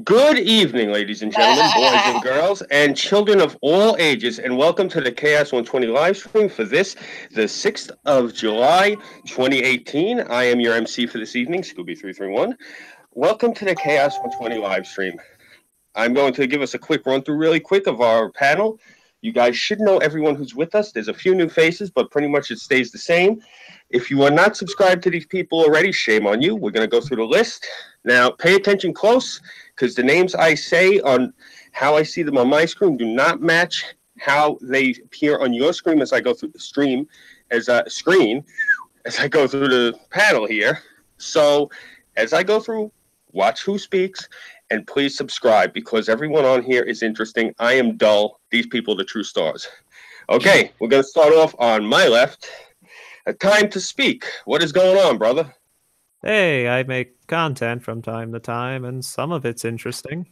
Good evening, ladies and gentlemen, boys and girls, and children of all ages, and welcome to the Chaos 120 live stream for this, the 6th of July, 2018. I am your MC for this evening, Scooby331. Welcome to the Chaos 120 live stream. I'm going to give us a quick run-through really quick of our panel. You guys should know everyone who's with us. There's a few new faces, but pretty much it stays the same. If you are not subscribed to these people already, shame on you. We're going to go through the list. Now, pay attention close, because the names I say on how I see them on my screen do not match how they appear on your screen as I go through the stream, as I go through the panel here. So, as I go through, watch who speaks, and please subscribe, because everyone on here is interesting. I am dull. These people are the true stars. Okay, we're going to start off on my left. A time to speak. What is going on, brother? Hey, I make content from time to time, and some of it's interesting.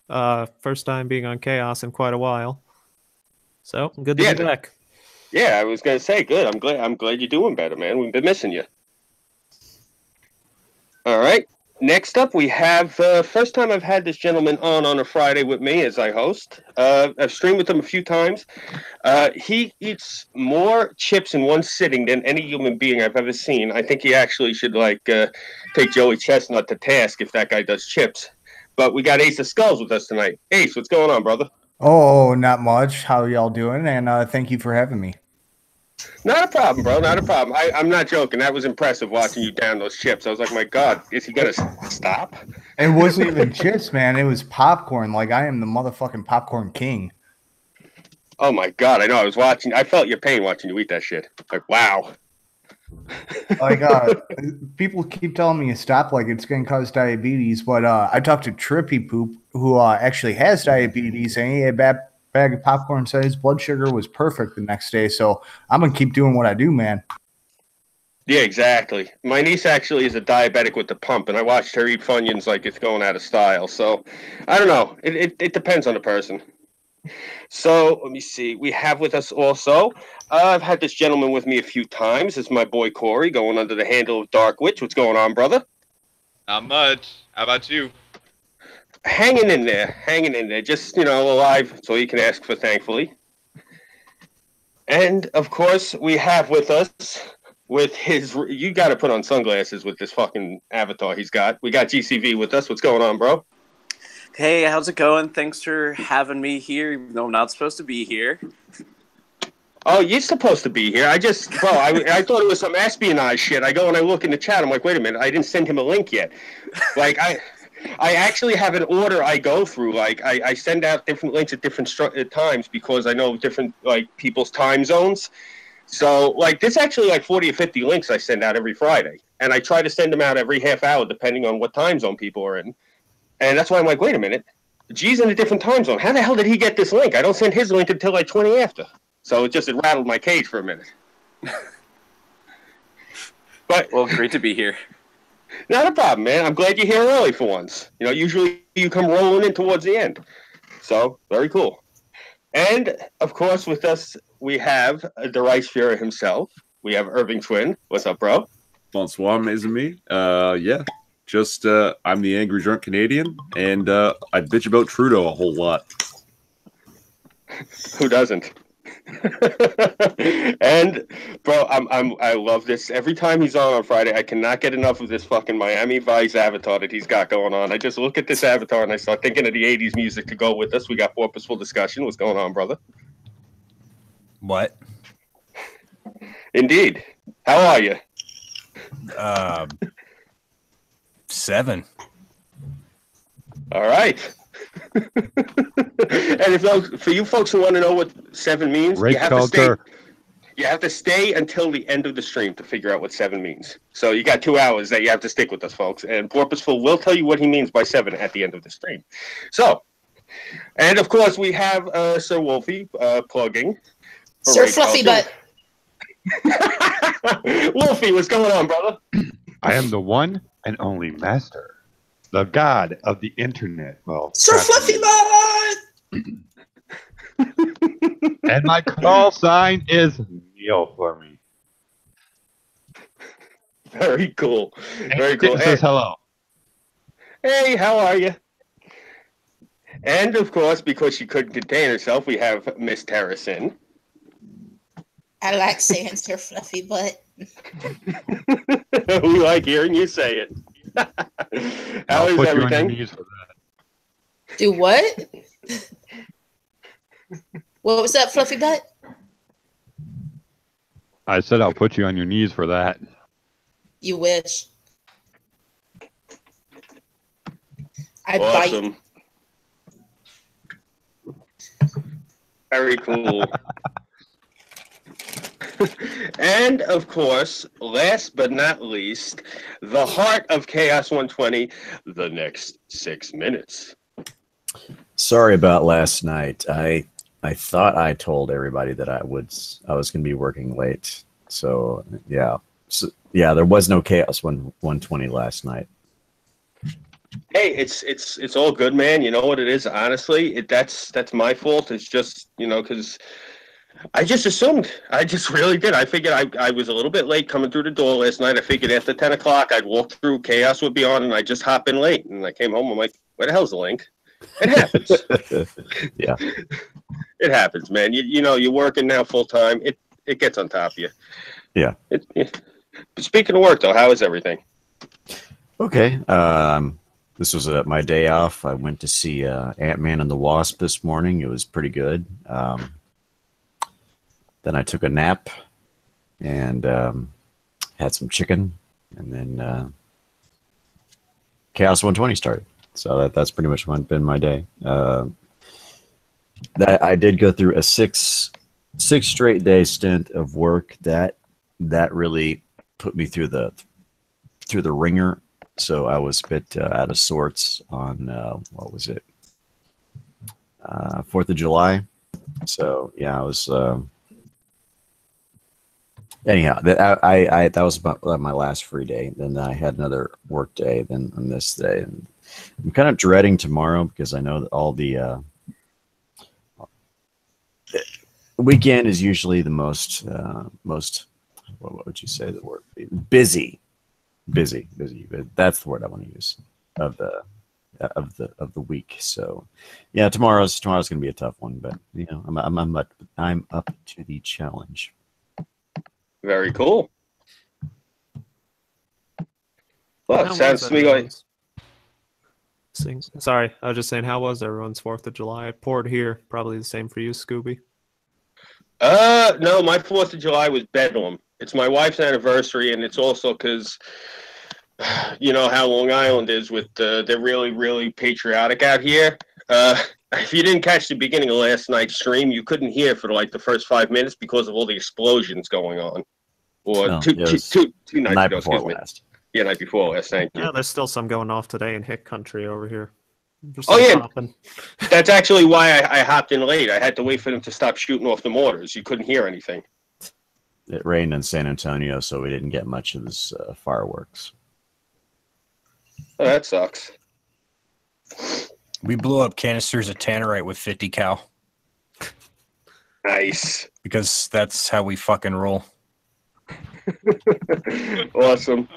First time being on Chaos in quite a while. So, good to be back. Yeah, I was going to say, good. I'm glad you're doing better, man. We've been missing you. All right. Next up, we have first time I've had this gentleman on a Friday with me as I host. I've streamed with him a few times. He eats more chips in one sitting than any human being I've ever seen. I think he actually should take Joey Chestnut to task if that guy does chips. But we got Ace of Skulls with us tonight. Ace, what's going on, brother? Oh, not much. How y'all doing? And thank you for having me. Not a problem, bro. Not a problem. I'm not joking. That was impressive watching you down those chips. I was like, my God, is he going to stop? It wasn't even chips, man. It was popcorn. Like, I am the motherfucking popcorn king. Oh, my God. I know. I felt your pain watching you eat that shit. Like, wow. Like, people keep telling me to stop, like it's going to cause diabetes. But I talked to Trippy Poop, who actually has diabetes, and he had bad bag of popcorn, said his blood sugar was perfect the next day. So I'm gonna keep doing what I do, man. Yeah, exactly. My niece actually is a diabetic with the pump, and I watched her eat Funyuns like it's going out of style. So I don't know. It depends on the person. So let me see. We have with us also. I've had this gentleman with me a few times. It's my boy Corey, going under the handle of Dark Witch. What's going on, brother? Not much. How about you? Hanging in there, just, alive, so you can ask for, thankfully. And, of course, we have with us, you got to put on sunglasses with this fucking avatar he's got. We got GCV with us. What's going on, bro? Hey, how's it going? Thanks for having me here, even though I'm not supposed to be here. Oh, you're supposed to be here. I thought it was some espionage shit. I go and I look in the chat. I'm like, wait a minute, I didn't send him a link yet. Like, I actually have an order I go through. Like, I send out different links at different times because I know different, people's time zones. So, there's actually, 40 or 50 links I send out every Friday. And I try to send them out every half hour, depending on what time zone people are in. And that's why I'm like, wait a minute. G's in a different time zone. How the hell did he get this link? I don't send his link until, 20 after. So, it rattled my cage for a minute. But well, great to be here. Not a problem, man. I'm glad you're here early for once. Usually you come rolling in towards the end. So, very cool. And, of course, with us, we have the Rice Fuhrer himself. We have Irving Twin. What's up, bro? Bonsoir, mes amis. Yeah. Just, I'm the angry drunk Canadian, and I bitch about Trudeau a whole lot. Who doesn't? And bro, I love this. Every time he's on Friday, I cannot get enough of this fucking Miami Vice avatar that he's got going on. I just look at this avatar and I start thinking of the 80s music to go with us. We got Purposeful Discussion. What's going on, brother? What? Indeed. How are you? 7. All right. And for you folks who want to know what 7 means, you have to stay until the end of the stream to figure out what 7 means. So you got 2 hours that you have to stick with us, folks. And Purposeful will tell you what he means by 7 at the end of the stream. So, and of course, we have Sir Wolfie plugging. Sir Fluffy Butt. Wolfie, what's going on, brother? I am the one and only master, the god of the internet. Well, Sir Fluffy Butt! And my call sign is Neil for me. Very cool. Very cool. It says hello. Hey, how are you? And of course, because she couldn't contain herself, we have Miss Terracin. I like saying Sir Fluffy Butt. We like hearing you say it. How I'll is put you on your everything? knees for that. Do what? What was that, Fluffy Butt? I said I'll put you on your knees for that. You wish. I'd bite. Awesome. Very cool. And of course, last but not least, the heart of Chaos 120, the next 6 minutes. Sorry about last night. I thought I told everybody that I was going to be working late. So yeah, there was no Chaos 120 last night. Hey, it's all good, man. You know what it is? Honestly, that's my fault. It's just, because I just assumed. I just really did. I figured I was a little bit late coming through the door last night. I figured after 10 o'clock I'd walk through, Chaos would be on, and I just hop in late. And I came home, I'm like, where the hell's the link? It happens. Yeah. It happens, man. You're working now full time. It gets on top of you. Yeah. But speaking of work, though, how is everything? Okay. This was my day off. I went to see Ant-Man and the Wasp this morning. It was pretty good. Then I took a nap and had some chicken, and then Chaos 120 started. So that's pretty much been my day. That I did go through a six straight day stint of work that really put me through the ringer. So I was a bit out of sorts on what was it, 4th of July. So yeah, I was. Anyhow, that was my last free day. Then I had another work day. Then on this day, and I'm kind of dreading tomorrow because I know that all the weekend is usually the most what would you say the word? Busy. But that's the word I want to use of the week. So yeah, tomorrow's going to be a tough one, but I'm up to the challenge. Very cool. Well, sounds to me like. Sorry, I was just saying, how was everyone's 4th of July? I poured here. Probably the same for you, Scooby. No, my 4th of July was Bedlam. It's my wife's anniversary, and it's also because you know how Long Island is with they're really, really patriotic out here. If you didn't catch the beginning of last night's stream, you couldn't hear for like the first 5 minutes because of all the explosions going on. Or two nights ago, excuse me. Yeah, night before last. Thank you. Yeah, there's still some going off today in Hick Country over here. Oh yeah, that's actually why I hopped in late. I had to wait for them to stop shooting off the mortars. You couldn't hear anything. It rained in San Antonio, so we didn't get much of this fireworks. Oh, that sucks. We blew up canisters of Tannerite with 50 cal. Nice. Because that's how we fucking roll. Awesome.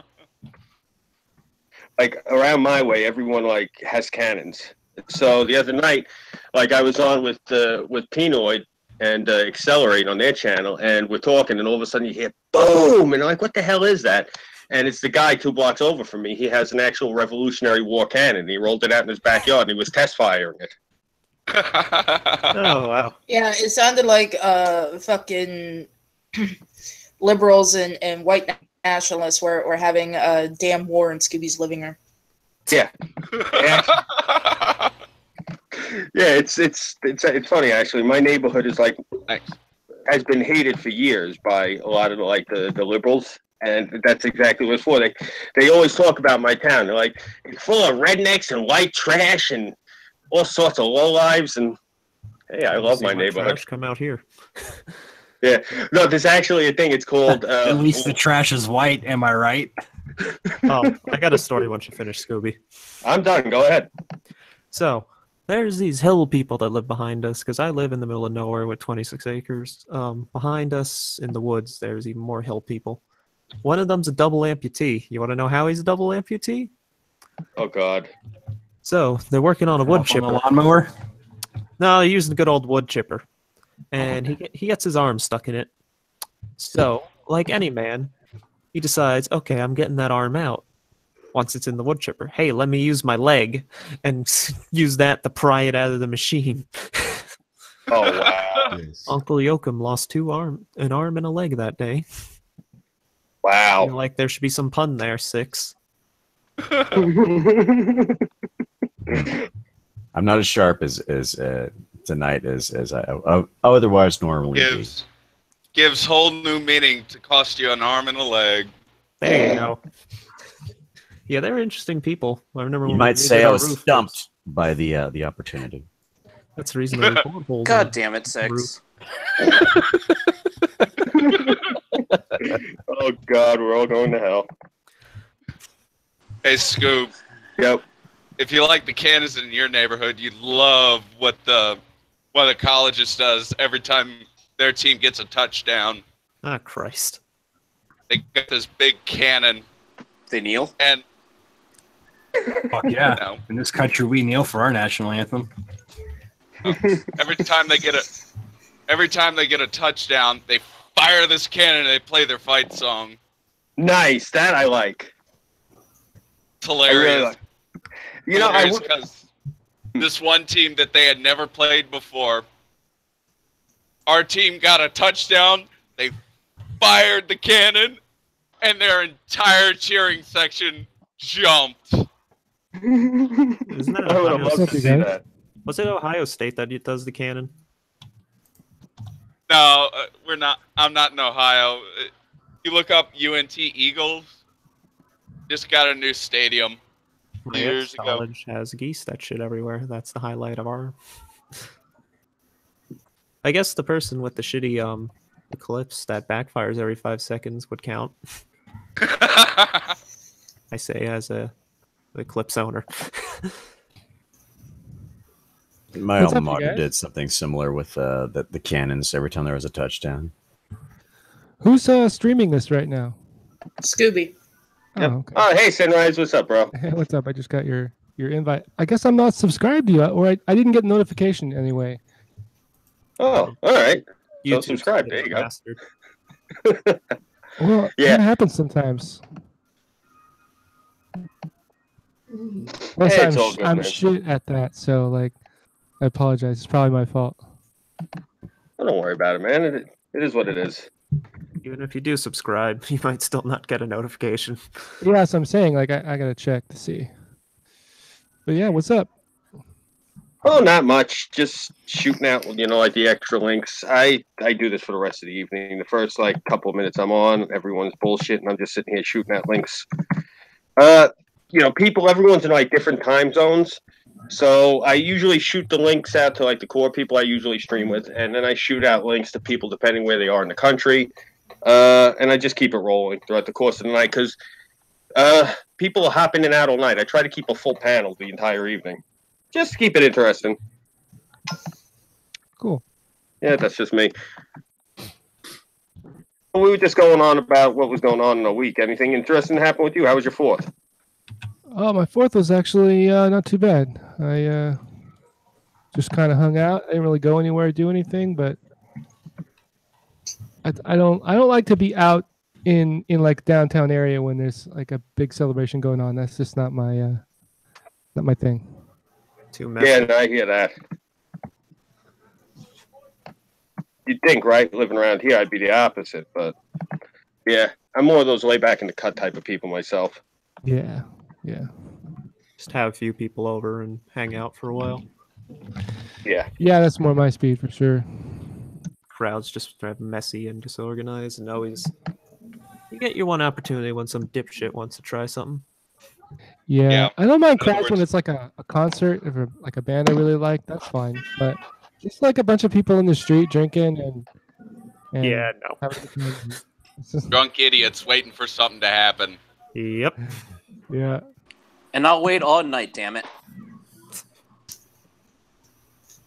Like around my way, everyone like has cannons. So the other night, like I was on with Penoid and Accelerate on their channel, and we're talking, and all of a sudden you hear boom, and I'm like, what the hell is that? And it's the guy 2 blocks over from me. He has an actual Revolutionary War cannon. He rolled it out in his backyard, and he was test firing it. Oh wow! Yeah, it sounded like fucking liberals and white nationalists were having a damn war in Scooby's living room. Yeah. Yeah, it's funny actually. My neighborhood is like has been hated for years by a lot of the liberals, and that's exactly what it's for. They always talk about my town. They're like, it's full of rednecks and white trash and all sorts of lowlives. And hey, I love my neighborhood. Trash come out here. Yeah, no, there's actually a thing. It's called. At least the trash is white. Am I right? Oh, I got a story once you finish, Scooby. I'm done. Go ahead. So there's these hill people that live behind us, because I live in the middle of nowhere with 26 acres. Behind us in the woods, there's even more hill people. One of them's a double amputee. You want to know how he's a double amputee? Oh God. So they're working on a wood On chipper. the lawnmower? No, he used a good old wood chipper, and he gets his arm stuck in it. So, like any man, he decides, okay, I'm getting that arm out. Once it's in the wood chipper, hey, let me use my leg and use that to pry it out of the machine. Oh wow! Uncle Joachim lost an arm and a leg that day. Wow! Feel like there should be some pun there. 6. I'm not as sharp as tonight as I otherwise normally be. Gives whole new meaning to cost you an arm and a leg. There you go. Yeah, they're interesting people. I remember You when might we say did I our was roof. stumped by the opportunity. That's the reason they report holes. God damn it, 6. Oh God, we're all going to hell. Hey, Scoob. Yep. If you like the cannons in your neighborhood, you'd love what the colleges does every time their team gets a touchdown. Ah, Christ. They got this big cannon. They kneel? And Fuck yeah. No. In this country, we kneel for our national anthem. every time they get a touchdown, they fire this cannon and they play their fight song. Nice. That I like. It's hilarious. Really Because this one team that they had never played before, our team got a touchdown, they fired the cannon, and their entire cheering section jumped. Isn't that I would have Ohio loved to see that. Was it Ohio State that does the cannon? No, we're not. I'm not in Ohio. You look up UNT Eagles. Just got a new stadium My years ago. college has geese that shit everywhere. That's the highlight of our. I guess the person with the shitty eclipse that backfires every 5 seconds would count. I say as a eclipse owner. My What's alma up, you mater guys? did something similar with the cannons every time there was a touchdown. Who's streaming this right now? Scooby. Oh, Yep. okay. Oh, hey, Sunrise, what's up, bro? Hey, what's up? I just got your invite. I guess I'm not subscribed to you, or I didn't get a notification anyway. Oh, all right. So YouTube subscribe. There you go. bastard. Well, Yeah. that happens sometimes. Plus, Hey, it's all good, I'm man. shit at that, so like, I apologize. It's probably my fault. Oh, don't worry about it, man. It is what it is. Even if you do subscribe, you might still not get a notification. Yeah, so I'm saying like I gotta check to see. But yeah, what's up? Oh, not much. Just shooting out, like the extra links. I do this for the rest of the evening. The first couple of minutes I'm on, everyone's bullshit, and I'm just sitting here shooting out links. Everyone's in different time zones. So I usually shoot the links out to the core people I usually stream with, and then I shoot out links to people depending where they are in the country. And I just keep it rolling throughout the course of the night because people are hopping in and out all night. I try to keep a full panel the entire evening. Just to keep it interesting. Cool. Yeah, that's just me. We were just going on about what was going on in the week. Anything interesting happen with you? How was your 4th? Oh, my 4th was actually not too bad. I just kind of hung out. I didn't really go anywhere, do anything, but I don't like to be out in downtown area when there's a big celebration going on. That's just not my thing. Too messy. Yeah, no, I hear that. You'd think, right? Living around here, I'd be the opposite, but yeah, I'm more of those lay back in the cut type of people myself. Yeah. Just have a few people over and hang out for a while. Yeah. Yeah, that's more my speed for sure. Crowds just messy and disorganized, and always you get your one opportunity when some dipshit wants to try something. Yeah. I don't mind In other crowds when words- it's a concert or a band I really like. That's fine. But just a bunch of people in the street drinking and Yeah, no. having a good time. It's just- Drunk idiots waiting for something to happen. Yep. yeah. And I'll wait all night, damn it.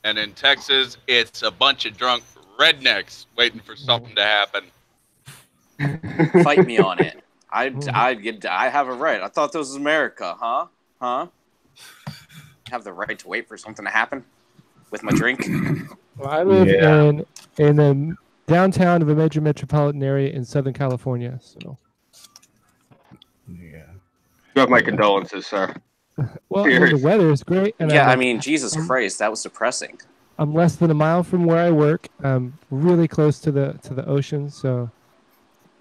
And in Texas, it's a bunch of drunk rednecks waiting for something to happen. Fight me on it. I have a right. I thought this was America, huh? Have the right to wait for something to happen? with my drink. Well, I live in the downtown of a major metropolitan area in Southern California. So, Yeah. You have my condolences, sir. well, I mean, the weather is great, and Yeah, I'm I like, mean, Jesus Christ, that was depressing. I'm less than a mile from where I work. I'm really close to the ocean, so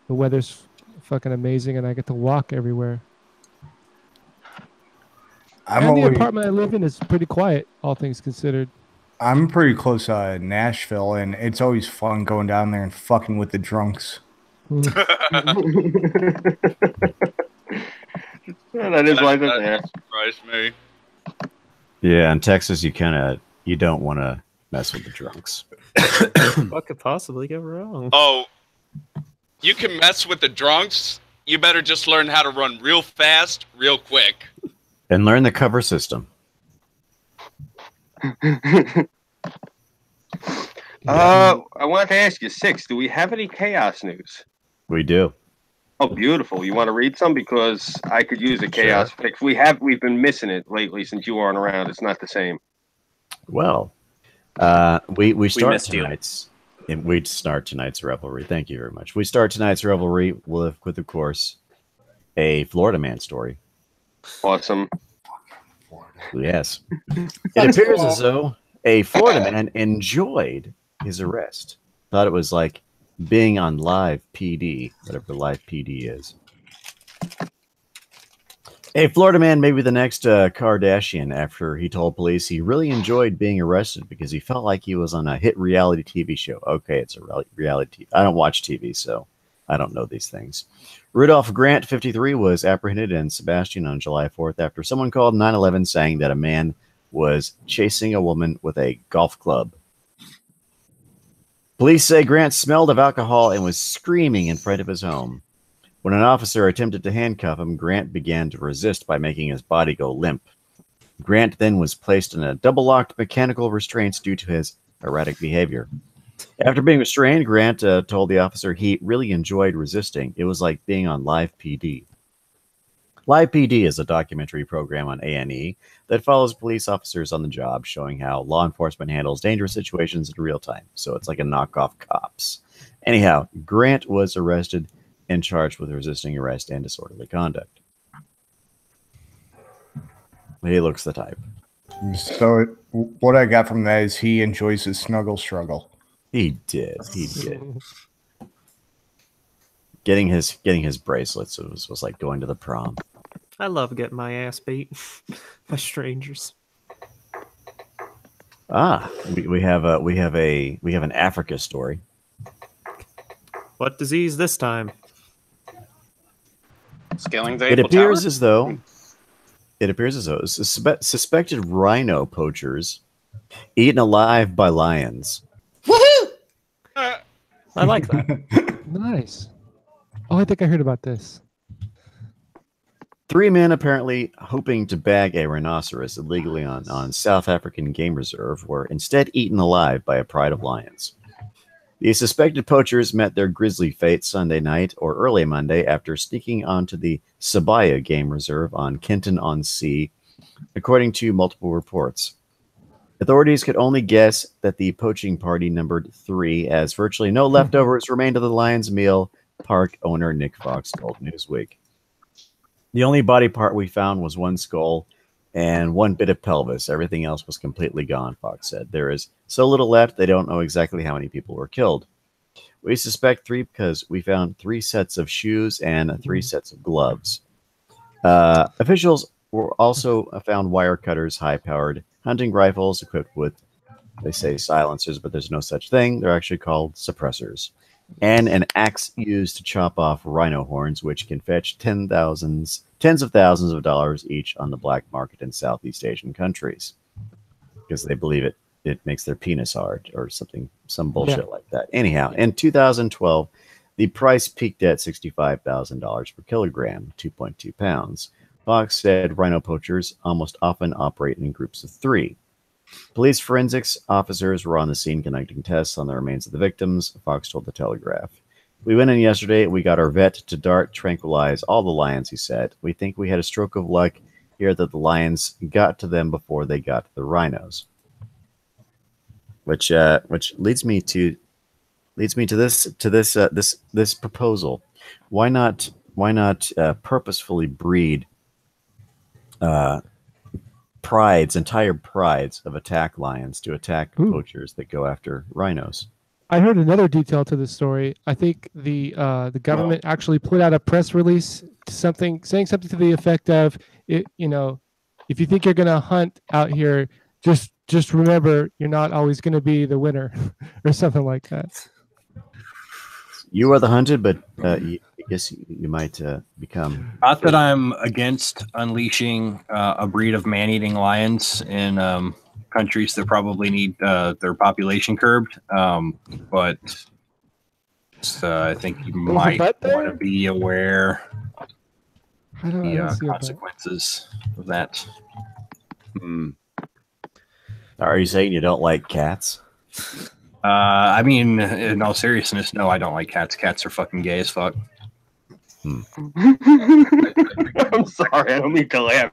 the weather's fucking amazing, and I get to walk everywhere. And the apartment I live in is pretty quiet, all things considered. I'm pretty close to Nashville, and it's always fun going down there and fucking with the drunks. Yeah, that is why they're there. Surprised me. Yeah, in Texas, you don't want to mess with the drunks. What could possibly go wrong? Oh, you can mess with the drunks. You better just learn how to run real fast, real quick. And learn the cover system. I wanted to ask you, Six, do we have any chaos news? We do. Oh, beautiful. You want to read some? Because I could use a chaos fix. We've been missing it lately since you aren't around. It's not the same. Well, we start tonight's revelry. Thank you very much. We start tonight's revelry with of course, a Florida man story. Awesome. Yes. It appears as though a Florida man enjoyed his arrest. Thought it was like being on live PD, whatever live PD is. A Florida man may be the next Kardashian after he told police he really enjoyed being arrested because he felt like he was on a hit reality TV show. Okay, it's a reality TV. I don't watch TV, so I don't know these things. Rudolph Grant, 53, was apprehended in Sebastian on July 4th after someone called 911 saying that a man was chasing a woman with a golf club. Police say Grant smelled of alcohol and was screaming in front of his home. When an officer attempted to handcuff him, Grant began to resist by making his body go limp. Grant then was placed in a double-locked mechanical restraints due to his erratic behavior. After being restrained, Grant told the officer he really enjoyed resisting. It was like being on Live PD. Live PD is a documentary program on A&E that follows police officers on the job, showing how law enforcement handles dangerous situations in real time. So it's like a knockoff Cops. Anyhow, Grant was arrested and charged with resisting arrest and disorderly conduct. He looks the type. So what I got from that is he enjoys his snuggle struggle. He did. He did. Getting his bracelets was like going to the prom. I love getting my ass beat by strangers. We have an Africa story. What disease this time? Scaling the It Eiffel appears Tower? as though suspected rhino poachers eaten alive by lions. Woohoo! I like that. Nice. Oh, I think I heard about this. 3 men apparently hoping to bag a rhinoceros illegally on South African Game Reserve were instead eaten alive by a pride of lions. The suspected poachers met their grisly fate Sunday night or early Monday after sneaking onto the Sabaya Game Reserve on Kenton-on-Sea, according to multiple reports. Authorities could only guess that the poaching party numbered 3, as virtually no leftovers remained of the lion's meal, park owner Nick Fox told Newsweek. The only body part we found was one skull and one bit of pelvis. Everything else was completely gone, Fox said. There is so little left, they don't know exactly how many people were killed. We suspect 3 because we found 3 sets of shoes and 3 sets of gloves. Officials were also found wire cutters, high-powered hunting rifles equipped with, they say, silencers, but there's no such thing. They're actually called suppressors. And an axe used to chop off rhino horns, which can fetch tens of thousands of dollars each on the black market in Southeast Asian countries, because they believe it makes their penis hard or something, some bullshit like that. Anyhow, in 2012, the price peaked at $65,000 per kilogram, 2.2 pounds. Fox said rhino poachers almost often operate in groups of 3. Police forensics officers were on the scene conducting tests on the remains of the victims, Fox told the Telegraph. We went in yesterday. We got our vet to tranquilize all the lions, he said. We think we had a stroke of luck here that the lions got to them before they got to the rhinos. which leads me to this proposal. Why not purposefully breed entire prides of attack lions to attack poachers that go after rhinos? I heard another detail to this story. I think the government actually put out a press release saying something to the effect of, if you think you're gonna hunt out here, just remember you're not always gonna be the winner, or something like that. You are the hunted, but I guess you might become. Not that I'm against unleashing a breed of man-eating lions in countries that probably need their population curbed, but I think you might want to be aware of the consequences of that. Are you saying you don't like cats? I mean, in all seriousness, no, I don't like cats. Cats are fucking gay as fuck. I'm sorry, I don't mean to laugh.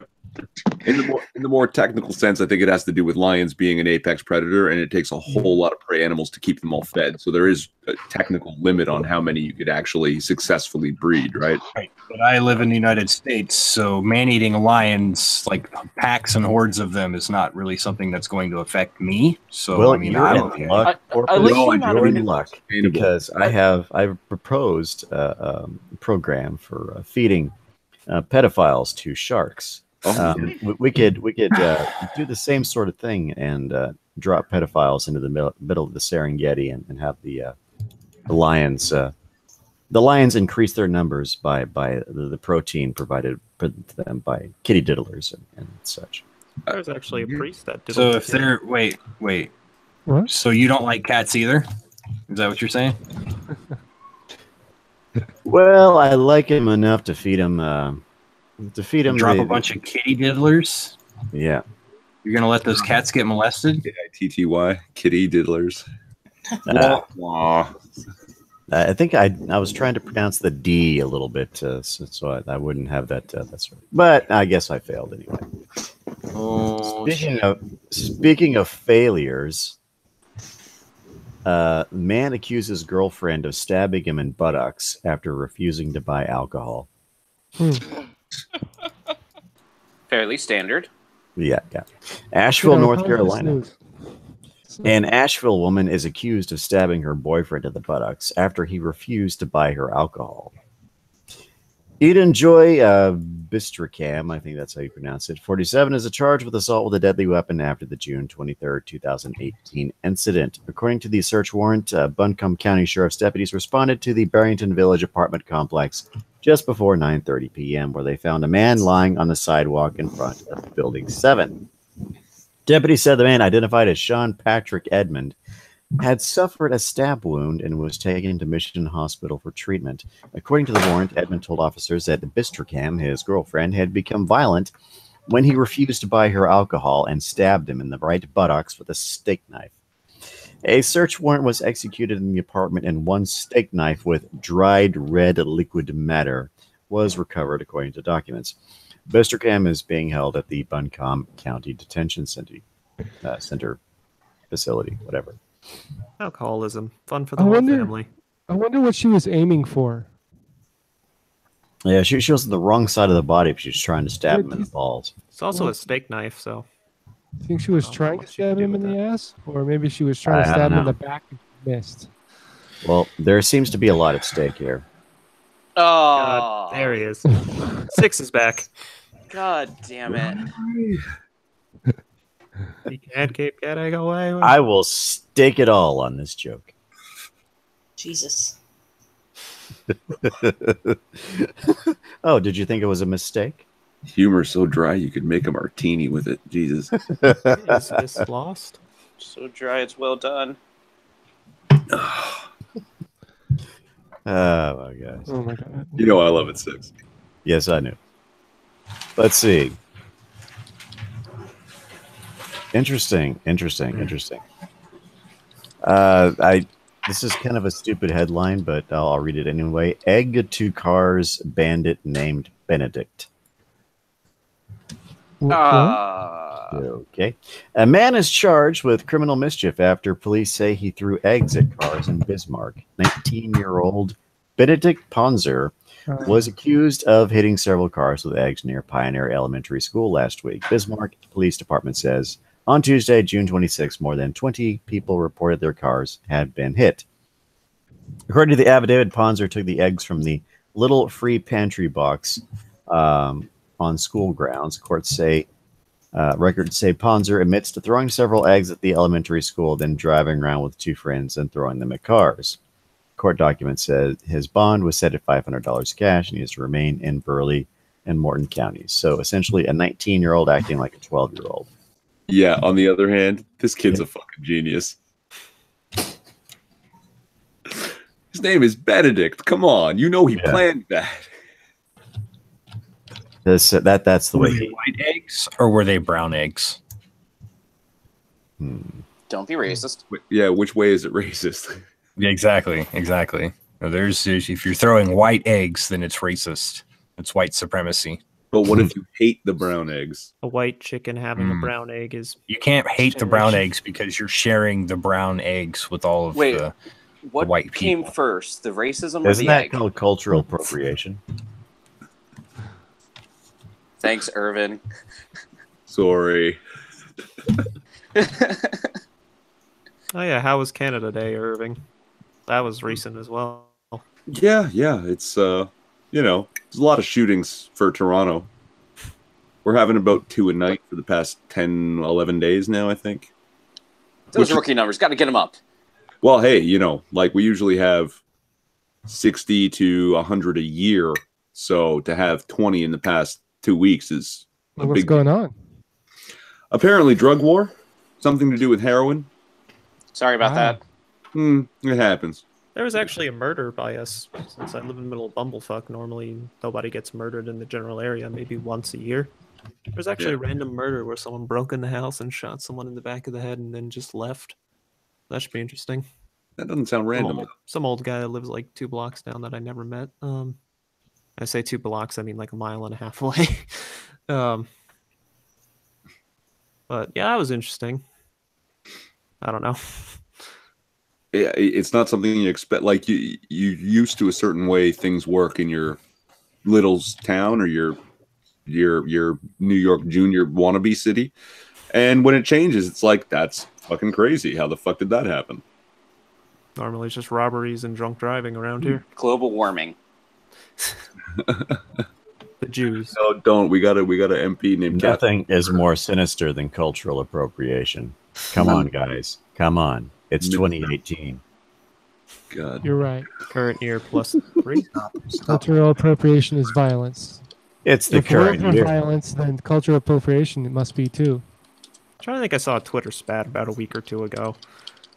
In the more technical sense, I think it has to do with lions being an apex predator, and it takes a whole lot of prey animals to keep them all fed. So there is a technical limit on how many you could actually successfully breed, right? Right. But I live in the United States, so man-eating lions, like packs and hordes of them, is not really something that's going to affect me. So well, I mean, you're I'm in luck, you're in luck because I've proposed a program for feeding pedophiles to sharks. We could do the same sort of thing and drop pedophiles into the middle of the Serengeti and have the lions increase their numbers by the protein provided to them by kitty diddlers and such. There's actually a priest that did. So if they're wait, what? So you don't like cats either? Is that what you're saying? Well, I like him enough to feed him. Drop a bunch of kitty diddlers. Yeah. You're gonna let those cats get molested? KITTY, kitty diddlers. I think I was trying to pronounce the D a little bit, so I wouldn't have that. That's right. But I guess I failed anyway. Speaking of failures, man accuses girlfriend of stabbing him in buttocks after refusing to buy alcohol. Fairly standard. Yeah. Asheville, North Carolina. An Asheville woman is accused of stabbing her boyfriend in the buttocks after he refused to buy her alcohol. Eden Joy Bistricam, I think that's how you pronounce it, 47, is charged with assault with a deadly weapon after the June 23rd, 2018 incident. According to the search warrant, Buncombe County Sheriff's deputies responded to the Barrington Village apartment complex just before 9:30 p.m., where they found a man lying on the sidewalk in front of Building 7. Deputies said the man, identified as Sean Patrick Edmond, had suffered a stab wound and was taken to Mission Hospital for treatment. According to the warrant, Edmond told officers that Bistricam, his girlfriend, had become violent when he refused to buy her alcohol and stabbed him in the right buttocks with a steak knife. A search warrant was executed in the apartment, and one steak knife with dried red liquid matter was recovered, according to documents. Bistricam is being held at the Buncombe County Detention Center facility, whatever. Alcoholism, fun for the whole family. I wonder what she was aiming for. Yeah, she was on the wrong side of the body if she was trying to stab him in the balls. It's also a steak knife, so. You think she was trying to stab him in the ass? Or maybe she was trying to stab him in the back and missed. Well, there seems to be a lot at stake here. Oh, God, there he is. 6 is back. God damn it. You can't keep getting away with I will stake it all on this joke. Jesus. Oh, did you think it was a mistake? Humor so dry you could make a martini with it. Jesus. Is this lost? So dry, it's well done. Oh my gosh. Oh my god. You know I love it, 6. Yes, I knew. Let's see. Interesting. This is kind of a stupid headline, but I'll read it anyway. Egg to cars bandit named Benedict. Ah. Okay. A man is charged with criminal mischief after police say he threw eggs at cars in Bismarck. 19-year-old Benedict Ponzer was accused of hitting several cars with eggs near Pioneer Elementary School last week. Bismarck Police Department says on Tuesday, June 26, more than 20 people reported their cars had been hit. According to the affidavit, Ponzer took the eggs from the Little Free Pantry box on school grounds. Records say Ponzer admits to throwing several eggs at the elementary school, then driving around with two friends and throwing them at cars. Court documents said his bond was set at $500 cash, and he has to remain in Burleigh and Morton counties. So essentially, a 19-year-old acting like a 12-year-old. Yeah. On the other hand, this kid's a fucking genius. His name is Benedict. Come on, you know he planned that. That's the Were way. they white eggs or were they brown eggs? Don't be racist. Yeah, which way is it racist? Yeah, exactly. Now, there's if you're throwing white eggs, then it's racist. It's white supremacy. But what if you hate the brown eggs? A white chicken having a brown egg is. You can't hate the brown eggs because you're sharing the brown eggs with all of the white came people. first, the racism or Isn't the that egg? called cultural appropriation? Thanks, Irvin. Sorry. Oh yeah, how was Canada Day, Irving? That was recent as well. Yeah. It's there's a lot of shootings for Toronto. We're having about 2 a night for the past 10, 11 days now, I think. Those rookie numbers, got to get them up. Well, hey, like we usually have 60 to 100 a year. So to have 20 in the past 2 weeks is a What's big going on? Apparently drug war, something to do with heroin. Sorry about that. It happens. There was actually a murder by us. Since I live in the middle of Bumblefuck, normally nobody gets murdered in the general area, maybe once a year. There was actually a random murder where someone broke in the house and shot someone in the back of the head and then just left. That should be interesting. That doesn't sound random. Some old guy that lives like 2 blocks down that I never met. I say 2 blocks, I mean like a mile and a half away. But yeah, that was interesting. I don't know. Yeah, it's not something you expect. Like you used to a certain way things work in your little town or your New York junior wannabe city, and when it changes, it's like that's fucking crazy. How the fuck did that happen? Normally, it's just robberies and drunk driving around here. Global warming. The Jews. No, don't. We got a MP named Nothing is more sinister than cultural appropriation. Come on, guys. Come on. It's 2018. God. You're right. Current year plus 3. Cultural appropriation is violence. It's the If current words are year. violence, then cultural appropriation it must be too. I'm trying to think I saw a Twitter spat about a week or 2 ago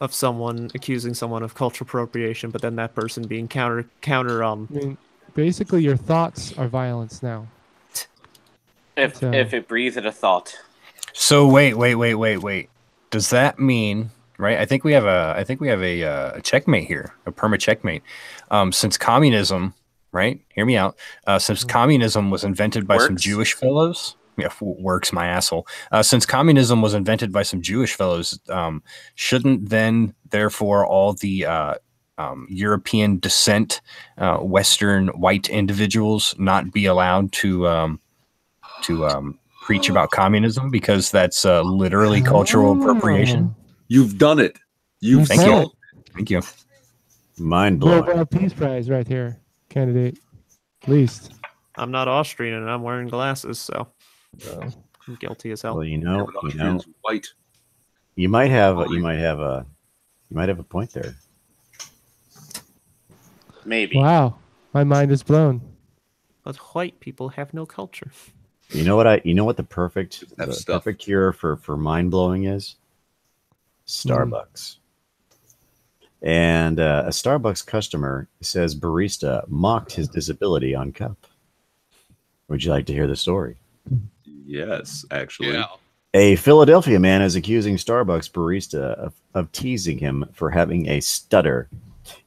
of someone accusing someone of cultural appropriation, but then that person being counter I mean, basically, your thoughts are violence now. If it breathed a thought. So wait. Does that mean, right? I think we have a checkmate here, a perma checkmate. Since communism, right? Hear me out. Since communism was invented by some Jewish fellows. Yeah, works my asshole. Since communism was invented by some Jewish fellows, shouldn't then, therefore, all the European descent, Western white individuals not be allowed to preach about communism because that's literally cultural appropriation? You've done it. Thank you. Mind blowing. Nobel Peace Prize right here, candidate. At least. I'm not Austrian and I'm wearing glasses, so I'm guilty as hell. Well, you know, white. You might have a point there. Maybe. Wow, my mind is blown. But white people have no culture. You know what the perfect cure for mind blowing is? Starbucks. And a Starbucks customer says barista mocked his disability on cup. Would you like to hear the story? Yes, actually. Yeah. A Philadelphia man is accusing Starbucks barista of teasing him for having a stutter,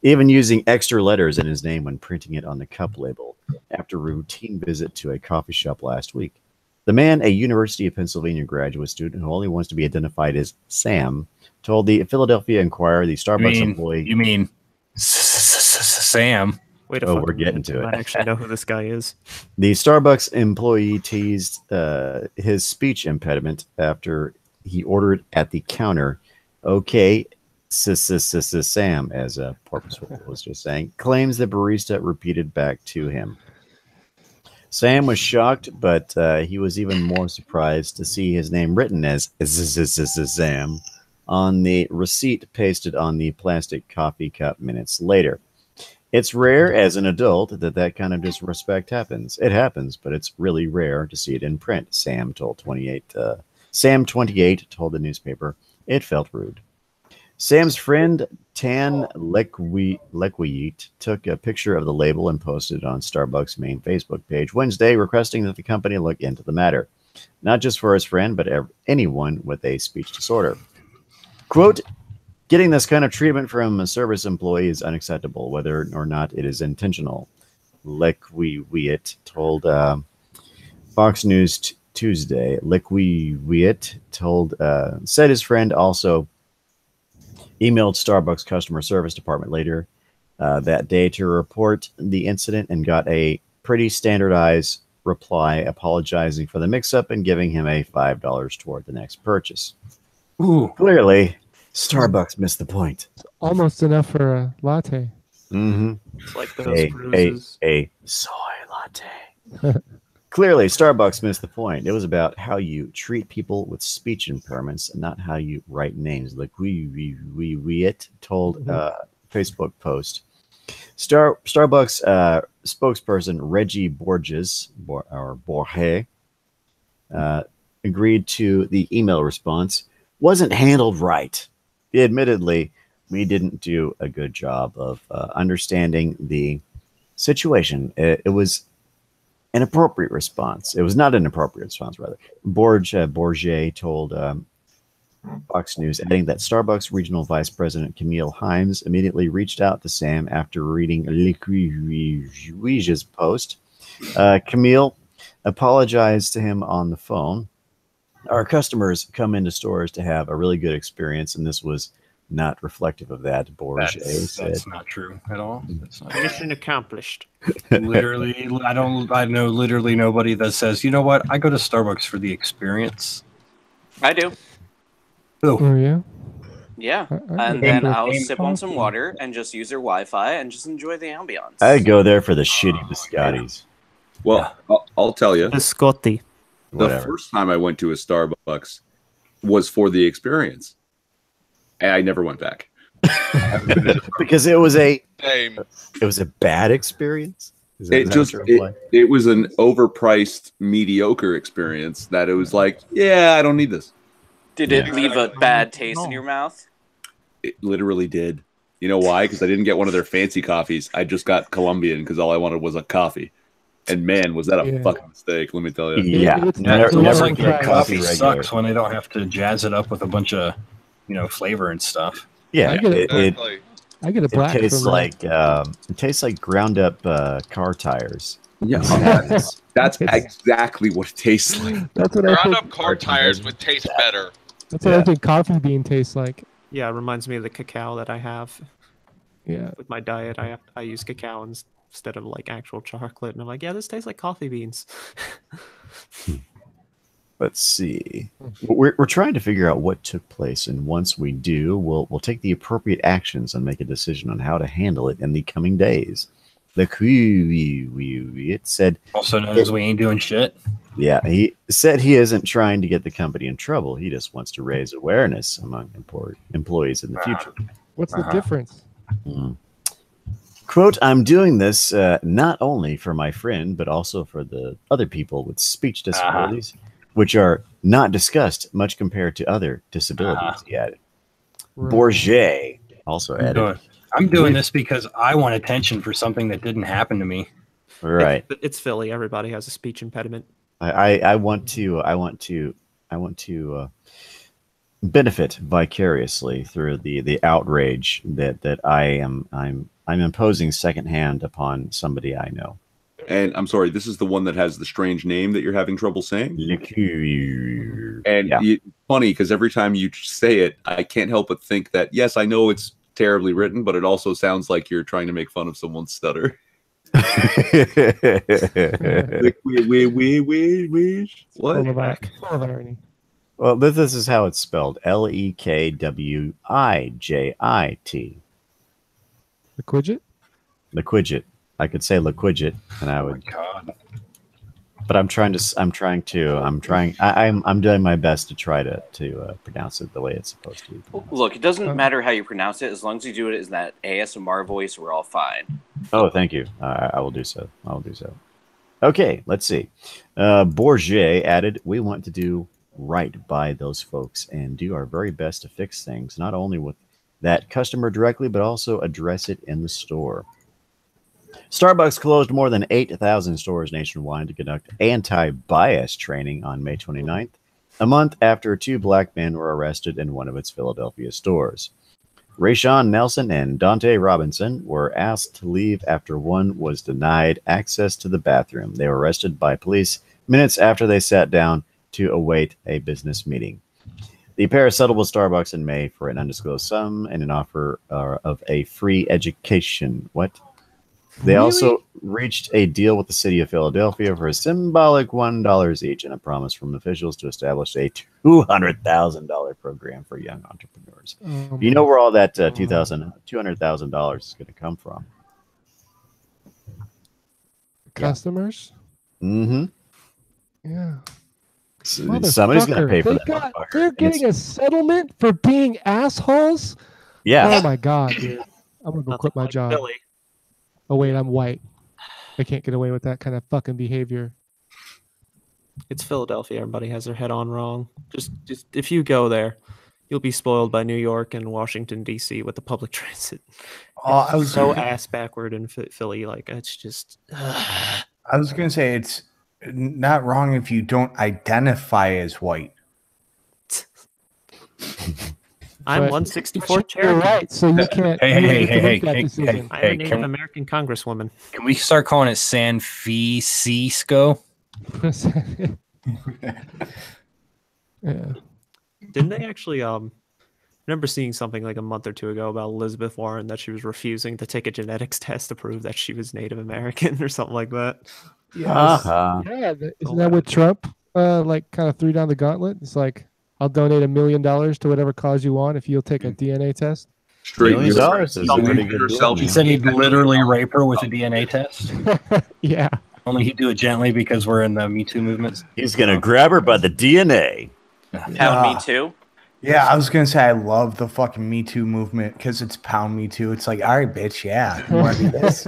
even using extra letters in his name when printing it on the cup label after a routine visit to a coffee shop last week. The man, a University of Pennsylvania graduate student who only wants to be identified as Sam, told the Philadelphia Inquirer the Starbucks employee. You mean Sam? Wait a Oh, fucking we're getting minute. to it. I actually know who this guy is. The Starbucks employee teased his speech impediment after he ordered at the counter, "Okay, Sam," as Porpoiseful was just saying, claims the barista repeated back to him. Sam was shocked, but he was even more surprised to see his name written as Sam on the receipt pasted on the plastic coffee cup minutes later. It's rare as an adult that kind of disrespect happens. It happens, but it's really rare to see it in print, Sam 28 told the newspaper. It felt rude. Sam's friend Tan Lequiet took a picture of the label and posted it on Starbucks' main Facebook page Wednesday, requesting that the company look into the matter, not just for his friend, but anyone with a speech disorder. Quote, "Getting this kind of treatment from a service employee is unacceptable, whether or not it is intentional," Lequiet told Fox News Tuesday. Lequiet said his friend also emailed Starbucks customer service department later that day to report the incident and got a pretty standardized reply apologizing for the mix-up and giving him a $5 toward the next purchase. Ooh. Clearly, Starbucks missed the point. Almost enough for a latte. Mm-hmm. It's like those bruises. A soy latte. Clearly, Starbucks missed the point. It was about how you treat people with speech impairments and not how you write names. Like we told Facebook post. Starbucks spokesperson Reggie Borges agreed to the email response. Wasn't handled right. Admittedly, we didn't do a good job of understanding the situation. It was an appropriate response. It was not an appropriate response, rather. Bourget told Fox News, adding that Starbucks regional vice president Camille Himes immediately reached out to Sam after reading Lequiet's post. Camille apologized to him on the phone. Our customers come into stores to have a really good experience, and this was not reflective of that, Bourget said. That's not true at all. That's not Mission accomplished. literally, I know literally nobody that says, you know what, I go to Starbucks for the experience. I do. Oh, yeah? Yeah. I And then remember I'll being sip on some coffee. water and just use their Wi-Fi and just enjoy the ambiance. I'd go there for the shitty biscottis. Well, I'll tell you. Biscotti. The first time I went to a Starbucks was for the experience. And I never went back. Because it was a Same. bad experience. It was an overpriced, mediocre experience that it was like, yeah, I don't need this. Did it leave a bad taste in your mouth? It literally did. You know why? Because I didn't get one of their fancy coffees. I just got Colombian because all I wanted was a coffee. And man, was that a fucking mistake, let me tell you. Yeah. Never like get coffee regular. sucks when they don't have to jazz it up with a bunch of, flavor and stuff. Yeah, I get it. Exactly. I get a black it tastes from like ground up car tires. Yeah, that's exactly what it tastes like. That's what I Ground think. up car tires would taste better. That's what I think coffee bean tastes like. Yeah, it reminds me of the cacao that I have. Yeah. With my diet, I use cacao instead of like actual chocolate, and I'm like, yeah, this tastes like coffee beans. Let's see. We're trying to figure out what took place, and once we do, we'll take the appropriate actions and make a decision on how to handle it in the coming days. It said, Also known as we ain't doing shit. yeah, he said he isn't trying to get the company in trouble. He just wants to raise awareness among employees in the future. What's the difference? Quote, I'm doing this not only for my friend, but also for the other people with speech disabilities, which are not discussed much compared to other disabilities, he added. Right. Bourget also added. I'm doing this because I want attention for something that didn't happen to me. Right. It's Philly. Everybody has a speech impediment. I want to benefit vicariously through the outrage that I'm imposing secondhand upon somebody I know. And I'm sorry, this is the one that has the strange name that you're having trouble saying? And it's funny because every time you say it, I can't help but think that, yes, I know it's terribly written, but it also sounds like you're trying to make fun of someone's stutter. What? Well, this is how it's spelled. Lekwijit. Liquidget? Liquidget. I could say liquidget, and I would. But I'm doing my best to try to pronounce it the way it's supposed to be pronounced. Look, it doesn't matter how you pronounce it, as long as you do it in that ASMR voice, we're all fine. Oh, thank you. I will do so. I will do so. Okay, let's see. Bourget added, "We want to do right by those folks and do our very best to fix things, not only with that customer directly, but also address it in the store." Starbucks closed more than 8,000 stores nationwide to conduct anti-bias training on May 29th, a month after 2 black men were arrested in one of its Philadelphia stores. Rayshawn Nelson and Dante Robinson were asked to leave after one was denied access to the bathroom. They were arrested by police minutes after they sat down to await a business meeting. The pair settled with Starbucks in May for an undisclosed sum and an offer of a free education. What? They also reached a deal with the city of Philadelphia for a symbolic $1 each and a promise from officials to establish a $200,000 program for young entrepreneurs. You know where all that $200,000 is going to come from? Customers? Mm-hmm. Yeah. Somebody's going to pay for that. They're getting a settlement for being assholes? Yeah. Oh, my God, dude. I'm going to go quit my job. Philly. Oh, wait, I'm white. I can't get away with that kind of fucking behavior. It's Philadelphia. Everybody has their head on wrong. Just if you go there, you'll be spoiled by New York and Washington, D.C. with the public transit. Oh, I was so ass backward in Philly. Like, it's just... I was going to say, it's not wrong if you don't identify as white. I'm But 164 you're Cherokee. right, so you can't. Hey, I'm a Native American congresswoman. Can we start calling it San Francisco? Yeah. Didn't they actually I remember seeing something like a month or two ago about Elizabeth Warren that she was refusing to take a genetics test to prove that she was Native American or something like that. Yeah, isn't that what Trump like kind of threw down the gauntlet? It's like, I'll donate $1 million to whatever cause you want if you'll take a DNA test. $1 million is a pretty good deal. He said he'd literally rape her with a DNA test. Yeah. Only he'd do it gently because we're in the Me Too movement. He's going to grab her by the DNA. Pound Me Too? Yeah, I was going to say I love the fucking Me Too movement because it's Pound Me Too. It's like, all right, bitch, yeah. You want to do this?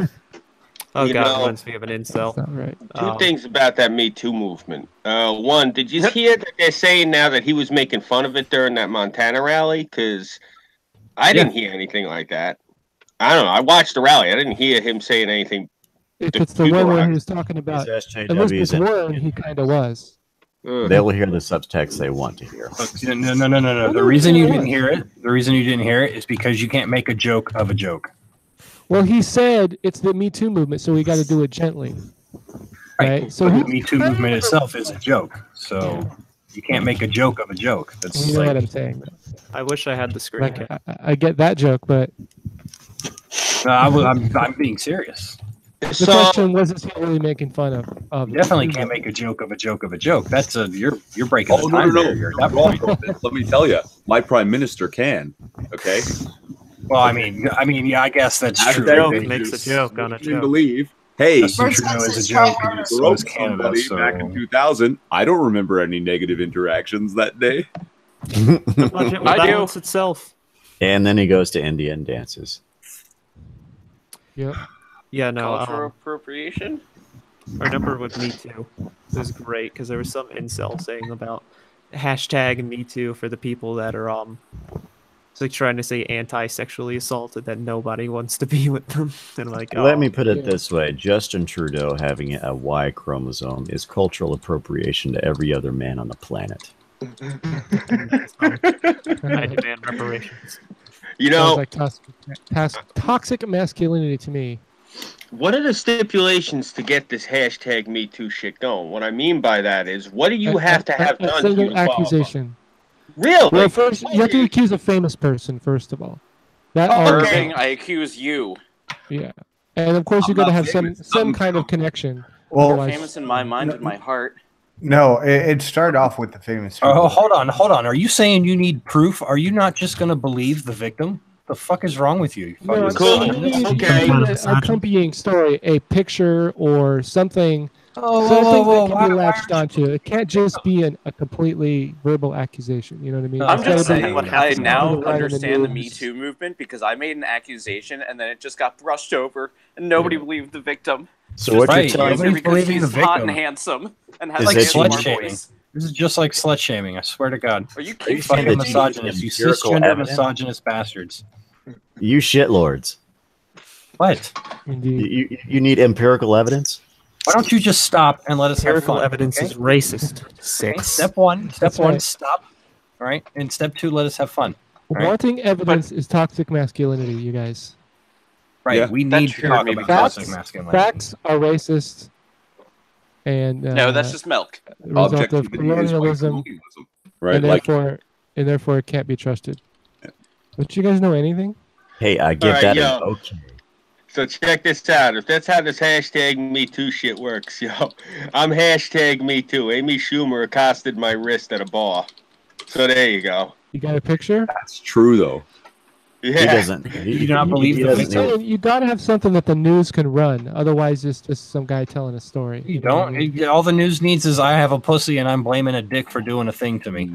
Oh, You God, know- reminds me of an incel. Right. Two things about that Me Too movement. One, did you hear that they're saying now that he was making fun of it during that Montana rally? Because I didn't hear anything like that. I don't know. I watched the rally. I didn't hear him saying anything. If it's the one where he was talking about These SJWs Elizabeth Warren, he kind of was. They will hear the subtext they want to hear. No. The reason you didn't hear it is because you can't make a joke of a joke. Well, he said it's the Me Too movement, so we got to do it gently. Right? So the Me Too movement itself is a joke. So you can't make a joke of a joke. That's you know like, what I'm saying. I wish I had the screen. Like, I get that joke, but I'm being serious. the question was, is he really making fun of You definitely can't make a joke of a joke of a joke. That's you're breaking the no, time no, barrier no. at that point. Let me tell you, my prime minister can. Okay. Well, I mean, yeah, I guess that's A true. joke makes a joke on a You can joke. believe. Hey, Justin Trudeau is a joke. Broke So is Canada. somebody So back in 2000. I don't remember any negative interactions that day. The budget will balance itself. And then he goes to India and dances. Yep. Yeah, no. Cultural appropriation? Our number with Me Too was great because there was some incel saying about hashtag Me Too for the people that are it's like trying to say anti-sexually assaulted that nobody wants to be with them. And like, Let me put it this way. Justin Trudeau having a Y chromosome is cultural appropriation to every other man on the planet. I demand reparations. You know, Sounds like toxic masculinity to me. What are the stipulations to get this hashtag Me Too shit going? What I mean by that is, what do you have to have a done to single even qualify? accusation. Really? Well, first you have to accuse a famous person first of all. That Irving, I accuse you. Yeah, and of course you're going to have some kind of connection. Well, You're famous in my mind and my heart. No, it started off with the famous. Oh, hold on. Are you saying you need proof? Are you not just going to believe the victim? The fuck is wrong with you? No, Cool. Okay. An accompanying story, a picture or something. Something that can be latched onto. It can't just be a completely verbal accusation. You know what I mean? I'm It's gotta just be saying, something I that's now right in the understand the news. Me Too movement because I made an accusation and then it just got brushed over and nobody believed the victim. So what you're telling me? because he's hot and handsome and has Is like that slut you- shaming. This is just like slut shaming. I swear to God. Are you fucking saying that you misogynist? You need empirical cisgender evidence? misogynist bastards. You shitlords. What? You need empirical evidence? Why don't you just stop and let us have Empirical fun? evidence okay? is racist. Okay, Six. Step one, That's right. stop. All right, and step two, let us have fun. All right? Wanting evidence is toxic masculinity, you guys. Right, Yeah, we that need to triggered talk me about because- toxic masculinity. Facts are racist, and No, that's just milk. the result of Objectivity is white colonialism, colonialism, right? and Like, therefore it can't be trusted. But you guys know anything? Hey, I give All right, that yo. an okay. So check this out. If that's how this hashtag Me Too shit works, yo, I'm hashtag Me Too. Amy Schumer accosted my wrist at a bar. So there you go. You got a picture? that's true though. Yeah. He doesn't. You do not believe he the doesn't victim? need- You gotta have something that the news can run. Otherwise, it's just some guy telling a story. You know what I don't. mean? All the news needs is I have a pussy and I'm blaming a dick for doing a thing to me.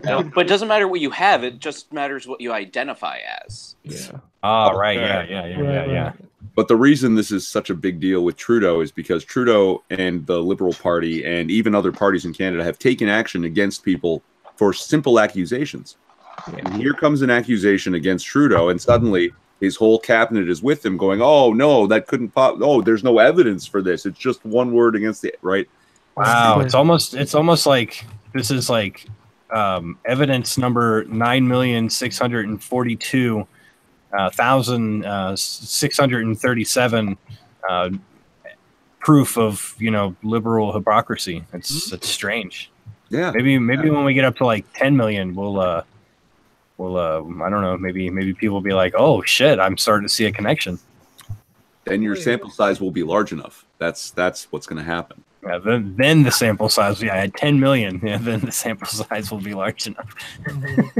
No, but it doesn't matter what you have, it just matters what you identify as. Yeah. Oh, right. Right. Yeah. But the reason this is such a big deal with Trudeau is because Trudeau and the Liberal Party and even other parties in Canada have taken action against people for simple accusations. And here comes an accusation against Trudeau, and suddenly his whole cabinet is with him going, oh, no, that couldn't pop. Oh, there's no evidence for this. It's just one word against the, right? Wow, it's almost like this is like evidence number 9,642,637 proof of liberal hypocrisy. It's strange. Yeah. Maybe when we get up to like 10 million, we'll I don't know, maybe people will be like, oh shit, I'm starting to see a connection. Then your sample size will be large enough. That's what's going to happen. Yeah, then the sample size, at 10 million, then the sample size will be large enough. Aren't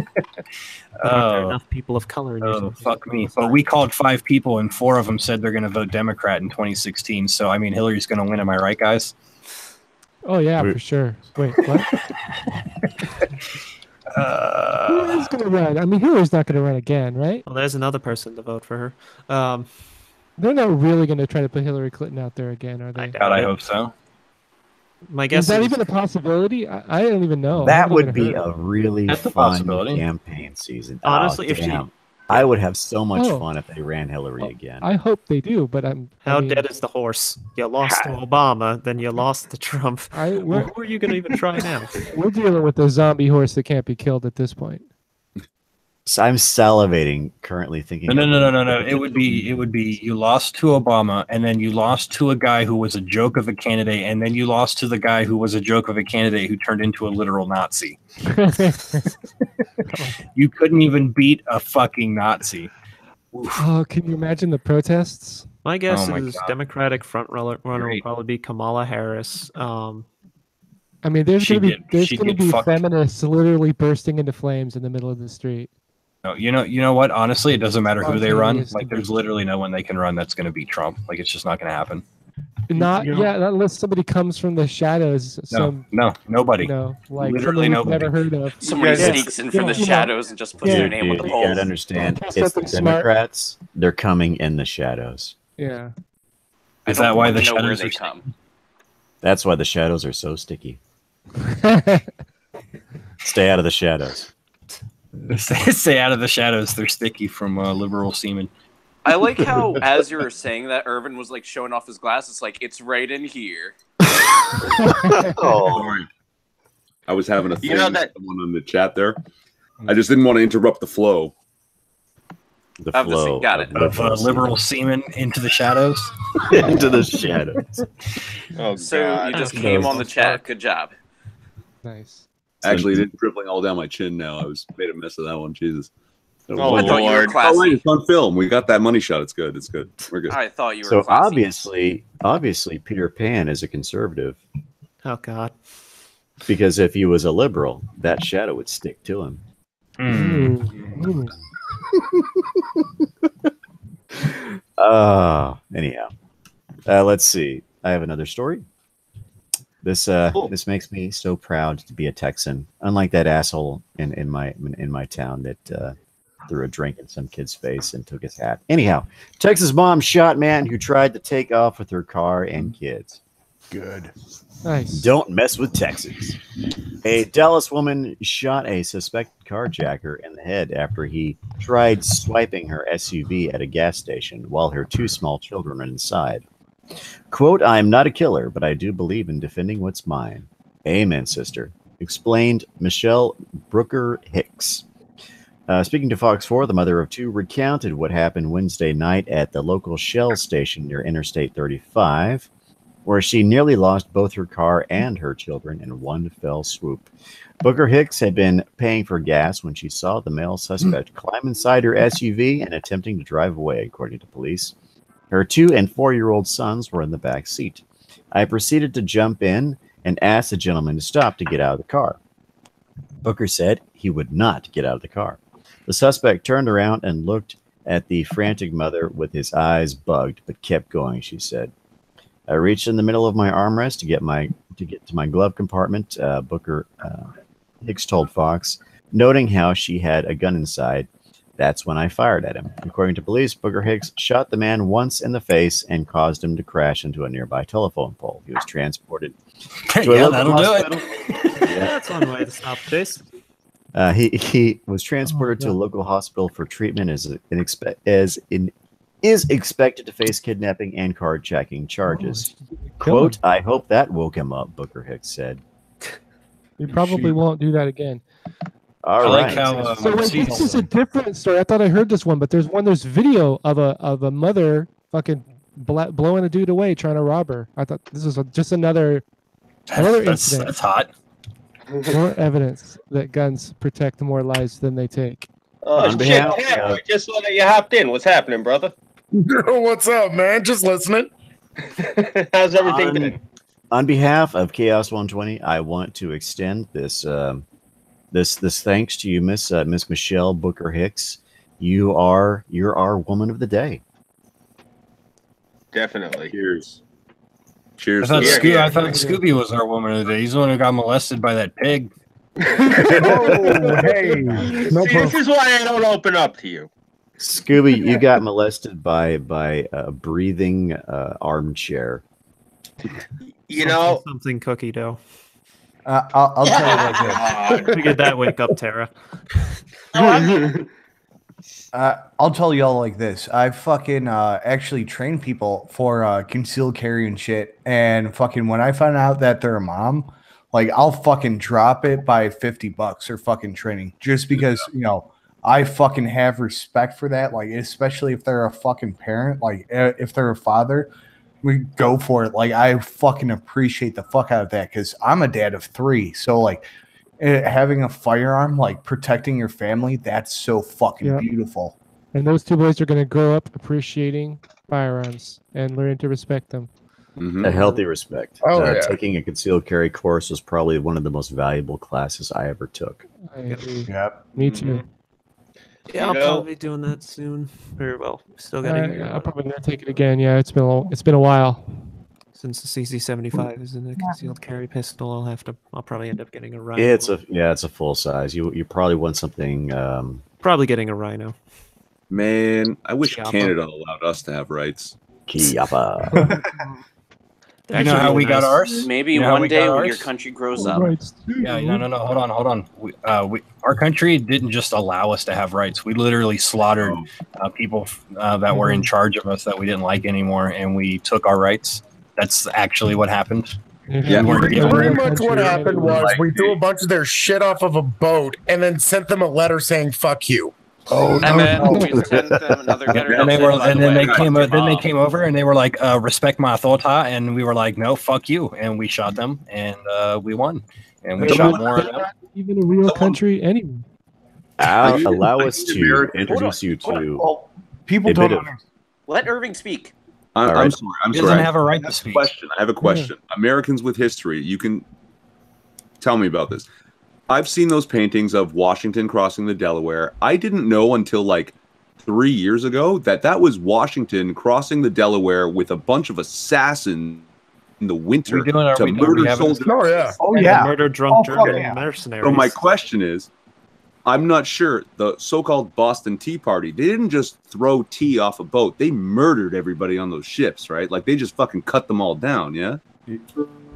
there enough people of color in your Oh, fuck me. But we called 5 people and 4 of them said they're going to vote Democrat in 2016. So, I mean, Hillary's going to win. Am I right, guys? Oh yeah, for sure. Wait, what? Who is going to run? I mean, Hillary's not going to run again, right? Well, there's another person to vote for her. They're not really going to try to put Hillary Clinton out there again, are they? God, I hope so. My guess Is that even a possibility? I don't even know. I That haven't would even be heard a of it. really That's a fun possibility. campaign season. Honestly, Oh, if she- damn. I would have so much Oh. fun if they ran Hillary again. I hope they do, but How dead is the horse? You lost to Obama, then you lost to Trump. we're, Who are you going to even try now? we're dealing with a zombie horse that can't be killed at this point. So I'm salivating currently thinking. No. It would be you lost to Obama, and then you lost to a guy who was a joke of a candidate, and then you lost to the guy who was a joke of a candidate who turned into a literal Nazi. You couldn't even beat a fucking Nazi. Oh, can you imagine the protests? My guess Oh my is God. Democratic front runner will Great. probably be Kamala Harris. I mean, there's She'd going to get be fucked. feminists literally bursting into flames in the middle of the street. No, you know what? Honestly, it doesn't matter who they run. Spontaneous Like, there's convention. literally no one they can run that's going to beat Trump. Like, it's just not going to happen. Not unless somebody comes from the shadows. No, nobody. Like Literally someone we've nobody. never heard of. Somebody Yeah. sneaks in from Yeah, the you know. shadows and just puts Yeah. their name on the You polls. gotta understand, That's it's the something smart. Democrats. They're coming in the shadows. Yeah. Is that why the know where shadows they are come? That's why the shadows are so sticky. Stay out of the shadows. Stay out of the shadows. They're sticky from liberal semen. I like how, as you were saying that, Irvin was like showing off his glasses, like it's right in here. Sorry. I was having a thing You know with that- someone in the chat there. I just didn't want to interrupt the flow. The Of the flow. got it. Of liberal semen into the shadows. Into the shadows. Oh, So God. you just That came was on the chat. Good job. Nice. Actually, it didn't dribbling all down my chin now. I made a mess of that one. Jesus. Oh, I thought you were Lord. Oh, classy. wait, it's on film. We got that money shot. It's good. It's good. We're good. I thought you were So classy. obviously, Peter Pan is a conservative Oh God. because if he was a liberal, that shadow would stick to him. Mm. Anyhow, let's see. I have another story. This this makes me so proud to be a Texan. Unlike that asshole in my town that threw a drink in some kid's face and took his hat. Anyhow, Texas mom shot man who tried to take off with her car and kids. Good. Nice. Don't mess with Texas. A Dallas woman shot a suspected carjacker in the head after he tried swiping her SUV at a gas station while her 2 small children were inside. Quote, I'm not a killer, but I do believe in defending what's mine. Amen, sister, explained Michelle Brooker Hicks. Speaking to Fox 4, the mother of 2 recounted what happened Wednesday night at the local Shell station near Interstate 35, where she nearly lost both her car and her children in one fell swoop. Booker Hicks had been paying for gas when she saw the male suspect climb inside her SUV and attempting to drive away, according to police. Her 2- and 4-year-old sons were in the back seat. I proceeded to jump in and ask the gentleman to stop to get out of the car. Booker said he would not get out of the car. The suspect turned around and looked at the frantic mother with his eyes bugged, but kept going, she said. I reached in the middle of my armrest to get to my glove compartment, Booker Hicks told Fox, noting how she had a gun inside. That's when I fired at him. According to police, Booker Hicks shot the man once in the face and caused him to crash into a nearby telephone pole. He was transported to a local hospital. Yeah, that's one way to stop this. He was transported to a local hospital for treatment is expected to face kidnapping and carjacking charges. Quote, I hope that woke him up, Booker Hicks said. We probably won't do that again. All right. So wait, this is a different story. I thought I heard this one, but there's video of a mother fucking blowing a dude away trying to rob her. I thought this was just another incident. That's hot. More evidence that guns protect more lives than they take. Shit, Ted, just so that you hopped in. What's happening, brother? What's up, man? Just listening. How's everything been? On behalf of CHAOS120, I want to extend this this thanks to you, Miss Michelle Booker Hicks. You're our woman of the day. Definitely. Cheers. I Cheers. thought, I thought Scooby was our woman of the day. He's the one who got molested by that pig. Oh, hey. No See, this is why I don't open up to you. Scooby, you got molested by a breathing armchair. You know, something cookie dough. I'll tell you like this. Figured that wake up, Tara. I'll tell y'all like this. I fucking actually train people for concealed carry and shit. And fucking when I find out that they're a mom, like I'll fucking drop it by $50 or fucking training just because, you know, I fucking have respect for that. Like, especially if they're a fucking parent, like if they're a father, we go for it. Like, I fucking appreciate the fuck out of that because I'm a dad of 3. So like having a firearm, like protecting your family, that's so fucking beautiful. And those 2 boys are going to grow up appreciating firearms and learning to respect them. A healthy respect. Oh, yeah. Taking a concealed carry course was probably one of the most valuable classes I ever took. I agree. Yep. Me too. Yeah, I'll probably be doing that soon. Very well. Still getting. I'll probably gonna take it again. Yeah, it's been a while. Since the CC75 is in a concealed carry pistol, I'll probably end up getting a rhino. It's a full size. You probably want something. Probably getting a rhino. Man, I wish Chiappa. Canada allowed us to have rights. Chiappa. You know how we got ours? Maybe You know how one we day got when your ours? country grows up. Yeah, no. Hold on. Our country didn't just allow us to have rights. We literally slaughtered people that were in charge of us that we didn't like anymore, and we took our rights. That's actually what happened. Yeah, We weren't given pretty them. much what happened was we threw a bunch of their shit off of a boat and then sent them a letter saying "fuck you." Oh, And then no. we sent them another getter. And they were, by and the then way, they came, Dr. then they Mom. came over and they were like, "Respect my thought," and we were like, "No, fuck you," and we shot them, and we won, and we They're shot not- more of they're them. not even a real country anyway. Allow us I need to American- introduce you to Well, people a don't bit of. understand. Let Irving speak. I'm All right. sorry. I'm He sorry. doesn't have a right I to speak. Question. I have a question. Americans with history. You can tell me about this. I've seen those paintings of Washington crossing the Delaware. I didn't know until like 3 years ago that was Washington crossing the Delaware with a bunch of assassins in the winter We doing our- to we murder have it. soldiers. Oh, yeah. Oh, yeah. Murder drunk Oh, fuck German yeah. mercenaries. So my question is, I'm not sure the so-called Boston Tea Party, they didn't just throw tea off a boat. They murdered everybody on those ships, right? Like they just fucking cut them all down, yeah?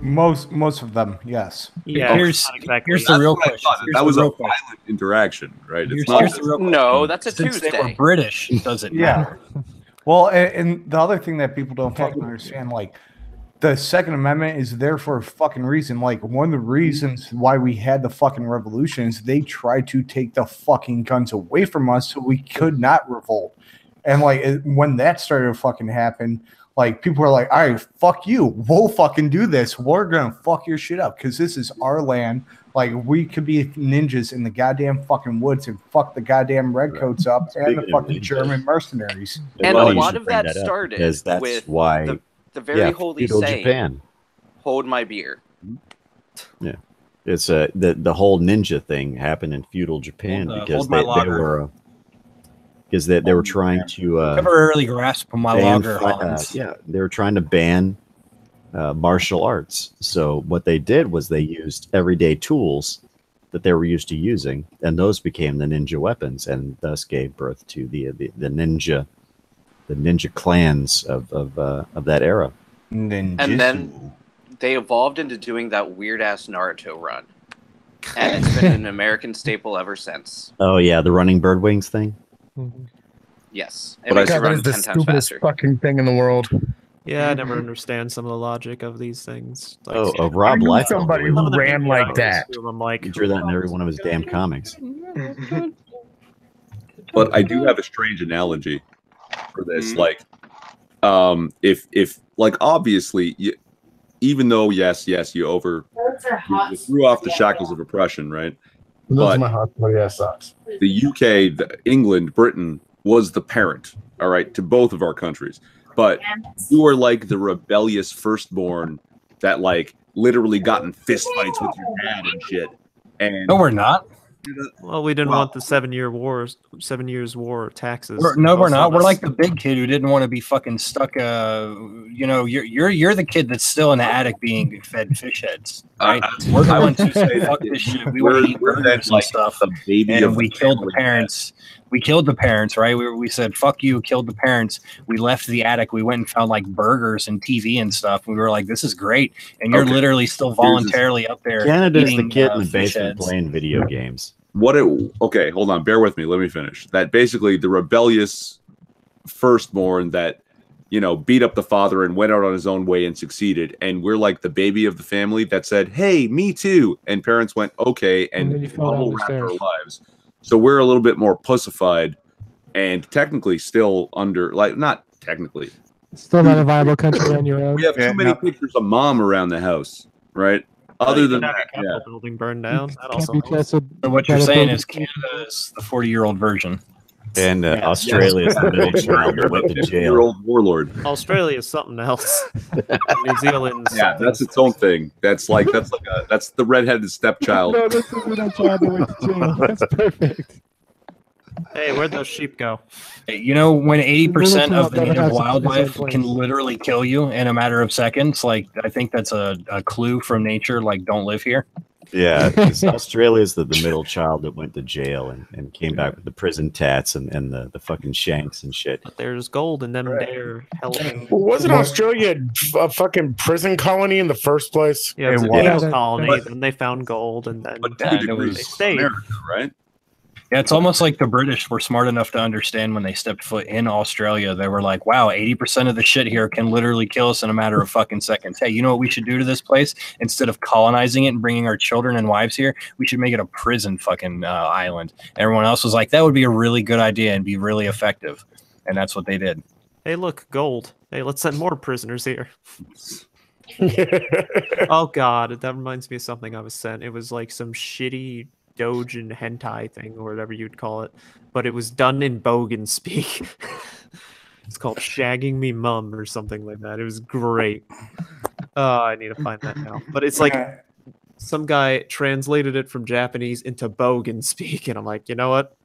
Most of them, yes. Yeah, Here's not exactly. here's the That's real what I question. thought. Here's That the was a real question. violent interaction, right? Here's, It's not here's the real question. No, that's a Since they were Tuesday. British, does it Yeah. matter? Well, and the other thing that people don't fucking understand, like, the Second Amendment is there for a fucking reason. Like, one of the reasons why we had the fucking revolution is they tried to take the fucking guns away from us so we could not revolt. And, like, when that started to fucking happen, like, people were like, all right, fuck you. We'll fucking do this. We're going to fuck your shit up because this is our land. Like, we could be ninjas in the goddamn fucking woods and fuck the goddamn redcoats up and Speaking the of fucking ninjas. German mercenaries. And Well, a you lot should of bring that up, started because that's with why the very holy feudal saying, Japan. "Hold my beer." Yeah, it's the whole ninja thing happened in feudal Japan because hold my they lager. were because they were trying to Never really grasped my ban lager, Hans. yeah, they were trying to ban martial arts. So what they did was they used everyday tools that they were used to using, and those became the ninja weapons, and thus gave birth to the ninja clans of that era. And then they evolved into doing that weird ass Naruto run, and it's been an American staple ever since. Oh yeah, the running bird wings thing. Yes, it But I makes you God, that run is the 10 times stupidest faster. fucking thing in the world. Yeah, I never understand some of the logic of these things. Like, Rob I knew Liefeld. somebody some who of the ran media like I that. assume I'm like, He drew that in every one of his damn comics. But I do have a strange analogy for this. Like, if like obviously, even though yes, you you threw off the shackles of oppression, right? Those But are my hot ass socks. the UK, England, Britain was the parent, all right, to both of our countries. But you are like the rebellious firstborn that like literally got in fist fights with your dad and shit. And No, we're not. well, we didn't want the 7 years war taxes. We're not. We're like the big kid who didn't want to be fucking stuck. You're the kid that's still in the attic being fed fish heads, right? We're the ones who say fuck this shit. We want to eat burgers and stuff. the baby And of we the killed the family. parents. We killed the parents, right? We said fuck you, killed the parents. We left the attic. We went and found like burgers and TV and stuff. We were like, this is great. And you're Okay. literally still voluntarily up there. Canada's the eating, kid in the fish basement heads. playing video games. Okay, hold on, bear with me, let me finish. That basically the rebellious firstborn that beat up the father and went out on his own way and succeeded, and we're like the baby of the family that said, hey, me too, and parents went okay, And then you fell down the wrapped our stairs. lives. So we're a little bit more pussified and technically still under, like, not technically, Still not a viable country on your own. we have too many pictures of mom around the house, right? Other than that, the Capitol building burned down. That Can't also be helps. trusted. So what you're by the saying building. is Canada is the 40-year-old version. And Australia is the middle child that went to jail. 50-year-old warlord. Australia is something else. New Zealand's Yeah, something that's its own thing. That's the redheaded stepchild. No, this isn't a child that went to jail. That's perfect. Hey, where'd those sheep go? You know, when 80% of the Never native has wildlife 100% can literally kill you in a matter of seconds, like I think that's a clue from nature, like don't live here. Yeah, 'cause Australia's the middle child that went to jail and came back with the prison tats and the fucking shanks and shit. But there's gold in them there. Helping. Well, wasn't Australia a fucking prison colony in the first place? Yeah, it was a was. penal Yeah, colony. but- Then they found gold, and then But Yeah, to a it degree, was it's stayed. America, right? Yeah, it's almost like the British were smart enough to understand when they stepped foot in Australia. They were like, wow, 80% of the shit here can literally kill us in a matter of fucking seconds. Hey, you know what we should do to this place? Instead of colonizing it and bringing our children and wives here, we should make it a prison fucking island. Everyone else was like, that would be a really good idea and be really effective. And that's what they did. Hey, look, gold. Hey, let's send more prisoners here. Oh, God. That reminds me of something I was sent. It was like some shitty Doujin hentai thing or whatever you'd call it, but it was done in Bogan speak. It's called Shagging Me Mum or something like that. It was great. I need to find that now. But it's like some guy translated it from Japanese into Bogan speak, and I'm like, you know what?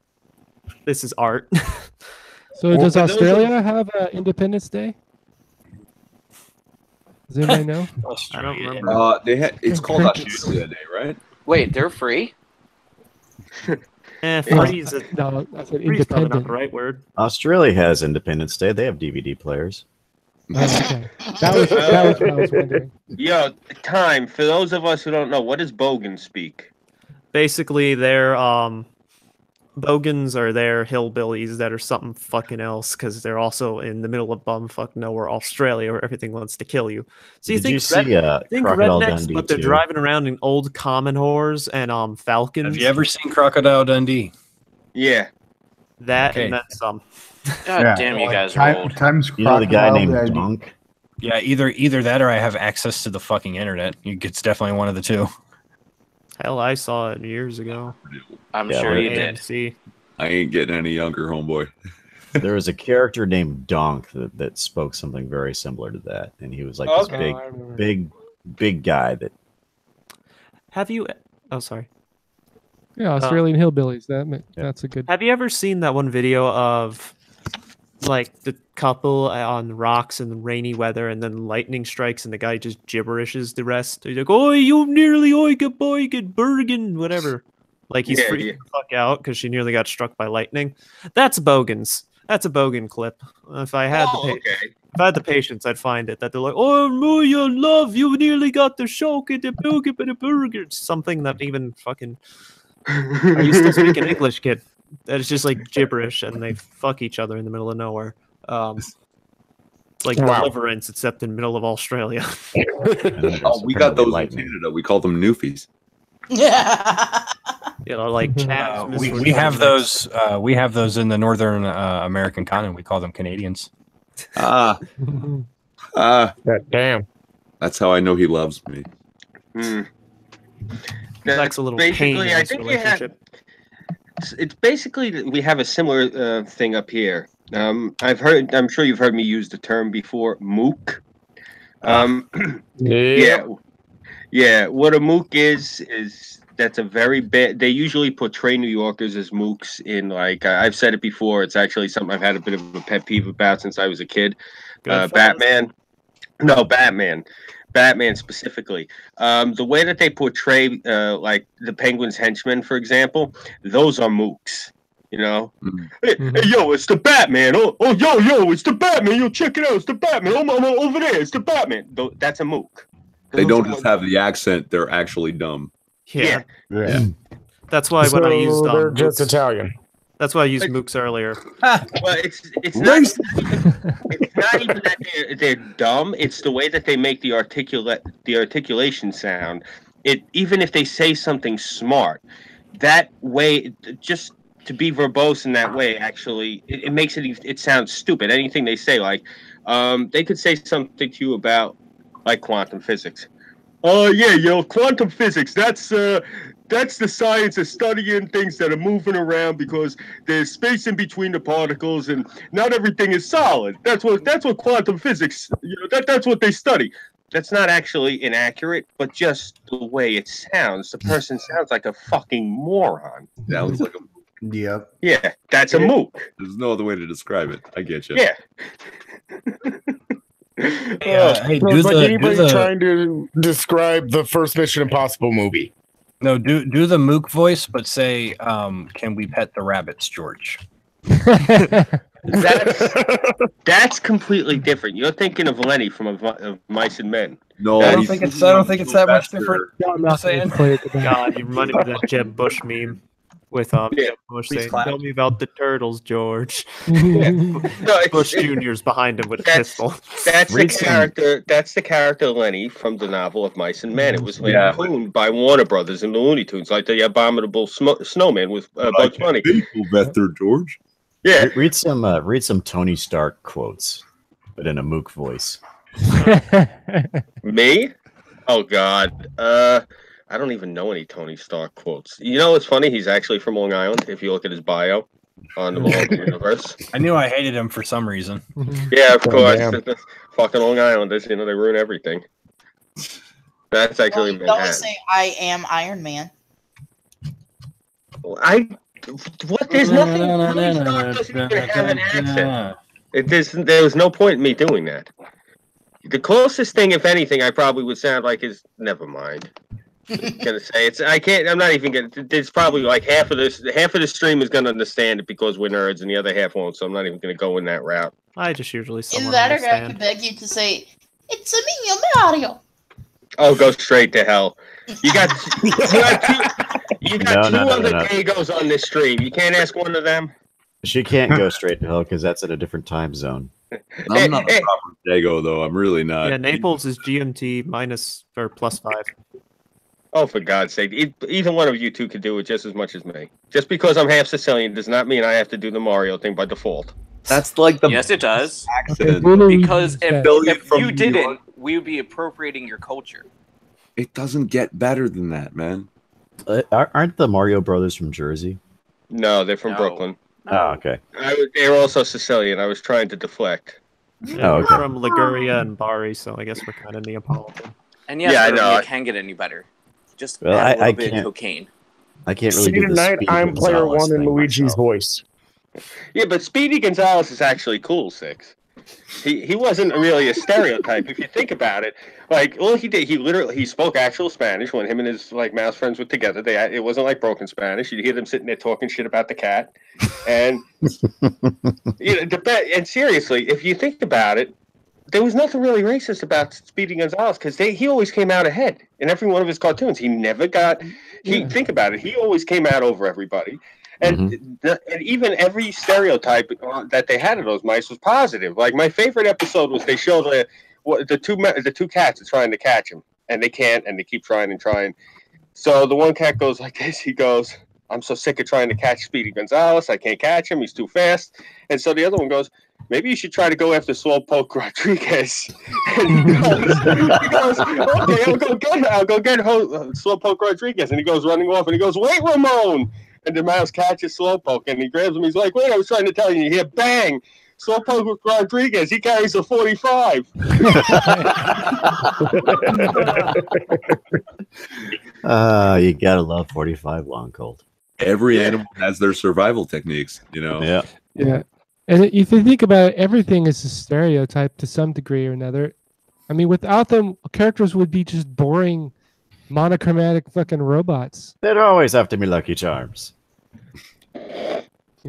This is art. So does Australia have Independence Day? Does anybody know? I don't remember. It's called Australia Day, right? Wait, they're free? Free is no, I said free's probably not independent. the right word. Australia has Independence Day. They have DVD players. Okay. That was what I was wondering. Yo, time. For those of us who don't know, what does Bogan speak? Basically, they're Bogans are their hillbillies that are something fucking else because they're also in the middle of bumfuck nowhere, Australia, where everything wants to kill you. So you Did think, you see think Crocodile rednecks, Dundee but they're too? driving around in old common whores and falcons. Have you ever seen Crocodile Dundee? Yeah. That Okay. and then some. God damn, you guys are old. Times You know the guy Crocodile named Dundee. Dunk? Yeah, either that or I have access to the fucking internet. It's definitely one of the two. Hell, I saw it years ago. I'm Yeah, sure right. you did. AMC. I ain't getting any younger, homeboy. There was a character named Dunk that spoke something very similar to that, and he was like this Okay. I remember. big guy that. Have you? Oh, sorry. Yeah, Australian hillbillies. That's a good. Have you ever seen that one video of like the couple on rocks in the rainy weather, and then lightning strikes, and the guy just gibberishes the rest? He's like, "Oh, you nearly get Bergen, whatever." Like he's Yeah, freaking yeah. the fuck out because she nearly got struck by lightning. That's Bogans. That's a Bogan clip. If I had Oh, okay. if I had the patience, I'd find it. That they're like, "Oh, Moya, love, you nearly got the shock at the Bogan, but the burger." Something that even fucking. Are you still speaking English, kid? That is just like gibberish, and they fuck each other in the middle of nowhere. It's like Wow. Deliverance, except in the middle of Australia. Oh, we got those in Canada. We call them Newfies. You know, like We have those. We have those in the northern American continent. We call them Canadians. God damn. That's how I know he loves me. That's a little pain Basically, in I this think you have. relationship. It's basically that we have a similar thing up here. I'm sure you've heard me use the term before, mook. Yeah. What a mook is that's a very bad. They usually portray New Yorkers as mooks in like I've said it before. It's actually something I've had a bit of a pet peeve about since I was a kid. Batman. No, Batman. Batman specifically. The way that they portray like the Penguin's henchmen, for example, those are mooks. You know, hey, yo, it's the Batman. Yo, it's the Batman. Yo, check it out, it's the Batman. Oh, over there, it's the Batman. That's a mook. They don't just have the accent; they're actually dumb. Yeah. Yeah. That's why when I used they're just mooks- Italian. That's why I used mooks earlier. Well, it's not even that they're dumb. It's the way that they make the articulation sound. Even if they say something smart, that way just to be verbose in that way actually it makes it sound stupid. Anything they say, like they could say something to you about like quantum physics. Quantum physics. That's the science of studying things that are moving around because there's space in between the particles and not everything is solid. That's what quantum physics. That's what they study. That's not actually inaccurate, but just the way it sounds. The person sounds like a fucking moron. Sounds like a. Yep. Yeah, that's a mook. There's no other way to describe it. I get you. Yeah. Hey, So it's like anybody trying to describe the first Mission Impossible movie. No, do the mook voice, but say, "Can we pet the rabbits, George?" That's completely different. You're thinking of Lenny from of Mice and Men. No, I don't think it's that much different. God, you reminded me of that Jeb Bush meme with Bush Please saying, clap. "Tell me about the turtles, George." No, Bush Jr.'s behind him with a pistol. That's the Read some- character. That's the character Lenny from the novel of Mice and Men. It was lampooned by Warner Brothers in the Looney Tunes, like the abominable snowman with Bugs Bunny. People, Bethter George. Yeah, Read some Tony Stark quotes, but in a mook voice. me? Oh God. I don't even know any Tony Stark quotes. You know what's funny? He's actually from Long Island. If you look at his bio on the Marvel Universe. I knew I hated him for some reason. Yeah, of course. damn. Fucking Long Islanders, they ruin everything. That's Well, actually you could always Manhattan. say, I am Iron Man. There's nothing. Tony Stark doesn't even have an accent. There was no point in me doing that. The closest thing, if anything, I probably would sound like is never mind. Gonna say it's. I can't. I'm not even gonna. There's probably like half of the stream is gonna understand it because we're nerds, and the other half won't. So I'm not even gonna go in that route. I just usually Either somewhat that or I could understand. beg you to say, it's a me, Mario. Oh, go straight to hell. You got two No. other Dagos on this stream. You can't ask one of them. She can't go straight to hell because that's at a different time zone. I'm not a proper Dago, though. I'm really not. Yeah, Naples is GMT minus or +5. Oh, for God's sake. Either one of you two could do it just as much as me. Just because I'm half Sicilian does not mean I have to do the Mario thing by default. That's like the Yes, it does. accent. Because if from you New didn't, York. we would be appropriating your culture. It doesn't get better than that, man. Aren't the Mario brothers from Jersey? No, they're from No. Brooklyn. Oh, okay. They're also Sicilian. I was trying to deflect. Yeah, Oh, we're okay. from Liguria and Bari, so I guess we're kind of Neapolitan. And yes, Yeah, I yeah, know. it can get any better. Just Well, add a little I bit of can't- cocaine. I can't really See do the tonight, Speedy I'm player Gonzalez one in thing Luigi's myself. voice. Yeah, but Speedy Gonzalez is actually cool, Six. He wasn't really a stereotype if you think about it. Like, all he did, he spoke actual Spanish when him and his mouse friends were together. It wasn't like broken Spanish. You'd hear them sitting there talking shit about the cat, and and seriously, if you think about it, there was nothing really racist about Speedy Gonzalez because he always came out ahead in every one of his cartoons. He never got. Think about it. He always came out over everybody. And and even every stereotype that they had of those mice was positive. Like my favorite episode was they showed the two cats are trying to catch him, and they can't, and they keep trying and trying. So the one cat goes like this. He goes, "I'm so sick of trying to catch Speedy Gonzalez. I can't catch him. He's too fast." And so the other one goes, "Maybe you should try to go after Slowpoke Rodriguez." And he goes, "Okay, I'll go get Slowpoke Rodriguez." And he goes running off, and he goes, "Wait, Ramon!" And the mouse catches Slowpoke, and he grabs him. He's like, "Wait, I was trying to tell you." And you hear bang. Slowpoke Rodriguez, he carries a 45. You gotta love 45 long cold. Every animal has their survival techniques, you know. Yeah. Yeah. And if you think about it, everything is a stereotype to some degree or another. I mean, without them, characters would be just boring, monochromatic fucking robots. They'd always have to be Lucky Charms. You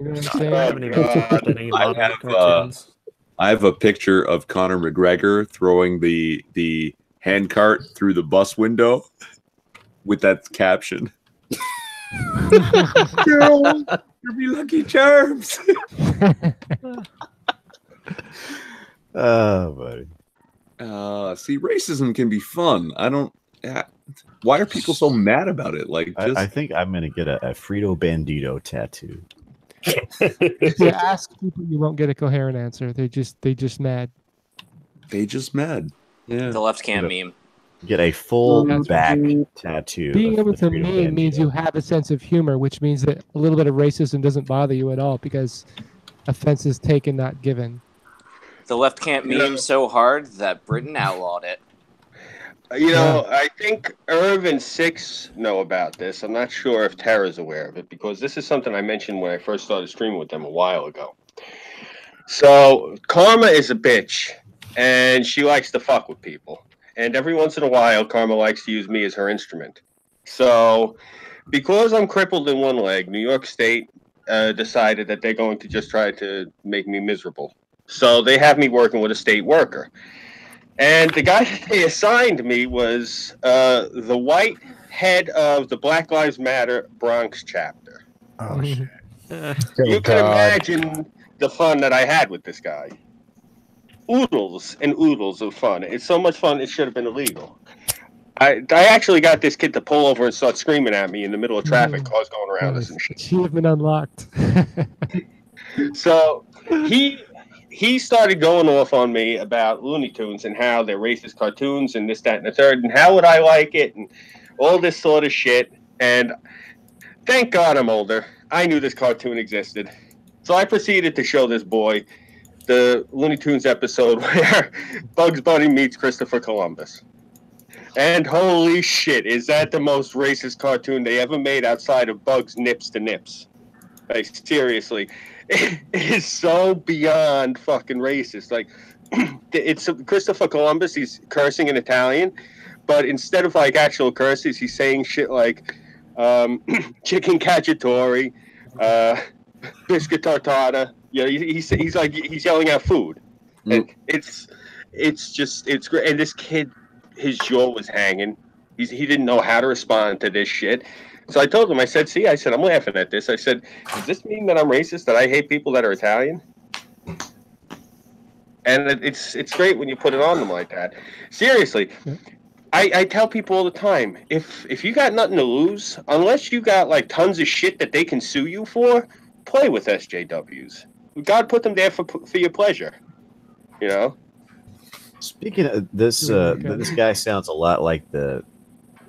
know what I'm I saying? haven't even watched any I modern have, cartoons. I have a picture of Conor McGregor throwing the handcart through the bus window with that caption. Girl, you'll be Lucky Charms. Oh, buddy. See, racism can be fun. I don't. Why are people so mad about it? Like, just I think I'm gonna get a Frito Bandito tattoo. If you ask people, you won't get a coherent answer. They just mad. they just mad. Yeah. The left can't meme. Get a full That's back right. tattoo. Being of able the to Frito meme means Bandito. you have a sense of humor, which means that a little bit of racism doesn't bother you at all because offense is taken, not given. The left can't meme so hard that Britain outlawed it. You know, I think Irv and Six know about this. I'm not sure if Tara's aware of it because this is something I mentioned when I first started streaming with them a while ago. So Karma is a bitch, and she likes to fuck with people. And every once in a while, Karma likes to use me as her instrument. So because I'm crippled in one leg, New York State decided that they're going to just try to make me miserable. So they have me working with a state worker. And the guy that they assigned me was the white head of the Black Lives Matter Bronx chapter. Oh shit! You can imagine the fun that I had with this guy. Oodles and oodles of fun. It's so much fun, it should have been illegal. I actually got this kid to pull over and start screaming at me in the middle of traffic, cars going around us and shit. Achievement unlocked. So he started going off on me about Looney Tunes and how they're racist cartoons and this, that, and the third, and how would I like it, and all this sort of shit. And thank God I'm older. I knew this cartoon existed. So I proceeded to show this boy the Looney Tunes episode where Bugs Bunny meets Christopher Columbus. And holy shit, is that the most racist cartoon they ever made outside of Bugs Nips to Nips? Like, seriously. It is so beyond fucking racist. Like, it's Christopher Columbus, he's cursing in Italian, but instead of, like, actual curses, he's saying shit like, chicken cacciatore, biscuit tartara. Yeah, he's like, he's yelling out food. And it's great. And this kid, his jaw was hanging. He didn't know how to respond to this shit. So I told him, I said, I'm laughing at this. I said, does this mean that I'm racist, that I hate people that are Italian? And it's great when you put it on them like that. Seriously, I tell people all the time, if you got nothing to lose, unless you got like tons of shit that they can sue you for, play with SJWs. God put them there for your pleasure, you know? Speaking of this, this guy sounds a lot like there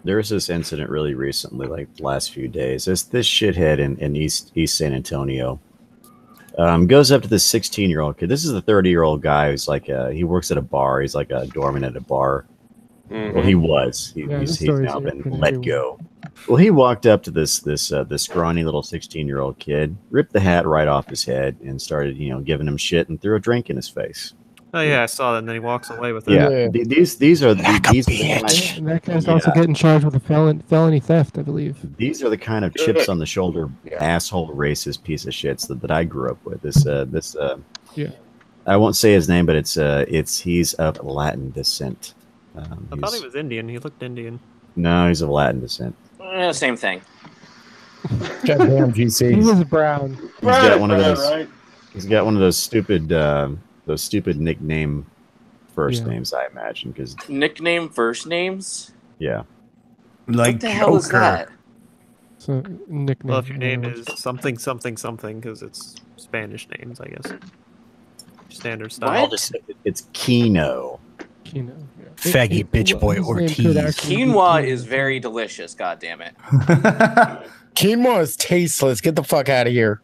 was this incident really recently, like the last few days. This shithead in East San Antonio goes up to this 16-year-old kid. This is a 30-year-old guy who's like he works at a bar. He's like a doorman at a bar. Well, he was. He's now been let go. Well, he walked up to this scrawny little 16-year-old kid, ripped the hat right off his head, and started giving him shit and threw a drink in his face. Oh yeah, I saw that, and then he walks away with it. Yeah, these are the And that guy's also getting charged with a felony theft, I believe. These are the kind of chips on the shoulder, asshole, racist piece of shits that I grew up with. This I won't say his name, but he's of Latin descent. I thought he was Indian. He looked Indian. No, he's of Latin descent. Same thing. Goddamn GC. He was brown. He's got one of those. Right? He's got one of those stupid nickname first names, I imagine. Because nickname first names. Yeah. Like what the hell is that? So nickname. Well, if your name is something, because it's Spanish names, I guess. Standard style. It's Kino. Kino. Faggy bitch boy Ortiz. Quinoa is very delicious. God damn it. Quinoa is tasteless. Get the fuck out of here.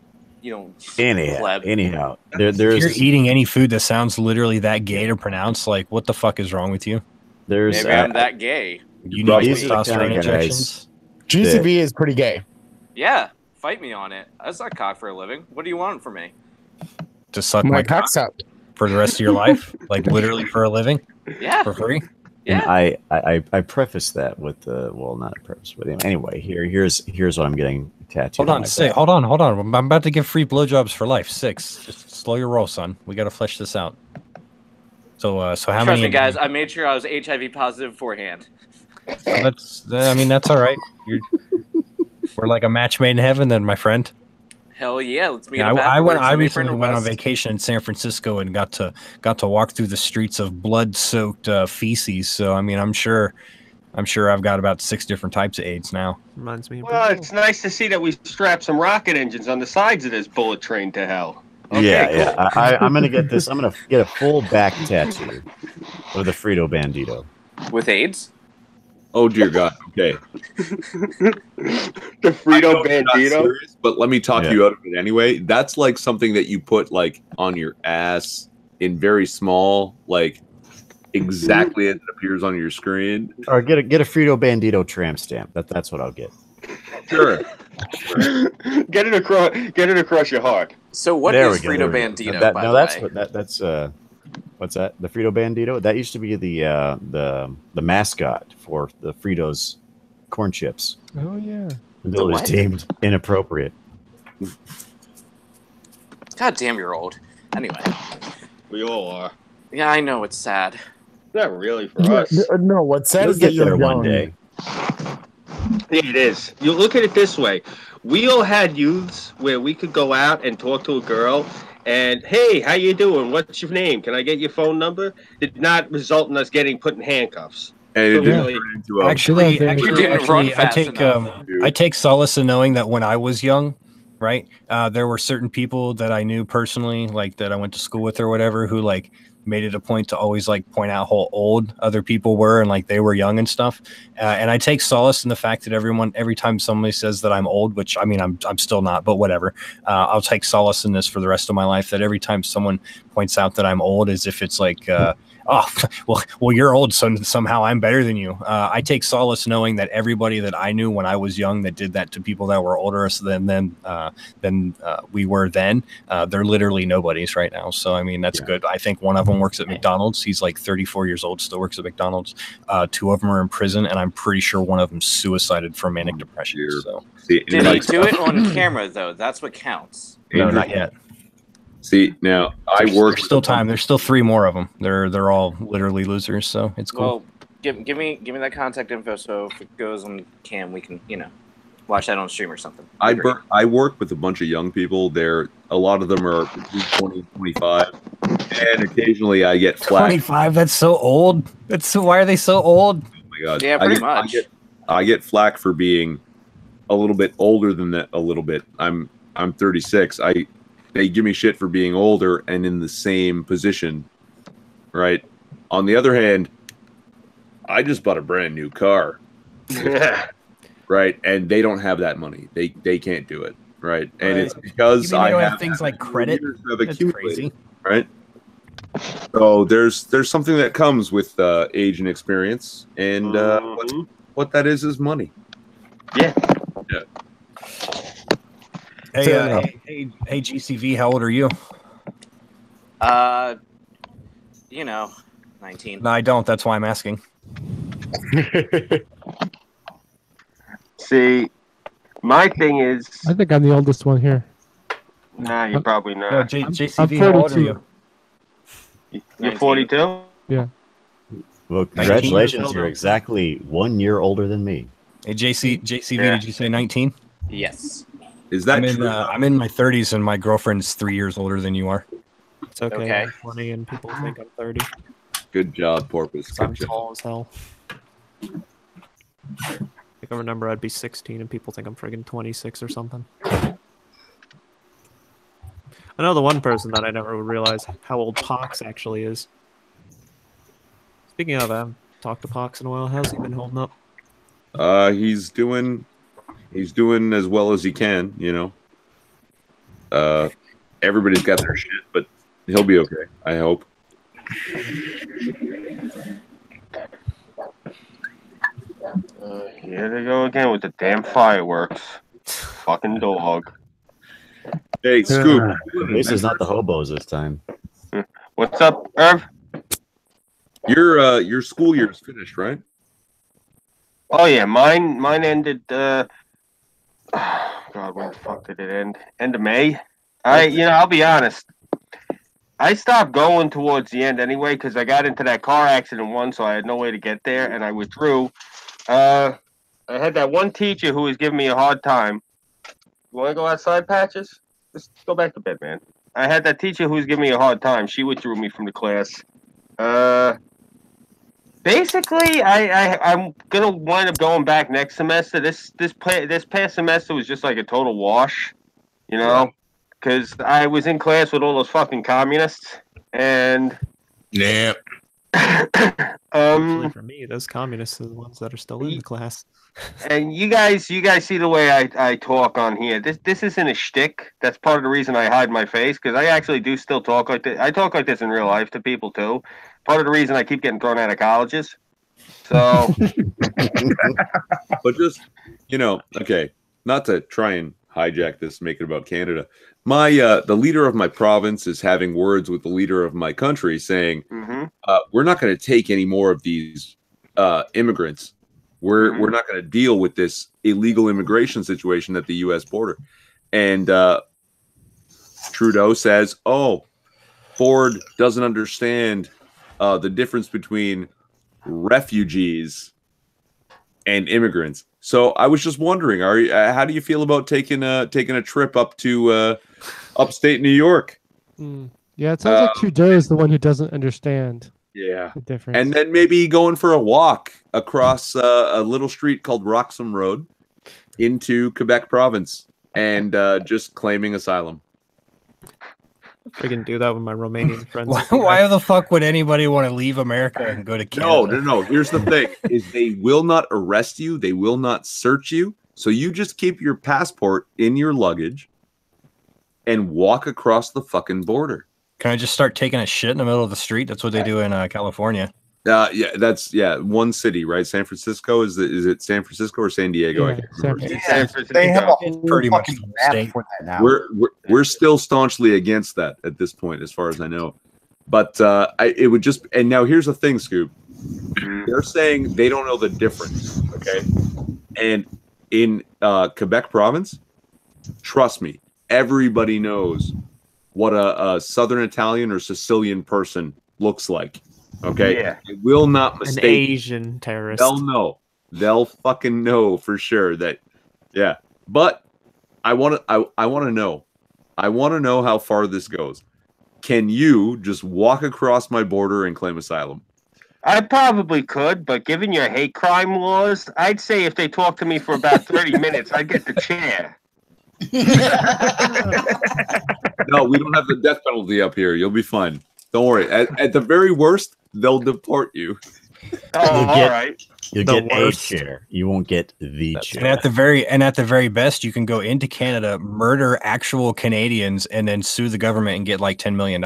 Anyhow, if you're eating any food that sounds literally that gay to pronounce, like what the fuck is wrong with you? Maybe I'm that gay. You need testosterone injections. GCB is pretty gay. Yeah, fight me on it. I suck cock for a living. What do you want from me? To suck my cock for the rest of your life, like literally for a living. Yeah, for free. Yeah. And I preface that with not a preface, but anyway, here's what I'm getting tattooed. Hold on. I'm about to give free blowjobs for life. 6. Just slow your roll, son. We got to flesh this out. So how many? Trust me, guys. I made sure I was HIV positive beforehand. That's all right. We're like a match made in heaven, then, my friend. Hell yeah, let's meet. I recently went on vacation in San Francisco and got to walk through the streets of blood-soaked feces. So I mean, I'm sure I've got about 6 different types of AIDS now. Reminds me. Well, it's nice to see that we strapped some rocket engines on the sides of this bullet train to hell. Okay, cool. I'm gonna get this. I'm gonna get a full back tattoo of the Frito Bandito with AIDS. Oh dear God. Okay. The Frito Bandito. Serious, but let me talk you out of it anyway. That's like something that you put like on your ass in very small, like exactly as it appears on your screen. Or get a Frito Bandito tramp stamp. That's what I'll get. Sure. Get it across your heart. So what is Frito Bandito? That's what's that? The Frito Bandito? That used to be the mascot for the Fritos corn chips. Oh yeah. Until it was deemed inappropriate. God damn, you're old. Anyway. We all are. Yeah, I know, it's sad. Not really for us. No, what's sad is that you're young. one day. It is. You look at it this way. We all had youths where we could go out and talk to a girl and, hey, how you doing? What's your name? Can I get your phone number? Did not result in us getting put in handcuffs. And it So didn't really, turn into a Actually, Very You didn't run I fast take enough. I take solace in knowing that when I was young, right, there were certain people that I knew personally, like that I went to school with or whatever, who like made it a point to always like point out how old other people were and like they were young and stuff. And I take solace in the fact that every time somebody says that I'm old, which I mean I'm still not, but whatever, I'll take solace in this for the rest of my life. That every time someone points out that I'm old, as if it's like. Oh, well, you're old, so somehow I'm better than you. I take solace knowing that everybody that I knew when I was young that did that to people that were older than we were then, they're literally nobodies right now. So, I mean, that's good. I think one of them works at McDonald's. He's like 34 years old, still works at McDonald's. Two of them are in prison, and I'm pretty sure one of them suicided from manic depression. So. Did he do it on camera, though? That's what counts. No, not yet. See, now I work. There's still time. There's still 3 more of them. They're all literally losers, so it's cool. Well, give me that contact info, so if it goes on cam, we can watch that on stream or something. I work with a bunch of young people. A lot of them are between 20 and 25, and occasionally I get flack. 25. That's so old. Why are they so old? Oh my god. Yeah, pretty much. I get flack for being a little bit older than that. A little bit. I'm 36. They give me shit for being older and in the same position, right? On the other hand, I just bought a brand new car, right? And they don't have that money. They can't do it, right? And it's because I have things like credit. That's crazy, right? So there's something that comes with age and experience, and what that is money. Yeah. Hey, GCV, how old are you? 19. No, I don't. That's why I'm asking. See, my thing is. I think I'm the oldest one here. Nah, you're probably not. No, JCV, how old are you? You're 42? Yeah. Well, congratulations. You're exactly 1 year older than me. Hey, JCV, did you say 19? Yes. Is that true? I'm in my 30s, and my girlfriend's 3 years older than you are. It's okay. I'm 20, and people think I'm 30. Good job, Porpoise. I'm tall as hell. I think I remember I'd be 16, and people think I'm friggin' 26 or something. I know the one person that I never would realize how old Pox actually is. Speaking of, I haven't talked to Pox in a while. How's he been holding up? He's doing as well as he can, everybody's got their shit, but he'll be okay, I hope. Here they go again with the damn fireworks. Fucking dog. Hey, Scoop. At least it's not the hobos this time. What's up, Irv? Your school year is finished, right? Oh yeah, mine ended. God, when the fuck did it end? End of May. I'll be honest. I stopped going towards the end anyway because I got into that car accident once, so I had no way to get there, and I withdrew. I had that one teacher who was giving me a hard time. You want to go outside, Patches? Just go back to bed, man. I had that teacher who was giving me a hard time. She withdrew me from the class. Basically, I'm gonna wind up going back next semester. This past semester was just like a total wash, because I was in class with all those fucking communists, and yeah. For me, those communists are the ones that are still in the class. And you guys see the way I talk on here. This isn't a shtick. That's part of the reason I hide my face, because I actually do still talk like this. I talk like this in real life to people too. Part of the reason I keep getting thrown out of colleges. So, but just okay, not to try and hijack this, make it about Canada. My the leader of my province is having words with the leader of my country, saying, "We're not going to take any more of these immigrants. We're not going to deal with this illegal immigration situation at the U.S. border." And Trudeau says, "Oh, Ford doesn't understand the difference between refugees and immigrants." So I was just wondering, how do you feel about taking a trip up to upstate New York? Yeah, it sounds like Trudeau is the one who doesn't understand. Yeah, the difference. and then maybe going for a walk across a little street called Roxham Road into Quebec province and just claiming asylum. I can do that with my Romanian friends. Why the fuck would anybody want to leave America and go to Canada? No. Here's the thing: is they will not arrest you, they will not search you. So you just keep your passport in your luggage and walk across the fucking border. Can I just start taking a shit in the middle of the street? That's what they do in California. That's one city, right? San Francisco. Is it San Francisco or San Diego? Yeah, I can't remember. Yeah, they have a whole Pretty much fucking the map state. for that now. We're still staunchly against that at this point, as far as I know. But it would just, and now here's the thing, Scoop. They're saying they don't know the difference, okay? And in Quebec province, trust me, everybody knows what a Southern Italian or Sicilian person looks like. Okay, Yeah. they will not An mistake. Asian terrorist. They'll know. They'll fucking know for sure that. Yeah, but I want to know. I want to know how far this goes. Can you just walk across my border and claim asylum? I probably could, but given your hate crime laws, I'd say if they talk to me for about 30 minutes, I'd get the chair. No, we don't have the death penalty up here. You'll be fine. Don't worry. At the very worst, they'll deport you. Oh, You'll all get- right. You'll The get worst. a chair. You won't get the And chair. at the very best, you can go into Canada, murder actual Canadians, and then sue the government and get like $10 million.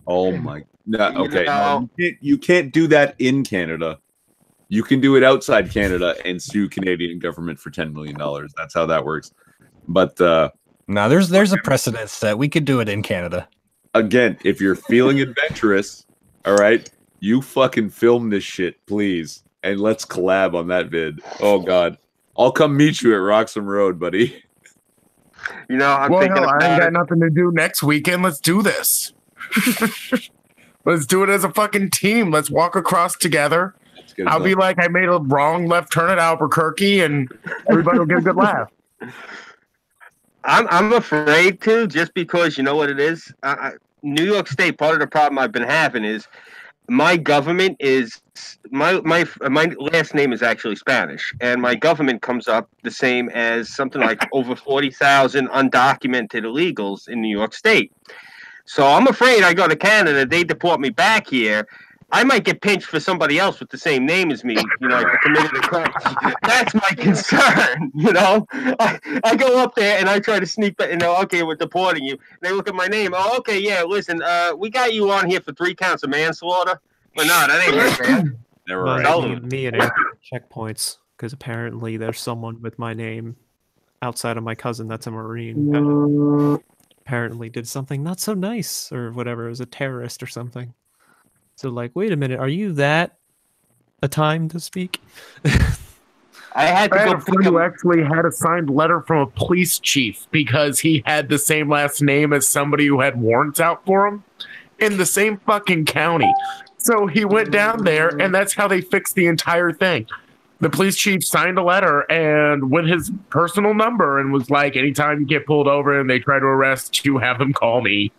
Oh my. No, okay. know- No, you can't do that in Canada. You can do it outside Canada and sue Canadian government for $10 million. That's how that works. But No, there's a precedent set. We could do it in Canada. again, if you're feeling adventurous, all right, you fucking film this shit, please, and let's collab on that vid. Oh God, I'll come meet you at Roxham Road, buddy. You know, I'm Well, thinking hell, I ain't about got it. nothing to do next weekend. Let's do this. Let's do it as a fucking team. Let's walk across together. Let's get it I'll done. be like, I made a wrong left turn at Albuquerque, and everybody will get a good laugh. I'm afraid to, just because you know what it is. New York State. Part of the problem I've been having is my government is my last name is actually Spanish, and my government comes up the same as something like over 40,000 undocumented illegals in New York State. So I'm afraid I go to Canada, they deport me back here. I might get pinched for somebody else with the same name as me, you know, for committing a crime. That's my concern, you know. I go up there and I try to sneak, you know, okay, we're deporting you. They look at my name. Oh, okay, yeah, listen, we got you on here for 3 counts of manslaughter. But no, that ain't right, man. Never No, right. me and airport checkpoints, because apparently there's someone with my name outside of my cousin that's a Marine. That apparently did something not so nice or whatever. It was a terrorist or something. So, like, wait a minute, are you that a time to speak? I had to I had go a friend who actually had a signed letter from a police chief because he had the same last name as somebody who had warrants out for him in the same fucking county. So he went down there, and that's how they fixed the entire thing. The police chief signed a letter and with his personal number and was like, anytime you get pulled over and they try to arrest you, have them call me.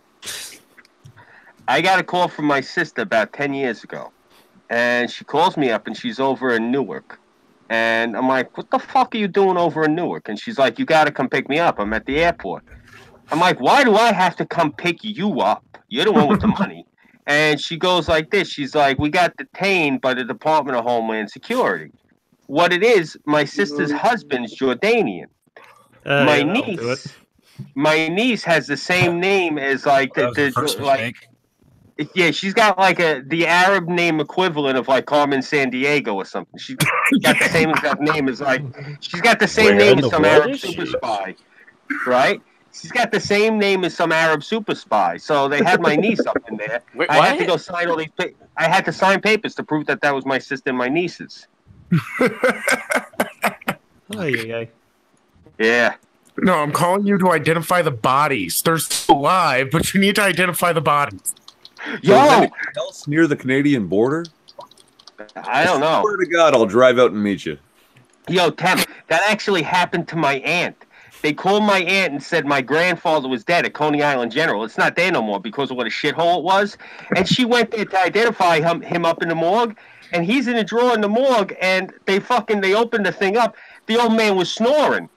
I got a call from my sister about 10 years ago. And she calls me up and she's over in Newark. And I'm like, what the fuck are you doing over in Newark? And she's like, you got to come pick me up. I'm at the airport. I'm like, why do I have to come pick you up? You're the one with the money. And she goes like this. She's like, we got detained by the Department of Homeland Security. What it is, my sister's husband's Jordanian. My yeah, that'll do niece has the same name as like That was the first mistake. yeah, she's got like the Arab name equivalent of like Carmen San Diego or something. She's got the same exact name as like she's got the same Where name in as the some world Arab is she? super spy, right? She's got the same name as some Arab super spy. So they had my niece up in there. Wait, I had to what? go sign all these. I had to sign papers to prove that that was my sister and my nieces. Yeah. No, I'm calling you to identify the bodies. They're still alive, but you need to identify the bodies. Yo, So is anything else near the Canadian border? I don't know. Swear to God, I'll drive out and meet you. Yo, Tem, that actually happened to my aunt. They called my aunt and said my grandfather was dead at Coney Island General. It's not there no more because of what a shithole it was. And she went there to identify him up in the morgue, and he's in a drawer in the morgue, and they opened the thing up. The old man was snoring.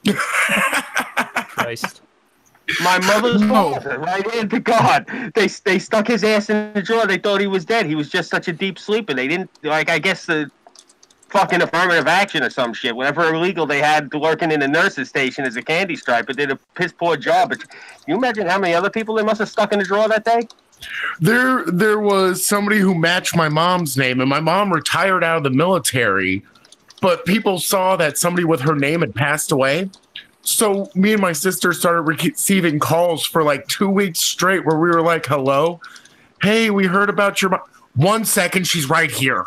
Christ. My mother's father, right hand to God. They stuck his ass in the drawer. They thought he was dead. He was just such a deep sleeper. They didn't, like, I guess the fucking affirmative action or some shit. Whatever illegal they had lurking in the nurse's station as a candy striper did a piss poor job. But can you imagine how many other people they must have stuck in the drawer that day? There was somebody who matched my mom's name, and my mom retired out of the military, but people saw that somebody with her name had passed away. So me and my sister started receiving calls for like 2 weeks straight where we were like, hello? Hey, we heard about your mom. 1 second, she's right here.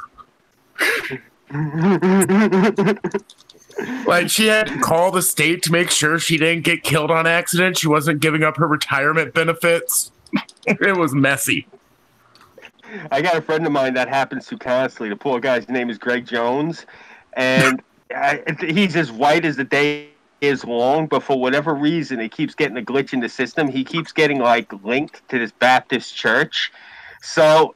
Like, she had to call the state to make sure she didn't get killed on accident. She wasn't giving up her retirement benefits. It was messy. I got a friend of mine that happens to constantly. The poor guy's name is Greg Jones, and he's as white as the day is long, but for whatever reason, it keeps getting a glitch in the system. He keeps getting, like, linked to this Baptist church. So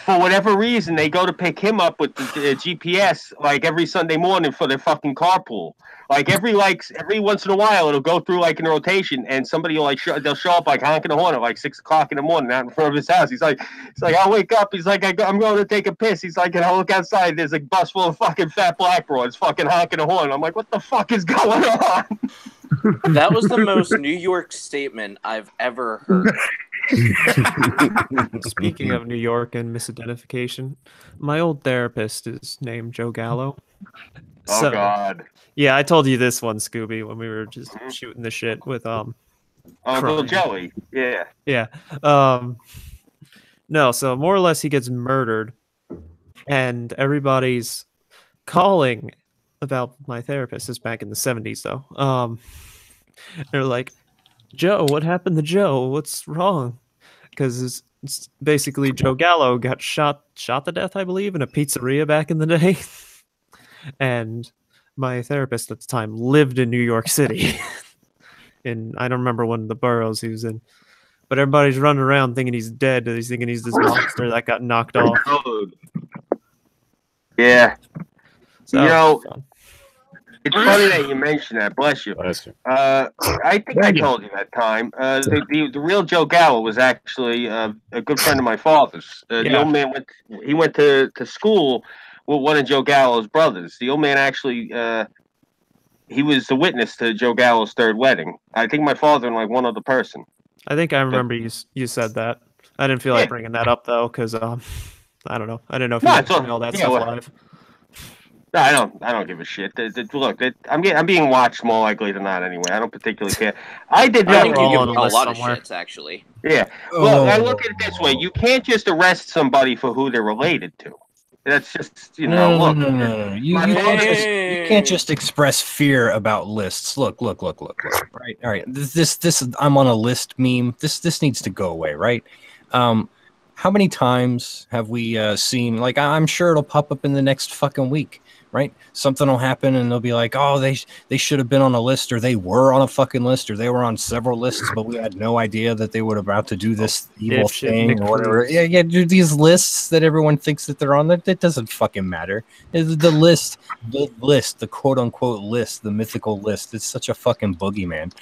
for whatever reason, they go to pick him up with the GPS like every Sunday morning for their fucking carpool. Like every once in a while, it'll go through like in a rotation, and somebody will they'll show up like honking a horn at like 6 o'clock in the morning out in front of his house. He's like, I'll wake up. He's like, I'm going to take a piss. He's like, and I look outside. There's a bus full of fucking fat black broads fucking honking a horn. I'm like, what the fuck is going on? That was the most New York statement I've ever heard. Speaking of New York and misidentification, my old therapist is named Joe Gallo. Oh, God. Yeah, I told you this one, Scooby, when we were just shooting the shit with Uncle Crime. Joey. Yeah. Yeah. No, so more or less he gets murdered, and everybody's calling about my therapist. This is back in the 70s, though. They're like, Joe, what happened to Joe? What's wrong? Because it's basically Joe Gallo got shot to death, I believe, in a pizzeria back in the day. And my therapist at the time lived in New York City. And I don't remember one of the boroughs he was in. But everybody's running around thinking he's dead. He's thinking he's this monster that got knocked off. Yeah. So, you know, it's funny that you mentioned that. Bless you. I think I told you that time. The real Joe Gallo was actually a good friend of my father's. The old man went to school with one of Joe Gallo's brothers. The old man actually he was the witness to Joe Gallo's third wedding. I think my father and like one other person. I think I remember you said that. I didn't feel like bringing that up though, because I don't know. I didn't know if you had all that stuff live. No, I don't give a shit. Look, I'm being watched more likely than not anyway. I don't particularly care. I think you give a lot of shits, actually. Yeah. Well, I look at it this way: you can't just arrest somebody for who they're related to. That's just, look. No. You can't just express fear about lists. Look. Right. All right. This I'm on a list meme. This needs to go away, right? How many times have we seen, like, I'm sure it'll pop up in the next fucking week, right? Something will happen and they'll be like, oh, they should have been on a list, or they were on a fucking list, or they were on several lists, but we had no idea that they were about to do this evil thing or whatever. Yeah, these lists that everyone thinks that they're on, that doesn't fucking matter. The list, the quote unquote list, the mythical list, it's such a fucking boogeyman.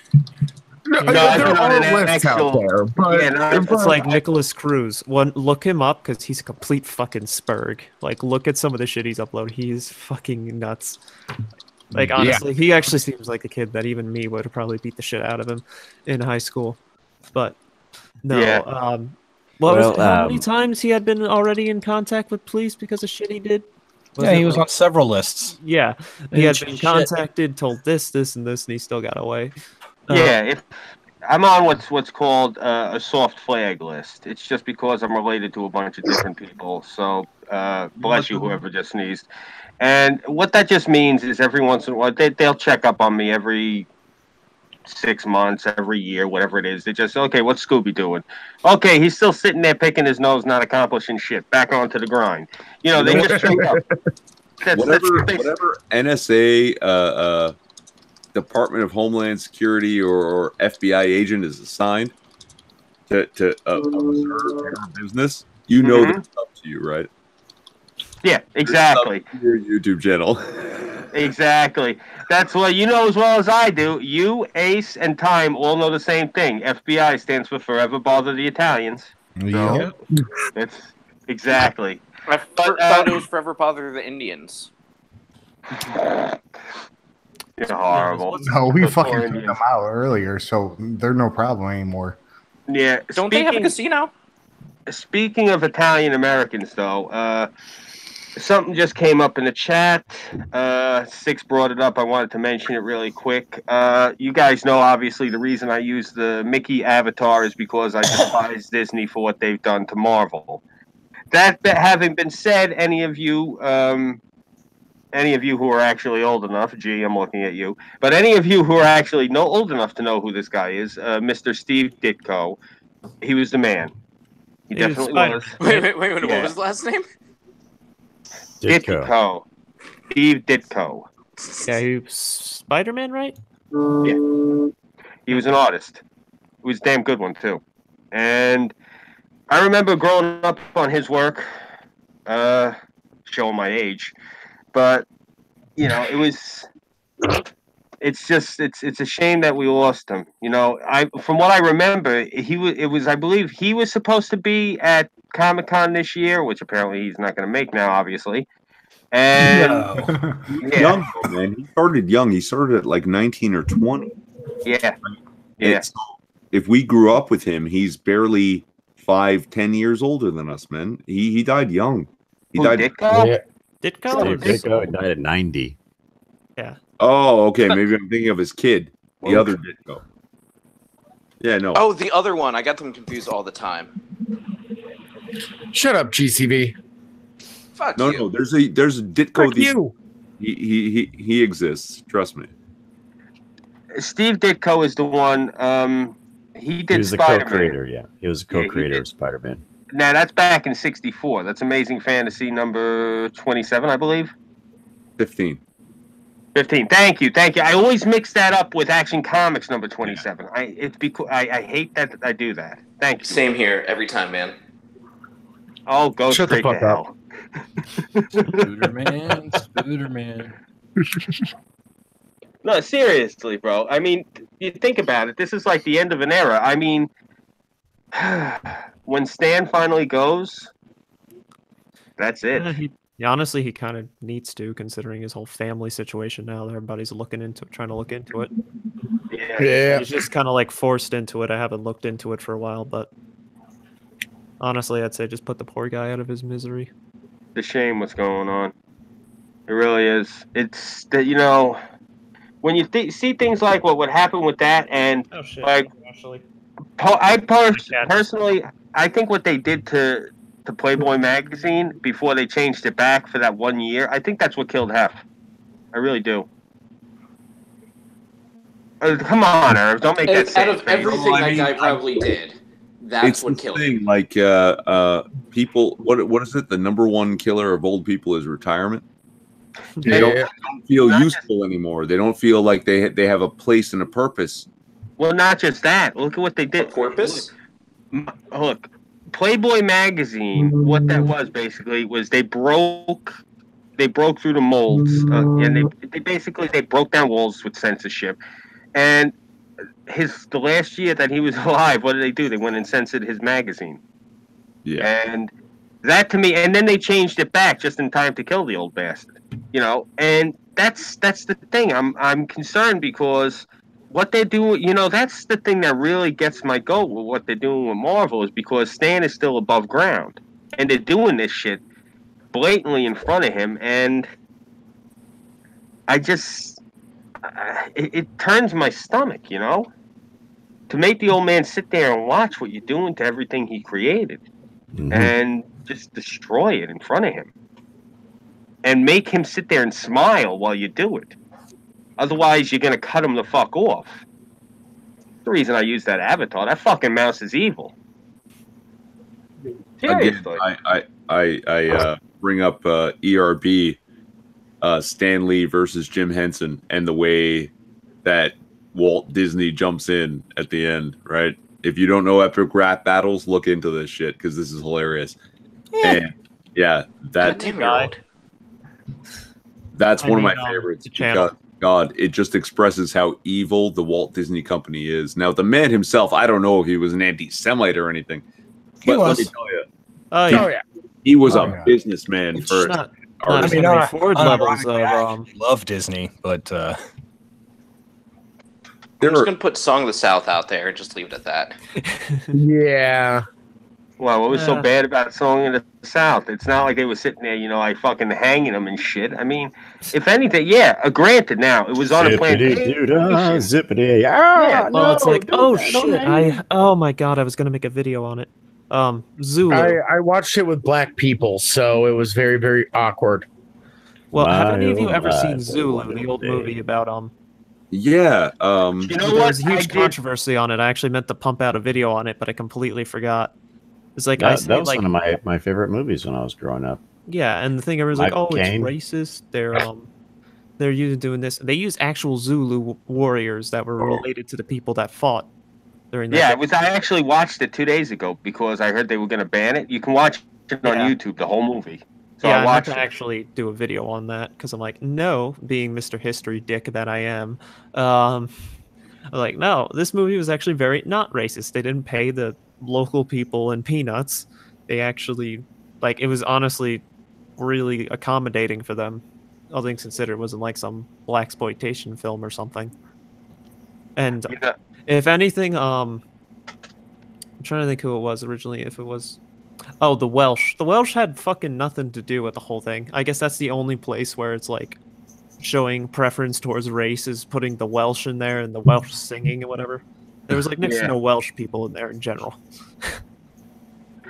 There are lists out there, but it's like Nicholas Cruz. Look him up because he's a complete fucking spurg. Like, look at some of the shit he's uploaded. He's fucking nuts. Like, honestly, he actually seems like a kid that even me would have probably beat the shit out of him in high school. But no. Yeah. How many times he had been already in contact with police because of shit he did? He was on several lists. Yeah, he had been contacted, told this, and this, and he still got away. Yeah, if I'm on what's called a soft flag list. It's just because I'm related to a bunch of different people. So bless you, whoever just sneezed. And what that just means is every once in a while they'll check up on me every 6 months, every year, whatever it is. They just, okay, what's Scooby doing? Okay, he's still sitting there picking his nose, not accomplishing shit. Back onto the grind. They just check up. Whatever NSA, Department of Homeland Security or FBI agent is assigned to observe your business, you know that's up to you, right? Yeah, exactly. Your YouTube channel. Exactly. That's what you know as well as I do. You, Ace, and Time all know the same thing. FBI stands for Forever Bother the Italians. So it's exactly. I thought it was Forever Bother the Indians. You're horrible. No, we fucking took them out earlier, so they're no problem anymore. Yeah. Don't they have a casino? Speaking of Italian Americans, though, something just came up in the chat. Six brought it up. I wanted to mention it really quick. You guys know, obviously, the reason I use the Mickey avatar is because I despise Disney for what they've done to Marvel. That having been said, any of you who are actually old enough, gee, I'm looking at you, but any of you who are actually old enough to know who this guy is, Mr. Steve Ditko, he was the man. He definitely was. Wait, what was his last name? Ditko. Steve Ditko. Yeah, he was Spider-Man, right? Yeah. He was an artist. He was a damn good one, too. And I remember growing up on his work, showing my age, but, you know, it's a shame that we lost him. You know, from what I remember, I believe he was supposed to be at Comic-Con this year, which apparently he's not going to make now, obviously. And Young, man. He started young. He started at like 19 or 20. Yeah. Yeah. So if we grew up with him, he's barely 5-10 years older than us, man. He died young. He died. Ditko? Yeah. Ditko? Ditko died at 90. Yeah. Oh, okay. Maybe I'm thinking of his kid. The other Ditko. Yeah, no. Oh, the other one. I got them confused all the time. Shut up, GCV. Fuck no, you. no. There's a Ditko. Fuck you. He exists. Trust me. Steve Ditko is the one. He did. He was the Spider-Man. co-creator. Yeah, he was a co-creator of Spider-Man. Now that's back in '64. That's Amazing Fantasy number 27, I believe. 15. 15. Thank you. I always mix that up with Action Comics number 27. I hate that I do that. Thank you. Same here every time, man. Oh, go Shut the straight to fuck up. hell. Spooderman. No, seriously, bro. I mean, you think about it. This is like the end of an era. I mean, when Stan finally goes, that's it. Honestly, he kind of needs to, considering his whole family situation now. Everybody's trying to look into it. Yeah. He's just kind of like forced into it. I haven't looked into it for a while, but honestly, I'd say just put the poor guy out of his misery. It's a shame what's going on. It really is. It's that, you know, when you see things like what happened with that, and like, actually, personally, I think what they did to Playboy magazine before they changed it back for that 1 year, I think that's what killed Hef. I really do. Come on, Irv, don't make that Out same of face. everything that guy probably did, that's what killed him. Like people, what is it? The number one killer of old people is retirement. They don't feel useful anymore. They don't feel like they have a place and a purpose. Well, not just that. Look at what they did. Porpoise? Look, Playboy magazine. What that was basically was they broke through the molds, and they basically broke down walls with censorship. And the last year that he was alive, what did they do? They went and censored his magazine. Yeah. And that to me, and then they changed it back just in time to kill the old bastard. You know, and that's the thing. I'm concerned because what they do, you know, that's the thing that really gets my goat with what they're doing with Marvel, is because Stan is still above ground, and they're doing this shit blatantly in front of him, and I just it turns my stomach, you know, to make the old man sit there and watch what you're doing to everything he created, and just destroy it in front of him, and make him sit there and smile while you do it. Otherwise, you're going to cut him the fuck off. The reason I use that avatar, that fucking mouse is evil. Seriously. Again, I bring up ERB Stan Lee versus Jim Henson, and the way that Walt Disney jumps in at the end, right? If you don't know epic rap battles, look into this shit because this is hilarious. And yeah, that's one of my favorites because God, it just expresses how evil the Walt Disney Company is. Now, the man himself, I don't know if he was an anti-Semite or anything, but let me tell you, he was a businessman first. Not Henry Ford levels of love Disney, but I'm just gonna put "Song of the South" out there and just leave it at that. Yeah. Well, what was so bad about Song in the South? It's not like they were sitting there, like fucking hanging them and shit. I mean, if anything, granted now, it was on a plantation. Zippity. Well, it's like, oh shit, oh my god, I was gonna make a video on it. Zulu. I watched it with black people, so it was very, very awkward. Well, have any of you ever seen Zulu, the old movie about Yeah. There was a huge controversy on it. I actually meant to pump out a video on it, but I completely forgot. It's like that was one of my favorite movies when I was growing up. Yeah, and the thing everyone's like, oh, it's racist. They're doing this. They use actual Zulu warriors that were related to the people that fought during that. Yeah, I actually watched it 2 days ago because I heard they were going to ban it. You can watch it on YouTube, the whole movie. So yeah, I watched to actually do a video on that because I'm like, no, being Mr. History Dick that I am, I'm like, no, this movie was actually very not racist. They didn't pay the local people in peanuts. They actually, it was honestly really accommodating for them. All things considered, it wasn't like some blaxploitation film or something. And if anything, I'm trying to think who it was originally. If it was, the Welsh. The Welsh had fucking nothing to do with the whole thing. I guess that's the only place where it's like showing preference towards race is putting the Welsh in there and the Welsh singing and whatever. There was next to no Welsh people in there in general.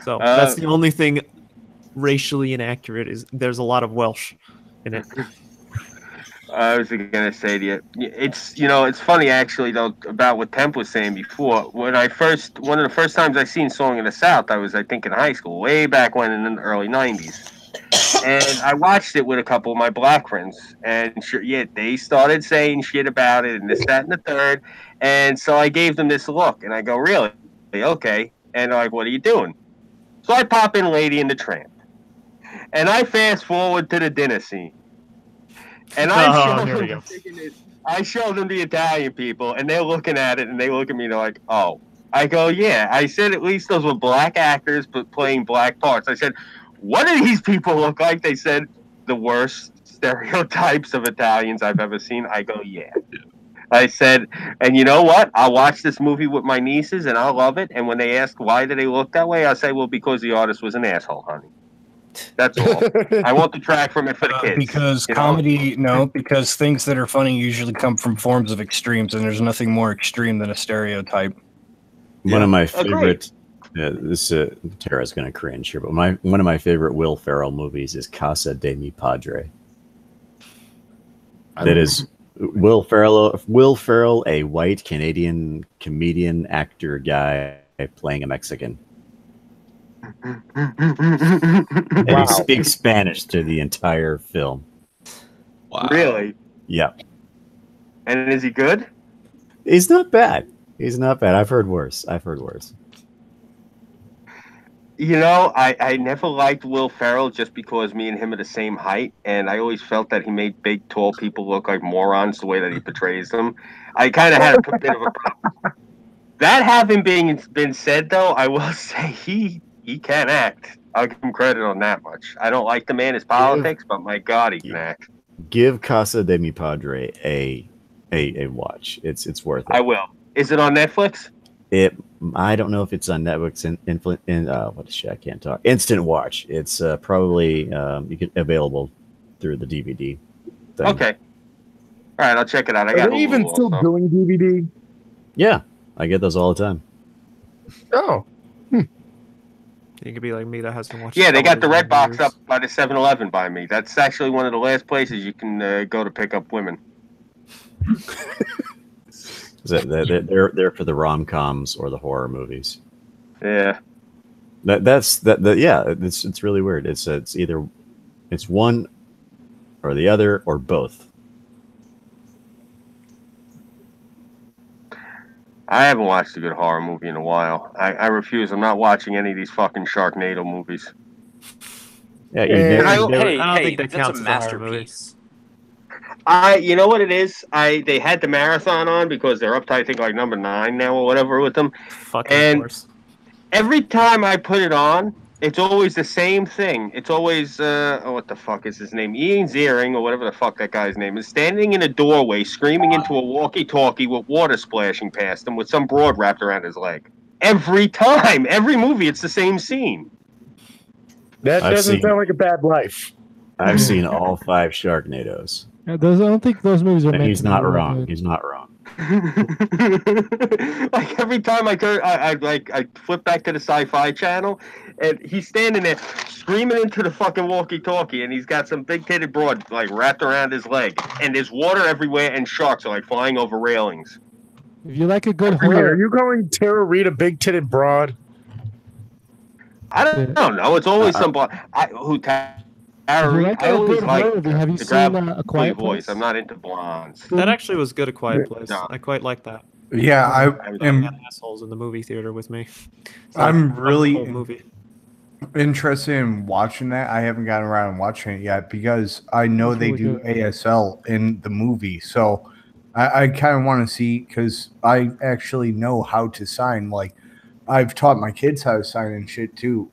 So that's the only thing racially inaccurate is there's a lot of Welsh in it. I was going to say to you, it's funny actually though about what Temp was saying before. One of the first times I seen Song in the South, I think in high school, way back when in the early '90s, and I watched it with a couple of my black friends, and they started saying shit about it and this, that, and the third, and so I gave them this look, and I go, really? Okay, and they're like, what are you doing? So I pop in Lady and the Tramp, and I fast forward to the dinner scene. And I showed them the Italian people, and they're looking at it, and they look at me, and they're like, oh. I go, yeah. I said at least those were black actors but playing black parts. I said, what do these people look like? They said, the worst stereotypes of Italians I've ever seen. I go, yeah. I said, and you know what? I'll watch this movie with my nieces, and I'll love it. And when they ask why do they look that way, I'll say, well, because the artist was an asshole, honey. That's all. I want the track from it for the kids. Because comedy, because things that are funny usually come from forms of extremes, and there's nothing more extreme than a stereotype. One of my favorite, Tara's going to cringe here, but one of my favorite Will Ferrell movies is Casa de Mi Padre. That is Will Ferrell, a white Canadian comedian actor guy playing a Mexican. And he speaks Spanish through the entire film. Wow. Really? Yeah. And is he good? He's not bad. I've heard worse. I never liked Will Ferrell just because me and him are the same height, and I always felt that he made big, tall people look like morons the way that he portrays them. I kind of had a bit of a problem. That having been said, though, I will say he can act. I'll give him credit on that much. I don't like the man, his politics, but my God, he can act. Give Casa de Mi Padre a watch. It's worth it. I will. Is it on Netflix? I don't know if it's on Netflix. What shit? I can't talk. Instant Watch. It's probably available through the DVD thing. Okay. All right, I'll check it out. Are they even still doing DVD? Yeah, I get those all the time. Oh. You could be like me that hasn't watched. Yeah, they got the red box up by the 7-Eleven by me. That's actually one of the last places you can go to pick up women. They're for the rom-coms or the horror movies. Yeah. Yeah, it's really weird. It's one or the other, or both? I haven't watched a good horror movie in a while. I refuse. I'm not watching any of these fucking Sharknado movies. Yeah, I don't Hey, think that that's counts a as a horror movie. masterpiece. You know what it is? They had the marathon on because they're up to, I think, like number 9 now or whatever with them. Fucking course. Every time I put it on, it's always the same thing. It's always what the fuck is his name? Ian Ziering or whatever the fuck that guy's name is, standing in a doorway, screaming into a walkie-talkie with water splashing past him with some broad wrapped around his leg. Every time, every movie, it's the same scene. That doesn't sound like a bad life. I've seen all 5 Sharknadoes. Yeah, I don't think those movies are. And he's not wrong. Good. He's not wrong. Like every time I flip back to the Sci-Fi Channel, and he's standing there screaming into the fucking walkie-talkie, and he's got some big-titted broad like wrapped around his leg, and there's water everywhere, and sharks are like flying over railings. If you like a good Wait, horror, are you calling Tara Reid a big-titted broad? I don't know. It's always some broad. like I a always good like horror, have you the seen gravelly A Quiet voice. Place? I'm not into blondes. That actually was good, A Quiet Place. No. I quite like that. Yeah, I am. Had assholes in the movie theater with me. So I'm I loved the really whole movie. interested in watching that. I haven't gotten around to watching it yet because I know It's they really do good. ASL in the movie. So I kind of want to see because I actually know how to sign. Like I've taught my kids how to sign and shit too.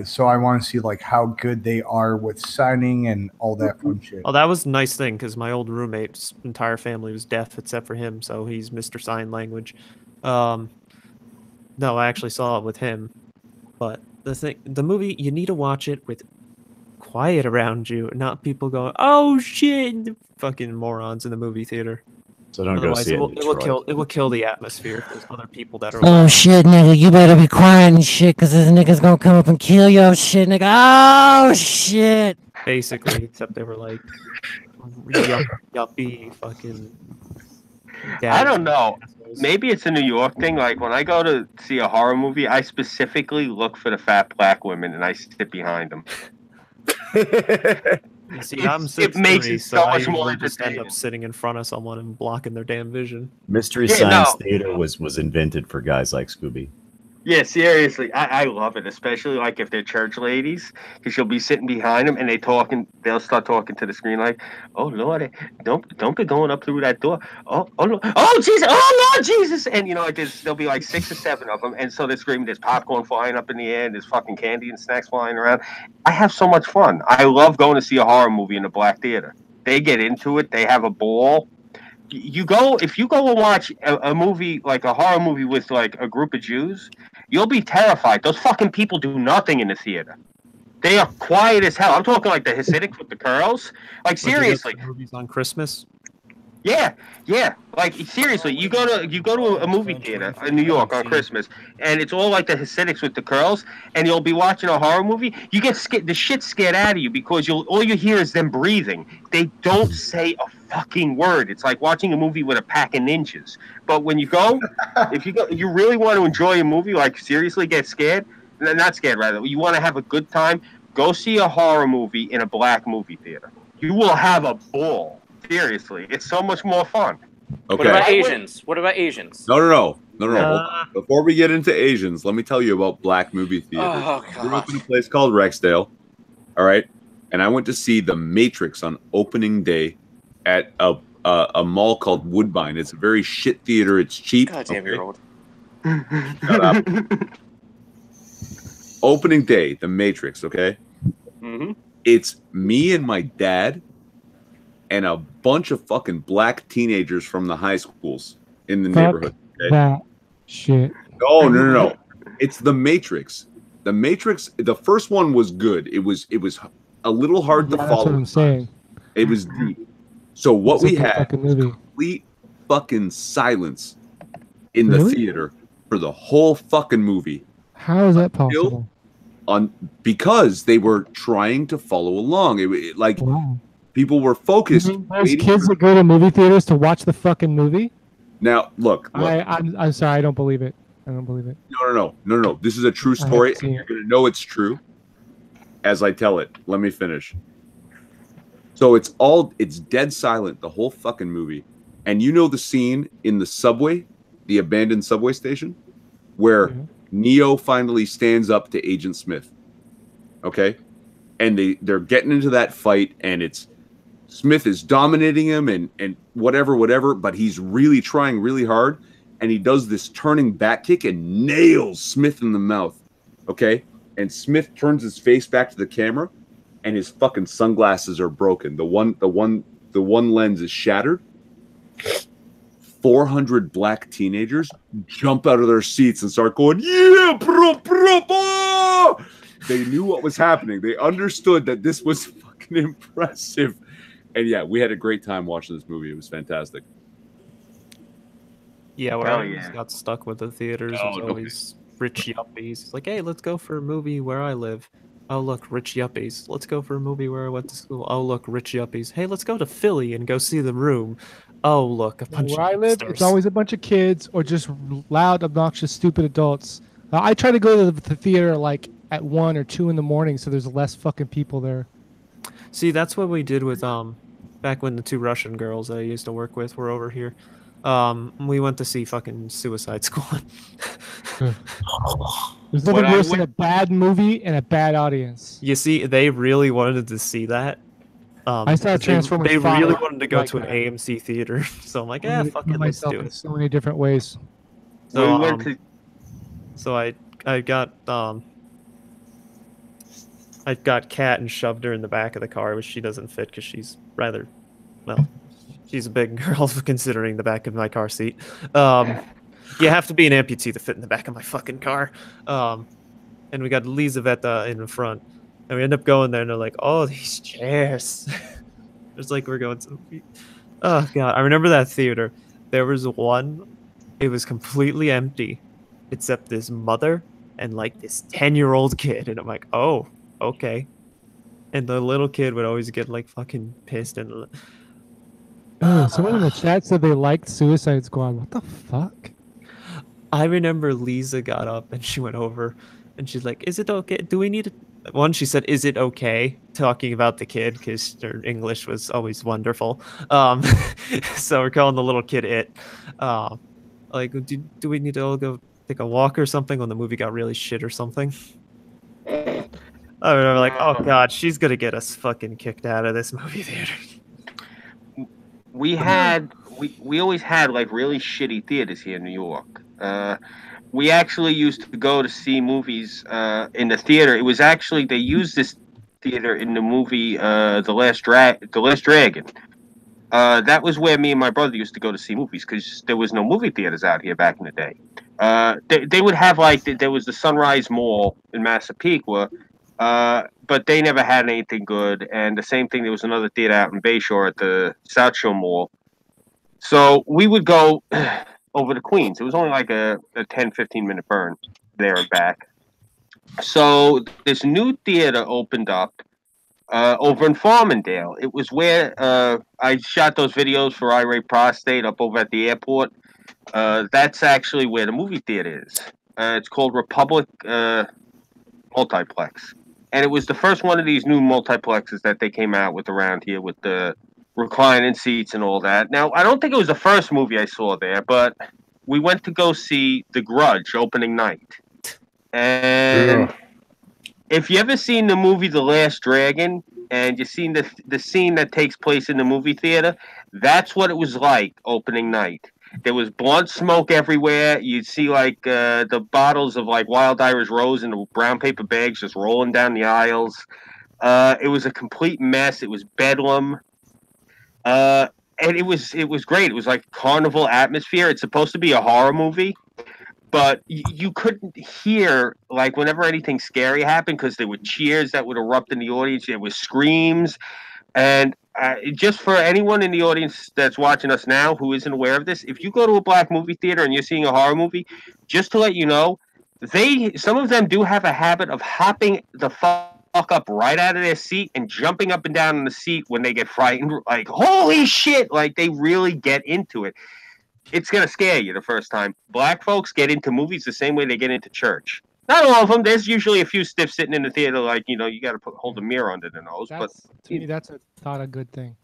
So I want to see like how good they are with signing and all that fun shit. Oh, that was a nice thing because my old roommate's entire family was deaf except for him, so he's Mr. Sign Language. No, I actually saw it with him, but the movie, you need to watch it with quiet around you, not people going, "Oh shit!" The fucking morons in the movie theater. So don't Otherwise, go see it. it will kill the atmosphere if there's other people that are. Oh shit, nigga, you better be quiet and shit, cause this nigga's gonna come up and kill your shit, nigga. Oh shit. Basically, except they were like yuppie fucking. I don't know. Maybe it's a New York thing. Like when I go to see a horror movie, I specifically look for the fat black women and I sit behind them. You see, I'm it makes 6'3", it so so I much more usually just end entertaining. up sitting in front of someone and blocking their damn vision. Mystery Yeah, Science no. Theater was invented for guys like Scooby. Yeah, seriously, I love it, especially like if they're church ladies, because you'll be sitting behind them and they'll start talking to the screen like, "Oh Lord, don't be going up through that door. Oh Lord, oh Jesus, oh Lord Jesus," and you know like there'll be like 6 or 7 of them, and so they're screaming. There's popcorn flying up in the air, and there's fucking candy and snacks flying around. I have so much fun. I love going to see a horror movie in a black theater. They get into it. They have a ball. If you go and watch a movie like a horror movie with like a group of Jews, you'll be terrified. Those fucking people do nothing in the theater. They are quiet as hell. I'm talking like the Hasidics with the curls. Like seriously, Movies on Christmas. yeah. Like seriously, you go to a movie theater in New York on Christmas, and it's all like the Hasidics with the curls, and you'll be watching a horror movie. You get the shit scared out of you because all you hear is them breathing. They don't say a fucking word. It's like watching a movie with a pack of ninjas. But when you go, if you really want to enjoy a movie, like seriously get scared, not scared rather, you want to have a good time, go see a horror movie in a black movie theater. You will have a ball. Seriously, it's so much more fun. What Okay. about Asians? What about Asians? No. Hold on. Before we get into Asians, let me tell you about black movie theaters. Oh, I grew up in a place called Rexdale. All right, and I went to see The Matrix on opening day at a mall called Woodbine. It's a very shit theater. It's cheap. God damn, you're old. Shut up. Opening day, The Matrix. Okay. Mm-hmm. It's me and my dad and a bunch of fucking black teenagers from the high schools in the neighborhood. Okay? That shit. No. It's The Matrix. The Matrix. The first one was good. It was a little hard to Yeah, follow. that's what I'm saying. It was deep. So what It's we like a had fucking was movie. complete fucking silence in the Really? theater for the whole fucking movie. How is that possible? Because they were trying to follow along. Like Wow. people were focused. You mean there's waiting kids for- that go to movie theaters to watch the fucking movie? Now look. I'm sorry, I don't believe it. I don't believe it. No. This is a true I story, haven't seen and you're gonna know it's true as I tell it. Let me finish. So it's dead silent the whole fucking movie. And you know the scene in the subway, the abandoned subway station, where Neo finally stands up to Agent Smith. Okay? And they're getting into that fight, and it's Smith is dominating him and whatever, but he's really trying really hard, and he does this turning back kick and nails Smith in the mouth. Okay? And Smith turns his face back to the camera, and his fucking sunglasses are broken. The one lens is shattered. 400 black teenagers jump out of their seats and start going, yeah, bro, bro. They knew what was happening. They understood that this was fucking impressive. And yeah, we had a great time watching this movie. It was fantastic. Yeah, where I always got stuck with the theaters was always rich yuppies. It's like, hey, let's go for a movie where I live. Oh, look, rich yuppies. Let's go for a movie where I went to school. Oh, look, rich yuppies. Hey, let's go to Philly and go see The Room. Oh, look, a bunch Where of I live, hipsters. it's always a bunch of kids or just loud, obnoxious, stupid adults. I try to go to the theater like at 1 or 2 in the morning, so there's less fucking people there. See, that's what we did with back when the 2 Russian girls that I used to work with were over here. We went to see fucking Suicide Squad. There's nothing worse than a bad movie and a bad audience. You see, they really wanted to see that. I saw Transformers They 5 really wanted to go like to an that. AMC theater, so I'm like, I fuck it, let's myself do in it. so many different ways. So, so I got Kat and shoved her in the back of the car, which she doesn't fit because she's rather, well, she's a big girl considering the back of my car seat. You have to be an amputee to fit in the back of my fucking car. And we got Lizaveta in the front. And we end up going there and they're like, oh, these chairs. It's like we're going to... Oh, God. I remember that theater. There was one. It was completely empty. Except this mother and like this 10-year-old kid. And I'm like, oh, okay. And the little kid would always get like fucking pissed and... Someone in the chat said they liked Suicide Squad. What the fuck? I remember Lisa got up and she went over and she's like, is it okay? Do we need to... One, she said, is it okay? Talking about the kid because her English was always wonderful. So we're calling the little kid it. Like, do we need to all go take a walk or something when the movie got really shit or something? I remember like, oh God, she's going to get us fucking kicked out of this movie theater. We always had like really shitty theaters here in New York. We actually used to go to see movies in the theater. It was actually they used this theater in the movie The Last Dragon. That was where me and my brother used to go to see movies because there was no movie theaters out here back in the day. They would have like there was the Sunrise Mall in Massapequa, but they never had anything good. And the same thing, there was another theater out in Bayshore at the South Shore Mall. So we would go over to Queens. It was only like a 10, 15-minute burn there and back. So this new theater opened up over in Farmingdale. It was where I shot those videos for Irate Prostate up over at the airport. That's actually where the movie theater is. It's called Republic Multiplex. And it was the first one of these new multiplexes that they came out with around here with the reclining seats and all that. Now, I don't think it was the first movie I saw there, but we went to go see The Grudge opening night. And if you ever seen the movie The Last Dragon and you've seen the scene that takes place in the movie theater, that's what it was like opening night. There was blunt smoke everywhere. You'd see like the bottles of like Wild Irish Rose in the brown paper bags just rolling down the aisles. It was a complete mess. It was bedlam. And it was great. It was like carnival atmosphere. It's supposed to be a horror movie, but you couldn't hear like whenever anything scary happened because there were cheers that would erupt in the audience. There was screams, and just for anyone in the audience that's watching us now who isn't aware of this, if you go to a black movie theater and you're seeing a horror movie, just to let you know, some of them do have a habit of hopping the fuck up right out of their seat and jumping up and down in the seat when they get frightened. Like, holy shit! Like, they really get into it. It's going to scare you the first time. Black folks get into movies the same way they get into church. Not all of them. There's usually a few stiffs sitting in the theater, like, you got to hold a mirror under their nose. But To me, that's not a good thing.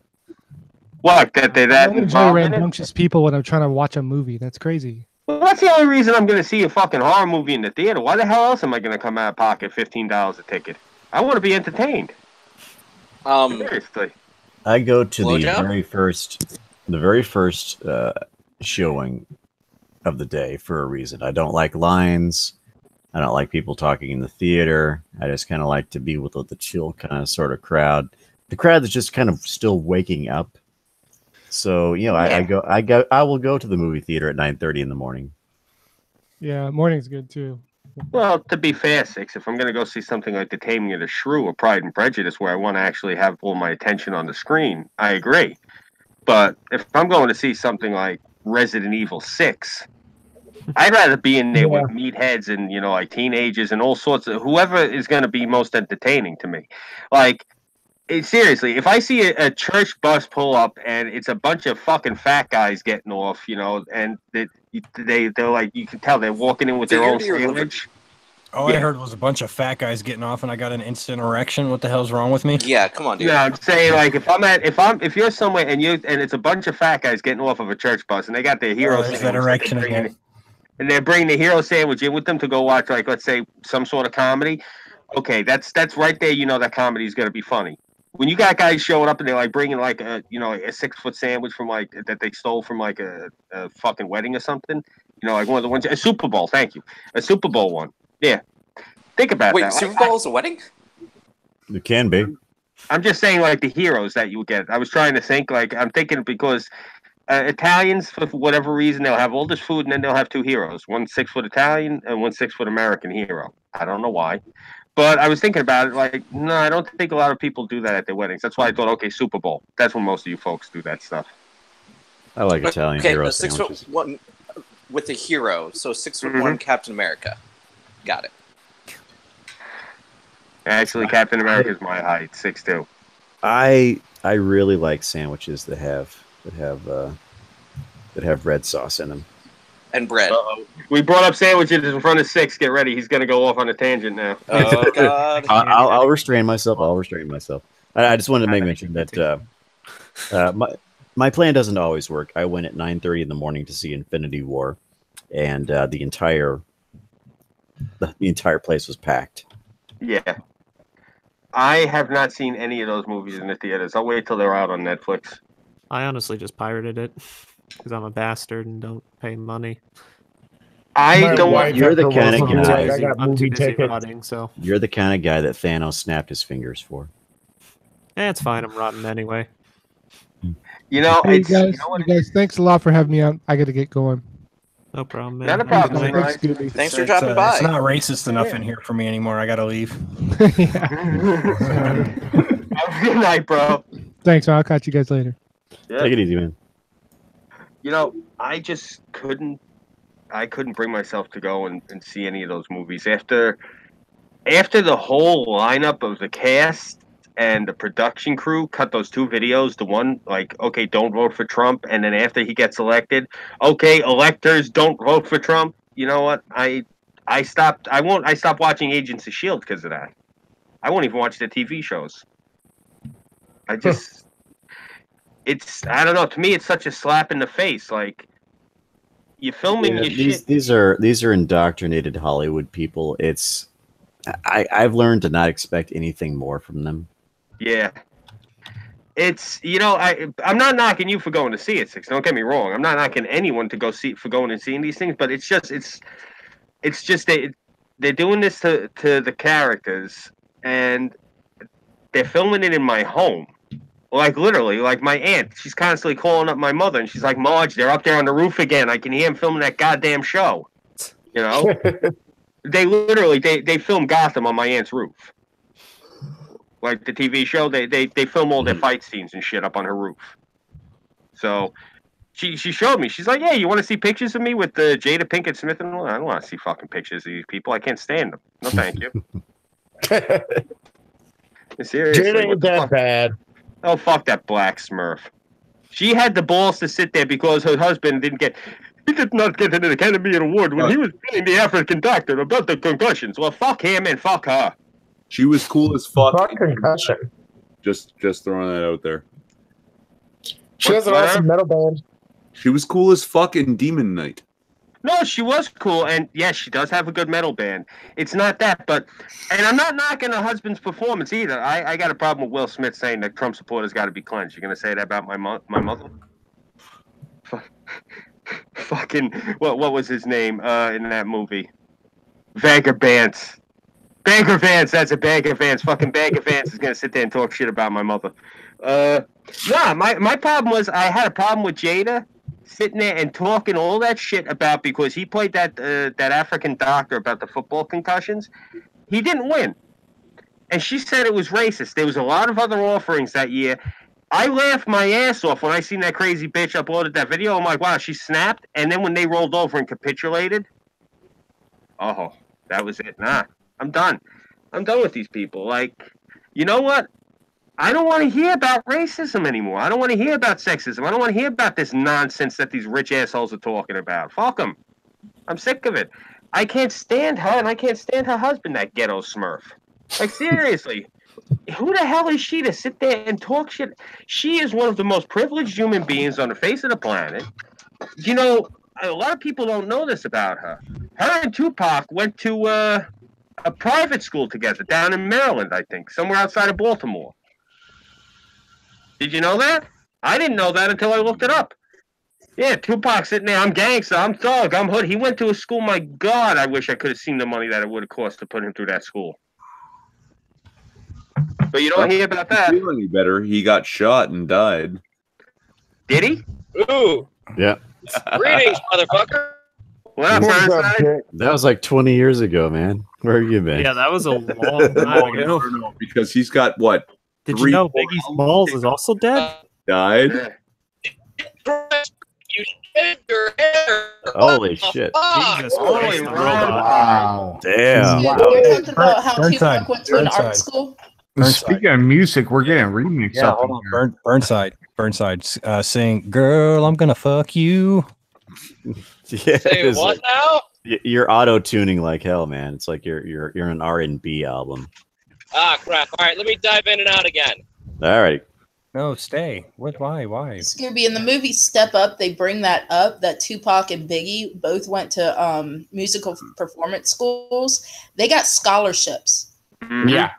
what? That they're I that don't enjoy involved in it? rambunctious people when I'm trying to watch a movie. That's crazy. Well, that's the only reason I'm going to see a fucking horror movie in the theater. Why the hell else am I going to come out of pocket $15 a ticket? I want to be entertained. Seriously. I go to the Blowjob? very first showing of the day for a reason. I don't like lines. I don't like people talking in the theater. I just kind of like to be with the chill kind of sort of crowd. The crowd that's just kind of still waking up. So, I will go to the movie theater at 9:30 in the morning. Yeah, morning's good too. Well, to be fair, Six, if I'm going to go see something like The Taming of the Shrew or Pride and Prejudice, where I want to actually have all my attention on the screen, I agree. But if I'm going to see something like Resident Evil 6, I'd rather be in there with meatheads and, like teenagers and all sorts of whoever is going to be most entertaining to me. Like, seriously, if I see a church bus pull up and it's a bunch of fucking fat guys getting off, and they're like, you can tell they're walking in with their own sandwich. All I heard was a bunch of fat guys getting off, and I got an instant erection. What the hell's wrong with me? Yeah, come on, dude. Yeah, I'm saying, like, if you're somewhere and it's a bunch of fat guys getting off of a church bus and they got their hero there's that erection again. and they're bringing the hero sandwich in with them to go watch, like, let's say some sort of comedy. Okay, that's right there. That comedy is going to be funny. When you got guys showing up and they're like bringing like a 6-foot sandwich from like that they stole from like a fucking wedding or something, like one of the ones, a Super Bowl. Thank you, a Super Bowl one. Yeah, think about that. Wait, Super Bowl is a wedding? It can be. I'm just saying, like, the heroes that you get. I was trying to think, like, I'm thinking because Italians, for whatever reason, they'll have all this food and then they'll have two heroes, one 6-foot Italian and one 6-foot American hero. I don't know why. But I was thinking about it, like, no, I don't think a lot of people do that at their weddings. That's why I thought, okay, Super Bowl. That's when most of you folks do that stuff. I like Italian hero a sandwiches. 6'1" with a hero, so 6'1" Captain America. Got it. Actually, Captain America is my height, 6'2". I really like sandwiches that have red sauce in them. And bread. We brought up sandwiches in front of Six. Get ready. He's going to go off on a tangent now. Oh, God. I'll restrain myself. I just wanted to make mention that my plan doesn't always work. I went at 9:30 in the morning to see Infinity War, and the entire place was packed. Yeah. I have not seen any of those movies in the theaters. I'll wait till they're out on Netflix. I honestly just pirated it because I'm a bastard and don't pay money. I don't want. You're the kind of guy. I got movie tickets. Rotting, so You're the kind of guy that Thanos snapped his fingers for. it's fine. I'm rotten anyway. Hey guys, thanks a lot for having me on. I got to get going. No problem, man. Not a problem, man. Thanks, Scooby. Thanks for dropping by. It's not racist enough in here for me anymore. I gotta leave. Good night, bro. Thanks, man. I'll catch you guys later. Yeah. Take it easy, man. I just couldn't bring myself to go and see any of those movies after the whole lineup of the cast and the production crew cut those two videos. The one like, okay, don't vote for Trump, and then after he gets elected, okay, electors don't vote for Trump. You know what? I stopped watching Agents of S.H.I.E.L.D. because of that. I won't even watch the TV shows. I don't know. To me, it's such a slap in the face. Like, you're filming your shit. These are indoctrinated Hollywood people. I've learned to not expect anything more from them. Yeah. It's, I'm not knocking you for going to see it, Six. Don't get me wrong. I'm not knocking anyone to go see for going and seeing these things, but it's just they're doing this to the characters, and they're filming it in my home. Like, literally, like my aunt, she's constantly calling up my mother, and she's like, Marge, they're up there on the roof again. I can hear them filming that goddamn show. They literally, they film Gotham on my aunt's roof. Like the TV show, they film all their fight scenes and shit up on her roof. So she showed me. She's like, "Yeah, you want to see pictures of me with the Jada Pinkett Smith and all? I don't want to see fucking pictures of these people. I can't stand them. No, thank you." Seriously, Jada ain't that bad. Oh, fuck that black smurf. She had the balls to sit there because her husband didn't get. He did not get an Academy Award when he was playing the African doctor about the concussions. Well, fuck him and fuck her. She was cool as fuck. Fuck concussion. Just throwing that out there. She has an awesome metal band. She was cool as fuck in Demon Knight. No, she was cool, and yes, she does have a good metal band. It's not that, and I'm not knocking her husband's performance either. I got a problem with Will Smith saying that Trump supporters got to be cleansed. You're gonna say that about my mother? Fucking what was his name in that movie? Bagger Vance. Bagger Vance. That's a Bagger Vance. Fucking Bagger Vance is gonna sit there and talk shit about my mother. My problem was I had a problem with Jada sitting there and talking all that shit about because he played that African doctor about the football concussions. He didn't win, and she said it was racist. There was a lot of other offerings that year. I laughed my ass off when I seen that crazy bitch uploaded that video. I'm like, wow, she snapped. And then when they rolled over and capitulated, oh, that was it. Nah, I'm done. I'm done with these people. Like, you know what? I don't want to hear about racism anymore. I don't want to hear about sexism. I don't want to hear about this nonsense that these rich assholes are talking about. Fuck them. I'm sick of it. I can't stand her, and I can't stand her husband, that ghetto smurf. Like, seriously. Who the hell is she to sit there and talk shit? She is one of the most privileged human beings on the face of the planet. You know, a lot of people don't know this about her. Her and Tupac went to a private school together down in Maryland, I think, somewhere outside of Baltimore. Did you know that? I didn't know that until I looked it up. Yeah, Tupac sitting there, I'm gangster, I'm thug, I'm hood. He went to a school, my God, I wish I could have seen the money that it would have cost to put him through that school. But you don't hear about that. Feel any better? He got shot and died. Did he? Ooh. Yeah. Greetings, motherfucker. Well, That was like 20 years ago, man. Where have you been? Yeah, that was a long time ago. No, because he's got what? Did you know Biggie Smalls is also dead? Died. You shaved your hair. Holy shit. Jesus Christ. Wow. Damn. You're talking about how Tupac went to an art school? Speaking of music, we're getting remixed Yeah, up. hold on. Burnside, saying, "Girl, I'm gonna fuck you." Yeah, Say what now? You're auto tuning like hell, man. It's like you're an R&B album. Ah, crap. All right, let me dive in and out again. All right. No, stay. What? Why? Scooby, in the movie Step Up, they bring that up, that Tupac and Biggie both went to musical performance schools. They got scholarships. Yeah.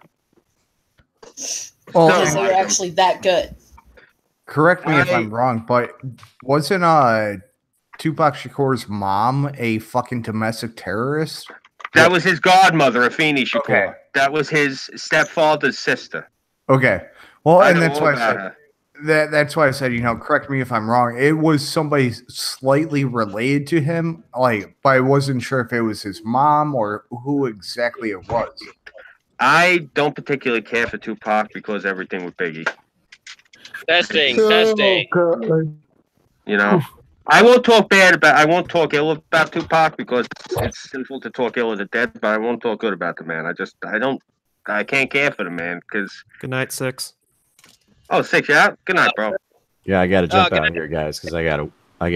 Because they were actually that good. Correct me if I'm wrong, but wasn't Tupac Shakur's mom a fucking domestic terrorist? That was his godmother, Afeni Shakur. Okay. That was his stepfather's sister. Okay. Well, I and know that's why I about said her. that's why I said, you know, correct me if I'm wrong. It was somebody slightly related to him, like, but I wasn't sure if it was his mom or who exactly it was. I don't particularly care for Tupac because everything with Biggie. Testing. You know, I won't talk ill about Tupac because it's sinful to talk ill of the dead, but I won't talk good about the man. I can't care for the man because. Good night, 6. Oh, 6, yeah. Good night, bro. Yeah, I got to jump out here, guys, because I got. Wait.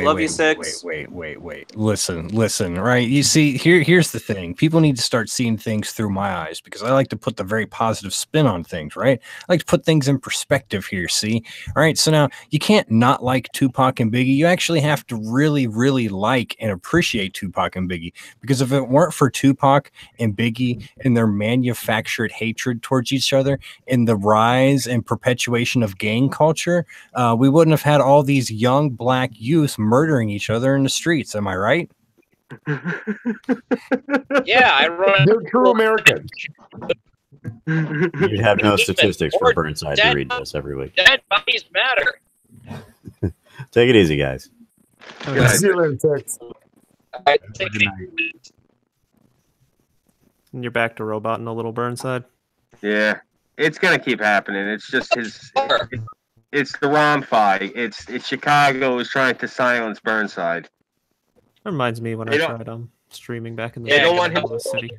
Love you, Six. Wait. Listen. Right? You see, here's the thing. People need to start seeing things through my eyes because I like to put the very positive spin on things. Right? I like to put things in perspective here. See? All right. So now you can't not like Tupac and Biggie. You actually have to really, really like and appreciate Tupac and Biggie because if it weren't for Tupac and Biggie and their manufactured hatred towards each other and the rise and perpetuation of gang culture, we wouldn't have had all these young black youths murdering each other in the streets. Am I right? Yeah, I run. They're true Americans. You'd have no statistics for Burnside to read this every week. Dead bodies matter. Take it easy, guys. See you later, Tex. And you're back to roboting a little Burnside. Yeah, it's gonna keep happening. It's just his. It's the Rom-Fi. It's Chicago is trying to silence Burnside. That reminds me when I tried streaming back in the They don't want him. city.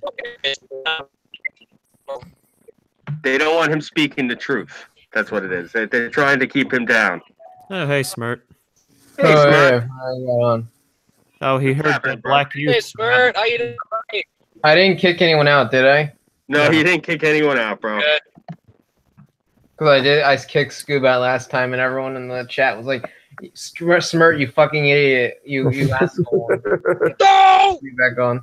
They don't want him speaking the truth. That's what it is. They're trying to keep him down. Oh, hey, Smirt. Hey, Oh, Smart. yeah. I got on. Oh, he heard happening, that bro? black Hey, youth. Smart, how you doing? I didn't kick anyone out, did I? No, he didn't kick anyone out, bro. Good. Because I did. I kicked Scoob out last time, and everyone in the chat was like, "Smirt, you fucking idiot! You asshole!" No! Be back on.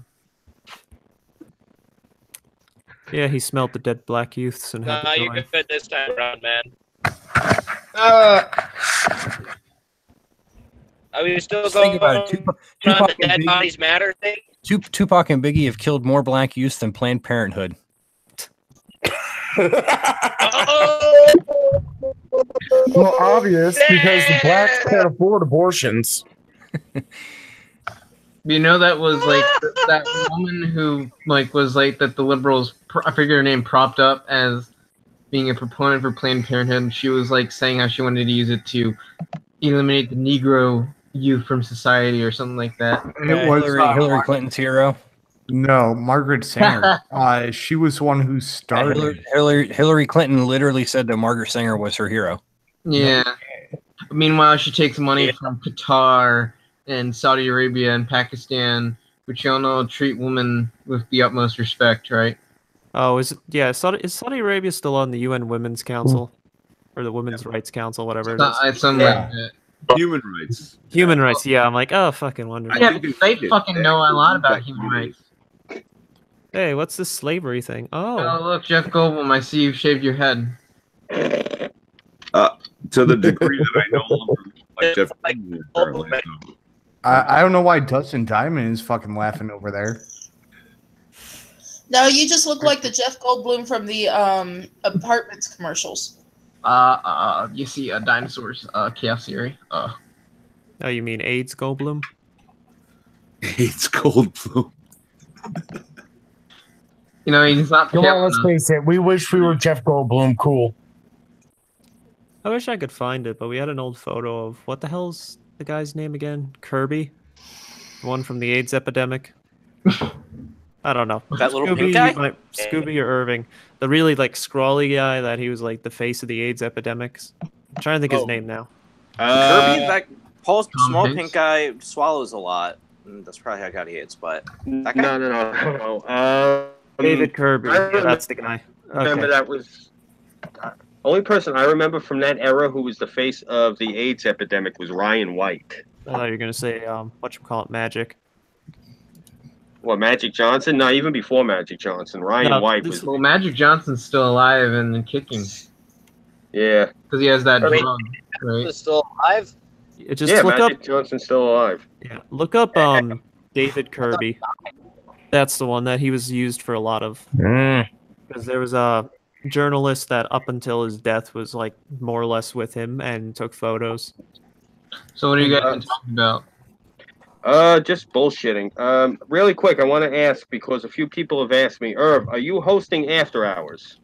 Yeah, he smelled the dead black youths and had Nah, to you're join. good this time around, man. Are we still Just going think about it. on Tupac the and Dead Biggie- Bodies Matter thing? Tupac and Biggie have killed more black youth than Planned Parenthood. Well, obvious because the blacks can't afford abortions. You know that was like that woman who like was like that the liberals I forget her name propped up as being a proponent for Planned Parenthood. And she was like saying how she wanted to use it to eliminate the Negro youth from society or something like that. It was Hillary Clinton's hero. No, Margaret Sanger. She was the one who started. Hillary Clinton literally said that Margaret Sanger was her hero. Yeah. Meanwhile, she takes money from Qatar and Saudi Arabia and Pakistan, which y'all know treat women with the utmost respect, right? Oh, is Saudi Arabia still on the UN Women's Council or the Women's Rights Council, whatever it is? It's something like that. Human rights. Human rights. Yeah, I'm like, oh, fucking wonderful. Yeah, they fucking know a lot about human rights. Hey, what's this slavery thing? Oh, Oh, look, Jeff Goldblum, I see you've shaved your head. To the degree that I no longer look like Jeff Goldblum, apparently, so. I don't know why Dustin Diamond is fucking laughing over there. No, you just look like the Jeff Goldblum from the apartments commercials. You see dinosaurs, chaos theory. oh, you mean AIDS Goldblum? AIDS Goldblum. You know, he's not. Come on, let's face it. We wish we were Jeff Goldblum. Cool. I wish I could find it, but we had an old photo of what the hell's the guy's name again? Kirby, the one from the AIDS epidemic. I don't know. That little pink guy? Scooby or Irving, the really like scrawly guy that he was like the face of the AIDS epidemics. I'm trying to think his name now. Kirby, that Paul, Tom small Hanks? pink guy, swallows a lot. That's probably how I got AIDS, but that guy? No. David Kirby. I Yeah, that's the guy. remember Okay. that was only person I remember from that era who was the face of the AIDS epidemic was Ryan White. I thought you were gonna say whatchamacallit, Magic. What, Magic Johnson? No, even before Magic Johnson, Ryan White was. Well, Magic Johnson's still alive and kicking Yeah. because he has that I mean, drug, right? Is still alive? Just Yeah, look Magic up. Johnson's still alive. Yeah, look up David Kirby. That's the one that he was used for a lot of. Because there was a journalist that up until his death was like more or less with him and took photos. So what are you guys talking about? Just bullshitting. Really quick, I want to ask because a few people have asked me, Irv, are you hosting After Hours?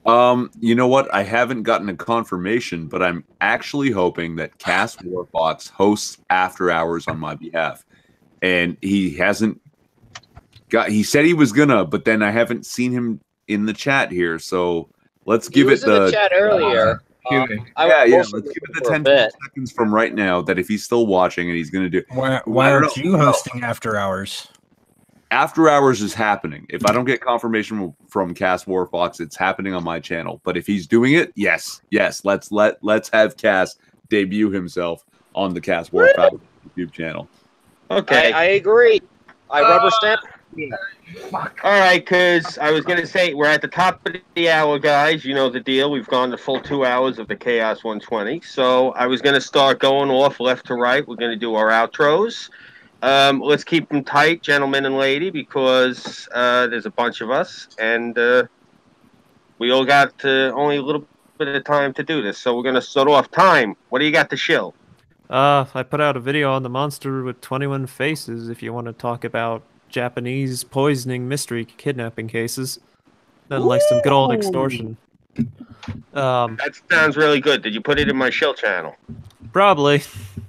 You know what? I haven't gotten a confirmation, but I'm actually hoping that Cass Warfox hosts After Hours on my behalf. And he hasn't he said he was gonna, but then I haven't seen him in the chat here. So let's give was it in the chat earlier. Yeah, let's give it the 10 bit. seconds from right now that if he's still watching and he's going to do. Why I don't aren't know. you hosting After Hours? After Hours is happening. If I don't get confirmation from Cass Warfox, it's happening on my channel. But if he's doing it, yes, let's have Cass debut himself on the Cass Warfox YouTube channel. Okay. I agree. I rubber stamp. All right, because I was going to say we're at the top of the hour, guys. You know the deal. We've gone the full 2 hours of the Chaos 120. So I was going to start going off left to right. We're going to do our outros. Let's keep them tight, gentlemen and lady, because there's a bunch of us, and we all got only a little bit of time to do this. So we're going to start off. Time. What do you got to shill? I put out a video on the monster with 21 faces if you want to talk about Japanese poisoning mystery kidnapping cases. Then like some good old extortion. That sounds really good. Did you put it in my shill channel? Probably.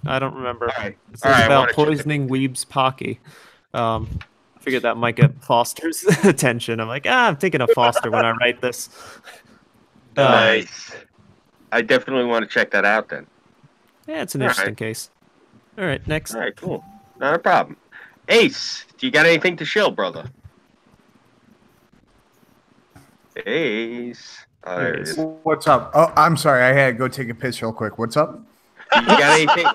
I don't remember. All right. It's All right, I about wanna check poisoning Weeb's Pocky. I figured that might get Foster's attention. I'm like, I'm thinking of Foster when I write this. Nice. I definitely want to check that out then. Yeah, it's an All interesting right. case. All right, next. All right, cool. Not a problem. Ace, do you got anything to shill, brother? Ace. Oh, there it is. What's up? Oh, I'm sorry. I had to go take a piss real quick. What's up? You got anything?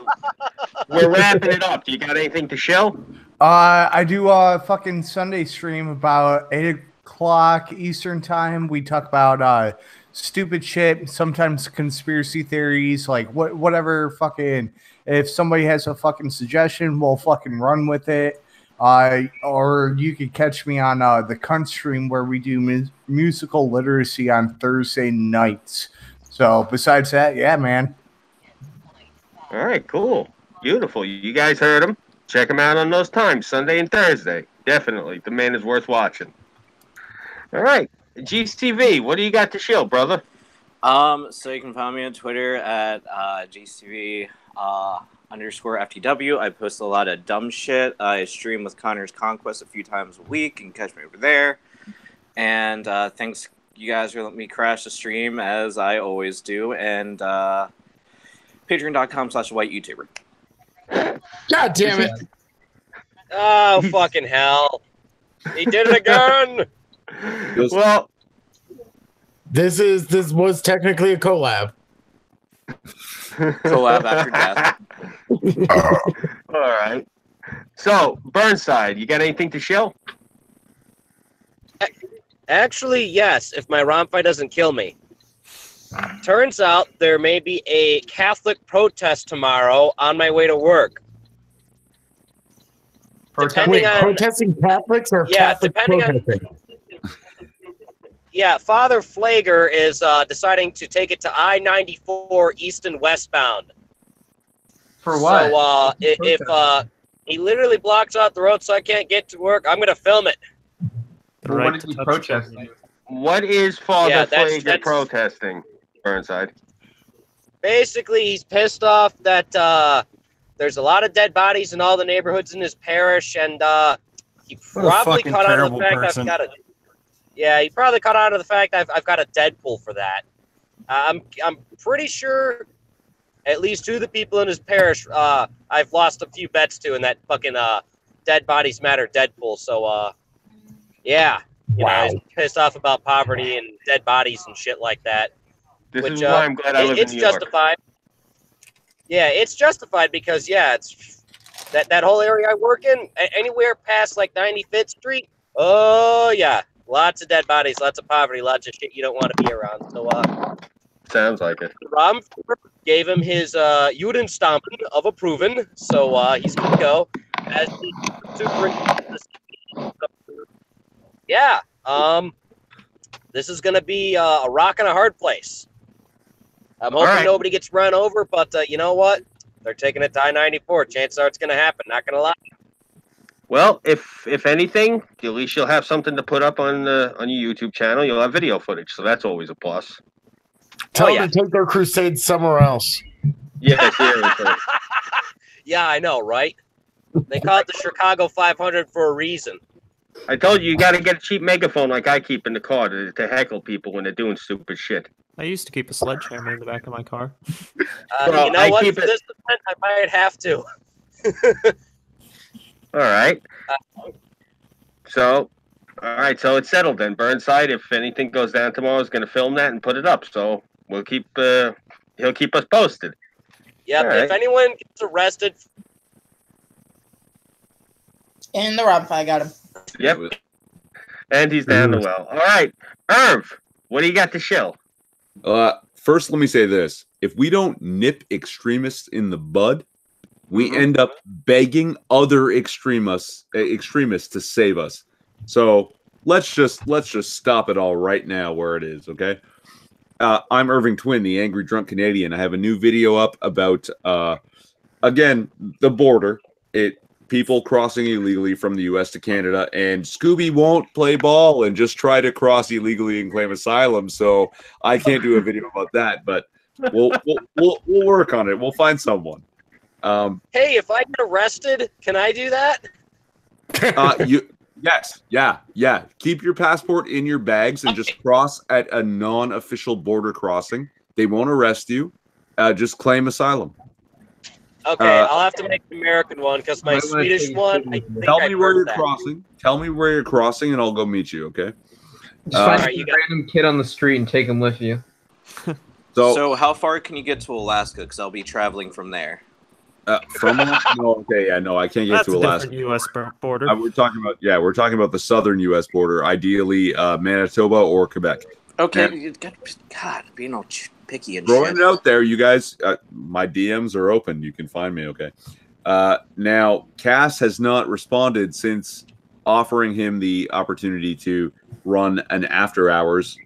We're wrapping it up. Do you got anything to shill? I do a fucking Sunday stream about 8 o'clock Eastern time. We talk about stupid shit, sometimes conspiracy theories, like whatever fucking. If somebody has a fucking suggestion, we'll fucking run with it. Or you could catch me on the Cunt stream where we do musical literacy on Thursday nights. So besides that, yeah, man. All right, cool. Beautiful. You guys heard him. Check him out on those times, Sunday and Thursday. Definitely. The man is worth watching. All right. GCV, what do you got to shill, brother? So you can find me on Twitter at GCV _ FTW. I post a lot of dumb shit. I stream with Connor's Conquest a few times a week. You can catch me over there. And thanks, you guys, for letting me crash the stream, as I always do. And patreon.com/white-YouTuber. God damn it. Oh, fucking hell. He did it again. Well, this was technically a collab. Collab after death. All right. So, Burnside, you got anything to shill? Actually, yes, if my Rompi doesn't kill me. Turns out there may be a Catholic protest tomorrow on my way to work. Protesting Catholics or Catholic protesting? Yeah, Father Flager is deciding to take it to I-94 east and westbound. For what? So if he literally blocks out the road so I can't get to work, I'm going to film it. What is he protesting? What is Father that's Flager protesting, Burnside? Basically, he's pissed off that there's a lot of dead bodies in all the neighborhoods in his parish, and he probably caught on to the fact I've got a... Yeah, he probably caught on to the fact I've got a Deadpool for that. I'm pretty sure at least 2 of the people in his parish I've lost a few bets to in that fucking Dead Bodies Matter Deadpool. So yeah, you know, he's pissed off about poverty and dead bodies and shit like that. This is why I'm glad I live in New York. It's justified. Yeah, it's justified because it's that whole area I work in, anywhere past like 95th Street. Oh yeah. Lots of dead bodies, lots of poverty, lots of shit you don't want to be around. So, sounds like it. Rom gave him his Judenstampen of approven, so he's going to go as the yeah, this is going to be a rock and a hard place. I'm hoping nobody gets run over, but you know what? They're taking it to I-94. Chances are it's going to happen, not going to lie. Well, if anything, at least you'll have something to put up on your YouTube channel. You'll have video footage, so that's always a plus. Tell them to take their crusades somewhere else. Yeah, seriously. Yeah, I know, right? They call it the Chicago 500 for a reason. I told you got to get a cheap megaphone like I keep in the car to heckle people when they're doing stupid shit. I used to keep a sledgehammer in the back of my car. Well, you know what? For this event, I might have to. All right. So it's settled then. Burnside, if anything goes down tomorrow, is going to film that and put it up. So we'll keep. He'll keep us posted. Yep. If anyone gets arrested, in the rump, I got him. Yep. And he's down the well. All right, Irv, what do you got to shill? First, let me say this: if we don't nip extremists in the bud, we end up begging other extremists to save us. So let's just stop it all right now where it is, okay? I'm Irving Twin, the Angry Drunk Canadian. I have a new video up about again the border. People crossing illegally from the U.S. to Canada, and Scooby won't play ball and just try to cross illegally and claim asylum. So I can't do a video about that, but we'll work on it. We'll find someone. Hey, if I get arrested, can I do that? Yes, yeah. Keep your passport in your bags and just cross at a non-official border crossing. They won't arrest you. Just claim asylum. Okay, I'll have to make an American one because my Swedish one. I think Tell I me where heard you're that. crossing. Tell me where you're crossing, and I'll go meet you. Okay. Just find a random kid on the street and take him with you. So how far can you get to Alaska? Because I'll be traveling from there. From no, okay, yeah, no, I can't get That's to a Alaska. different U.S. border. We're talking about the southern U.S. border, ideally Manitoba or Quebec. Okay, And God, being all picky and throwing shit. it out there, you guys. My DMs are open. You can find me. Okay. Now, Cass has not responded since offering him the opportunity to run an after hours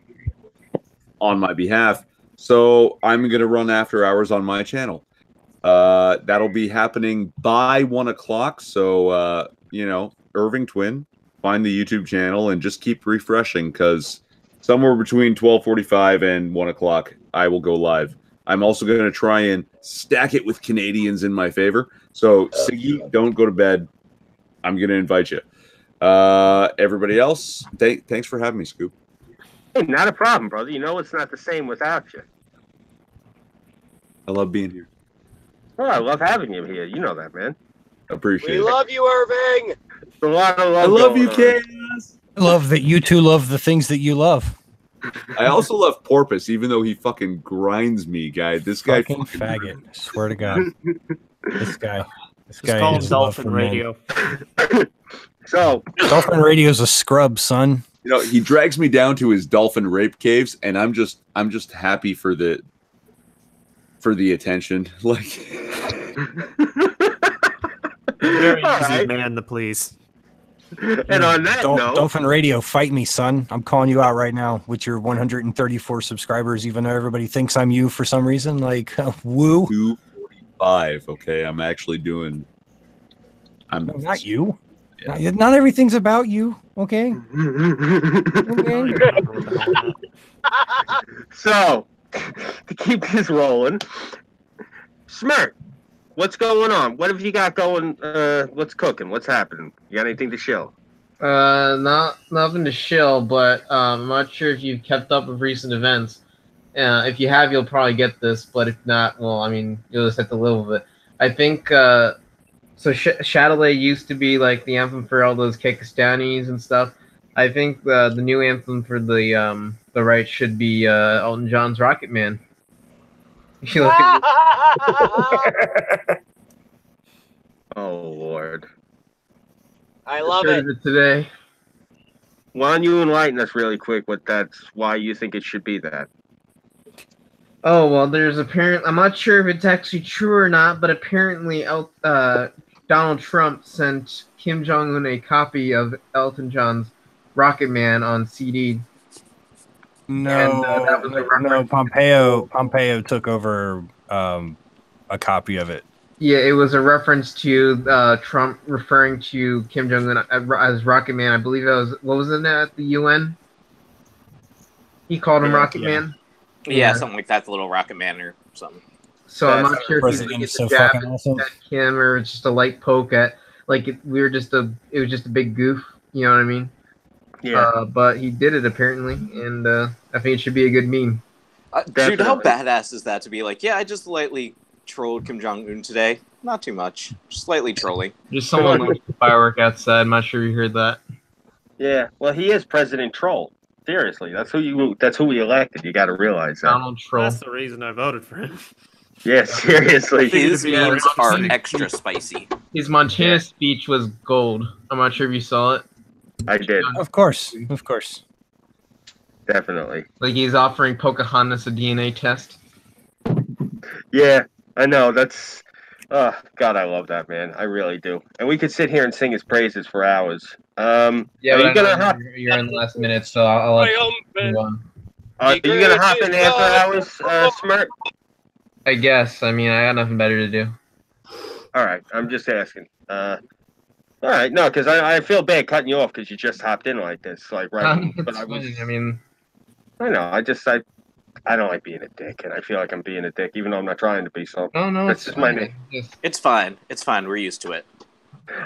on my behalf. So I'm going to run after hours on my channel. That'll be happening by 1 o'clock. So, Irving Twin, find the YouTube channel and just keep refreshing because somewhere between 12:45 and 1 o'clock, I will go live. I'm also going to try and stack it with Canadians in my favor. So, Siggy, don't go to bed. I'm going to invite you. Everybody else, thanks for having me, Scoop. Hey, not a problem, brother. You know it's not the same without you. I love being here. Well, I love having you here. You know that, man. Appreciate We it. love you, Irving. A lot of love. I love you, going on. Cass. I love that you two love the things that you love. I also love Porpoise, even though he fucking grinds me, guy. This guy Fucking faggot. I swear to God. This guy. This Just guy call him has love Dolphin for men. Radio. So Dolphin Radio's a scrub, son. You know, he drags me down to his dolphin rape caves, and I'm just happy for the attention. Like, Very All easy right. man to please. And on that note, Dolphin Radio, fight me, son. I'm calling you out right now with your 134 subscribers, even though everybody thinks I'm you for some reason. Like, woo. 245. Okay, I'm actually doing. I'm No, not you. Not everything's about you. Okay. Okay. So, to keep this rolling, Smirk, what's going on? What have you got going? What's cooking? What's happening? You got anything to show? Nothing to shill, but I'm not sure if you've kept up with recent events. If you have, you'll probably get this, but if not, well, I mean, you'll just have to live with it. I think, so Chatelet used to be like the anthem for all those Kekistani's and stuff. I think the new anthem for the right should be Elton John's Rocket Man. You look at Oh Lord, I love it. Today. Why don't you enlighten us really quick? Why you think it should be that? Oh, well, there's I'm not sure if it's actually true or not, but apparently Donald Trump sent Kim Jong-un a copy of Elton John's Rocket Man on CD. No, And, that was a no. Pompeo took over a copy of it. Yeah, it was a reference to Trump referring to Kim Jong-un as Rocket Man. I believe that was, what was it at the UN? He called him Rocket Man? Yeah, something like that, the little Rocket Man or something. So I'm not sure if he President was is so a jab fucking awesome. at Kim or it's just a light poke at, like, it was just a big goof, you know what I mean? Yeah. But he did it apparently, and I think it should be a good meme. Dude, how badass is that to be like, yeah, I just lightly trolled Kim Jong-un today. Not too much. Just slightly trolling. Just someone like the firework outside. I'm not sure you heard that. Yeah. Well, he is President Troll. Seriously, that's who we elected. You got to realize that. Donald Troll. That's the reason I voted for him. Yeah, seriously. His memes are extra spicy. His Montana speech was gold. I'm not sure if you saw it. I did. Of course. Definitely. Like he's offering Pocahontas a DNA test. Yeah, I know. That's. Oh, God, I love that, man. I really do. And we could sit here and sing his praises for hours. Yeah, are but you gonna hop? you're in the last minute, so I'll let you move on. Are you gonna hop in after hours, Smirk? I guess. I mean, I got nothing better to do. All right, I'm just asking. All right, no, because I feel bad cutting you off because you just hopped in like this, like right. But I was. I mean, I know. I don't like being a dick, and I feel like I'm being a dick, even though I'm not trying to be. So no, that's just my name. It's fine. It's fine. We're used to it.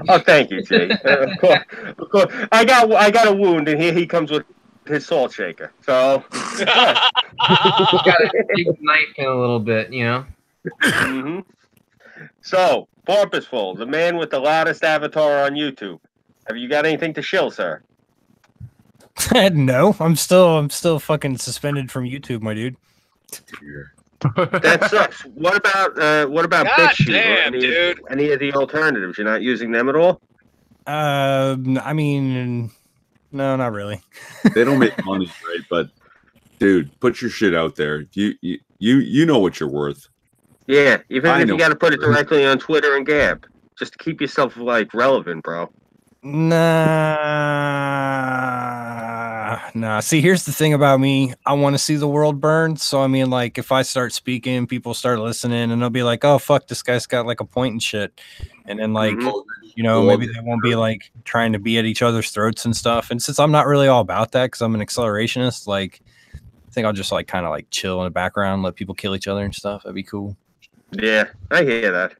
Oh, thank you, Jay. Of course. I got a wound, and here he comes with his salt shaker. So got a big knife in a little bit, you know. Mm-hmm. So, Purposeful, the man with the loudest avatar on YouTube. Have you got anything to shill, sir? No, I'm still fucking suspended from YouTube, my dude. That sucks. What about God BitChute? damn, dude. Any of the alternatives? You're not using them at all? I mean, no, not really. They don't make money, right? But dude, put your shit out there. You know what you're worth. Yeah, even I if know. you got to put it directly on Twitter and Gab, just to keep yourself like relevant, bro. Nah. See, here's the thing about me. I want to see the world burn. So I mean, like, if I start speaking, people start listening, and they'll be like, "Oh fuck, this guy's got like a point and shit," and then like, you know, maybe they won't be like trying to be at each other's throats and stuff. And since I'm not really all about that, because I'm an accelerationist, like, I think I'll just like kind of like chill in the background, let people kill each other and stuff. That'd be cool. Yeah, I hear that.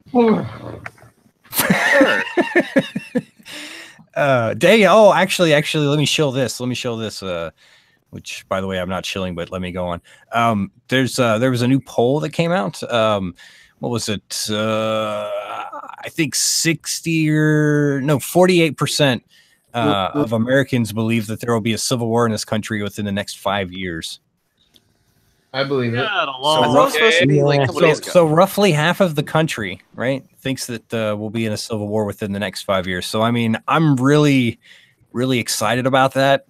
Actually, let me show this. Which, by the way, I'm not chilling, but let me go on. There was a new poll that came out. What was it? I think 48% of Americans believe that there will be a civil war in this country within the next 5 years. I believe it. So roughly half of the country, right, thinks that we'll be in a civil war within the next 5 years. So I mean, I'm really, really excited about that.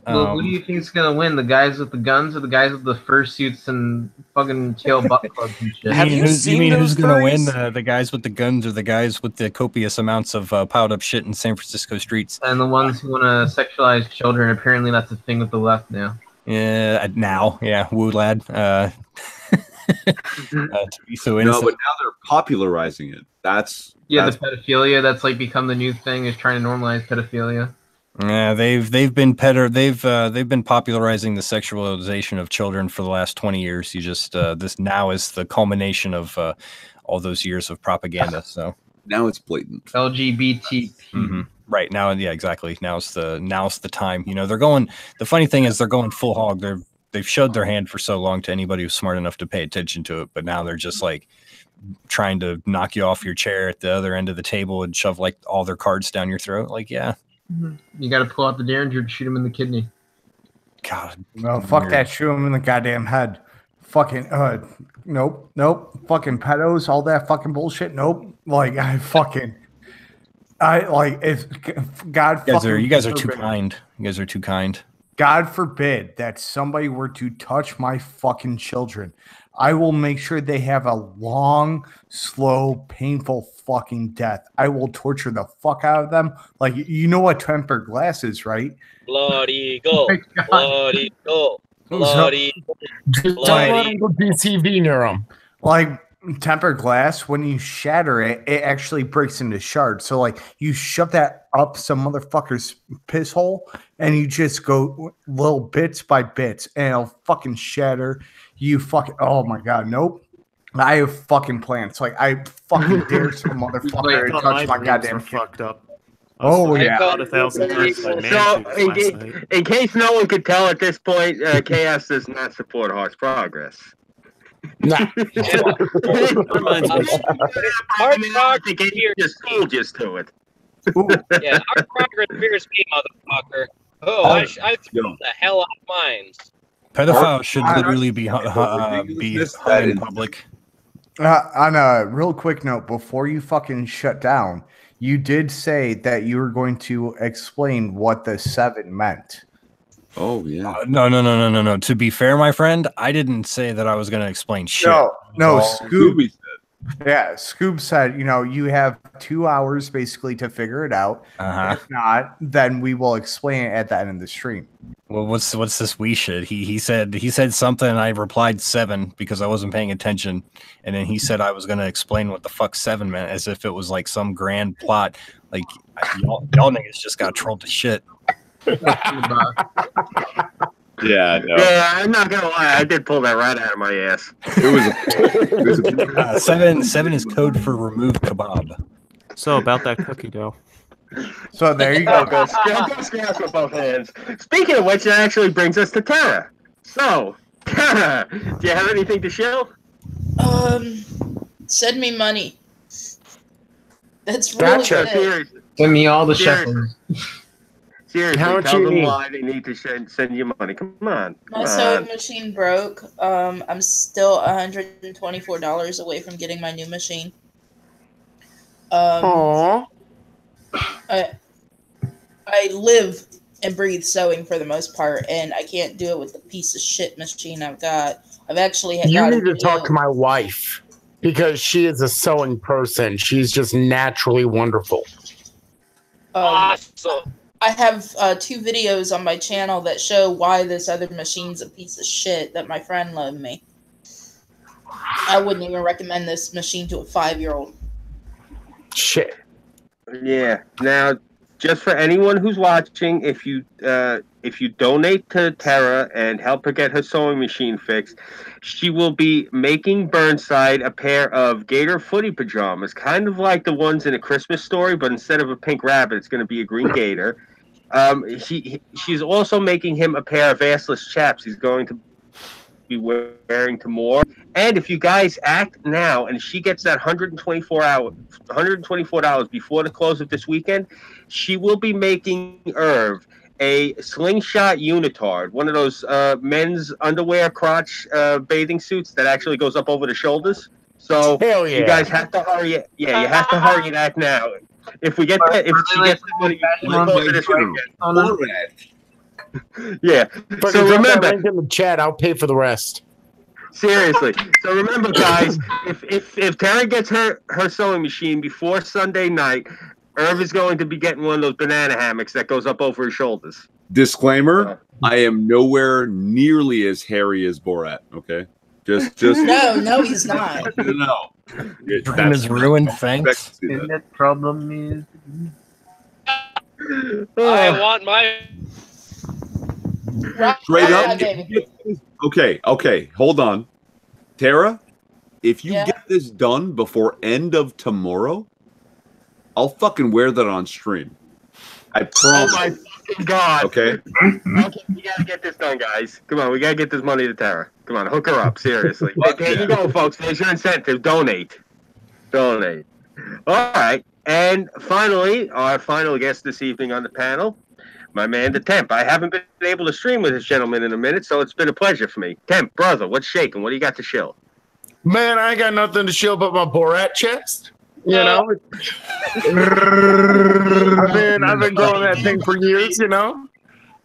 Well, who do you think is gonna win? The guys with the guns or the guys with the fursuits and fucking tail butt clubs and shit? You mean who's gonna win? The guys with the guns or the guys with the copious amounts of piled up shit in San Francisco streets? And the ones who want to sexualize children. Apparently, that's a thing with the left now. Yeah, woo lad. To be so innocent. No, but now they're popularizing it. That's the pedophilia that's like become the new thing is trying to normalize pedophilia. Yeah, they've been popularizing the sexualization of children for the last 20 years. You just this now is the culmination of all those years of propaganda. So now it's blatant. LGBT. Mm-hmm. Right now, yeah, exactly. Now's the time. You know, they're going. The funny thing is, they're going full hog. They've showed their hand for so long to anybody who's smart enough to pay attention to it, but now they're just like trying to knock you off your chair at the other end of the table and shove like all their cards down your throat. Like, yeah, you got to pull out the Derringer to shoot him in the kidney. God, no, fuck that. Shoot him in the goddamn head. Fucking nope. Fucking pedos, all that fucking bullshit. Nope. Like if God, you guys are too kind. You guys are too kind. God forbid that somebody were to touch my fucking children. I will make sure they have a long, slow, painful fucking death. I will torture the fuck out of them. Like, you know what tempered glass is, right? Blood eagle. Blood eagle. Blood eagle. Don't let him go PCV near him. Like, tempered glass, when you shatter it, it actually breaks into shards. So like you shove that up some motherfucker's piss hole and you just go little bits by bits and it'll fucking shatter. You fucking, oh my God, nope. I have fucking plans. Like I fucking dare some motherfucker to touch my goddamn fucked up. Oh yeah. About 1,000 times by So, in case no one could tell at this point, Chaos does not support Heart's progress. Nah. Hard progress here. Just soldiers to it. Yeah, hard progress fears me, motherfucker. Oh, I threw the hell out of mines. Pedophiles should literally be hung in public. On a real quick note, before you fucking shut down, you did say that you were going to explain what the 7 meant. Oh yeah. No. To be fair, my friend, I didn't say that I was going to explain shit. No. Scooby said. Yeah, Scoob said, you have 2 hours basically to figure it out. If not, then we will explain it at the end of the stream. Well, what's this we should? He said something and I replied 7 because I wasn't paying attention, and then he said I was going to explain what the fuck 7 meant as if it was like some grand plot. Like y'all niggas just got trolled to shit. Yeah, I'm not gonna lie. I did pull that right out of my ass. It was 7 is code for remove kebab. So about that cookie dough. So there you go. Go scratch with both hands. Speaking of which, that actually brings us to Tara. So, Tara, do you have anything to show? Send me money. That's really good. Send me all the Seriously. shekels. Seriously, How much tell you them need? why they need to send you money. Come on. My sewing machine broke. I'm still $124 away from getting my new machine. Aww. I live and breathe sewing for the most part, and I can't do it with the piece of shit machine I've got. I've actually You got need to talk to my wife because she is a sewing person. She's just naturally wonderful. Awesome. I have 2 videos on my channel that show why this other machine's a piece of shit that my friend loaned me. I wouldn't even recommend this machine to a 5-year-old. Shit. Yeah. Now, just for anyone who's watching, if you donate to Tara and help her get her sewing machine fixed, she will be making Burnside a pair of gator footy pajamas, kind of like the ones in A Christmas Story, but instead of a pink rabbit, it's going to be a green gator. She's also making him a pair of assless chaps he's going to be wearing tomorrow. And if you guys act now and she gets that $124 before the close of this weekend, she will be making Irv a slingshot unitard, one of those men's underwear crotch bathing suits that actually goes up over the shoulders. So you guys have to hurry. Yeah, you have to hurry and act now. If we get that, if she gets the money before the close of this weekend. Yeah. So remember, link in the chat. I'll pay for the rest. Seriously. So remember, guys, if Tara gets her sewing machine before Sunday night, Irv is going to be getting one of those banana hammocks that goes up over his shoulders. Disclaimer: I am nowhere nearly as hairy as Borat. Okay, just No, he's not. No. Dream is ruined. Thanks. And that problem is. I want my. Straight up. Okay. Hold on, Tara. If you get this done before end of tomorrow, I'll fucking wear that on stream. I promise. Oh my fucking god. Okay. Okay, we gotta get this done, guys. Come on, we gotta get this money to Tara. Come on, hook her up, seriously. There you go, folks. There's your incentive. Donate. All right. And finally, our final guest this evening on the panel, my man, the Temp. I haven't been able to stream with this gentleman in a minute, so it's been a pleasure for me. Temp, brother, what's shaking? What do you got to shill? Man, I ain't got nothing to show but my Borat chest. You know, I've been growing that thing for years. You know,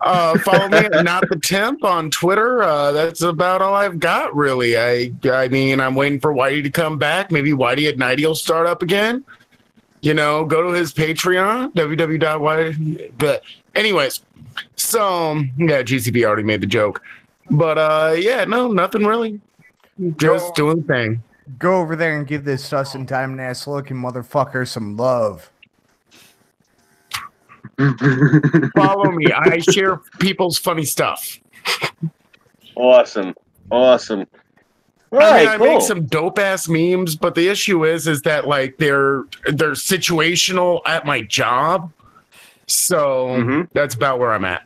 follow me at Not the Temp on Twitter. That's about all I've got, really. I mean, I'm waiting for Whitey to come back. Maybe Whitey at Nighty will start up again. You know, go to his Patreon, www.whitey. But anyways, so yeah, GCB already made the joke, but yeah, no, nothing really. Just doing the thing. Go over there and give this sus and diamond ass looking motherfucker some love. Follow me. I share people's funny stuff. Awesome. I make some dope ass memes, but the issue is that like they're situational at my job. So that's about where I'm at.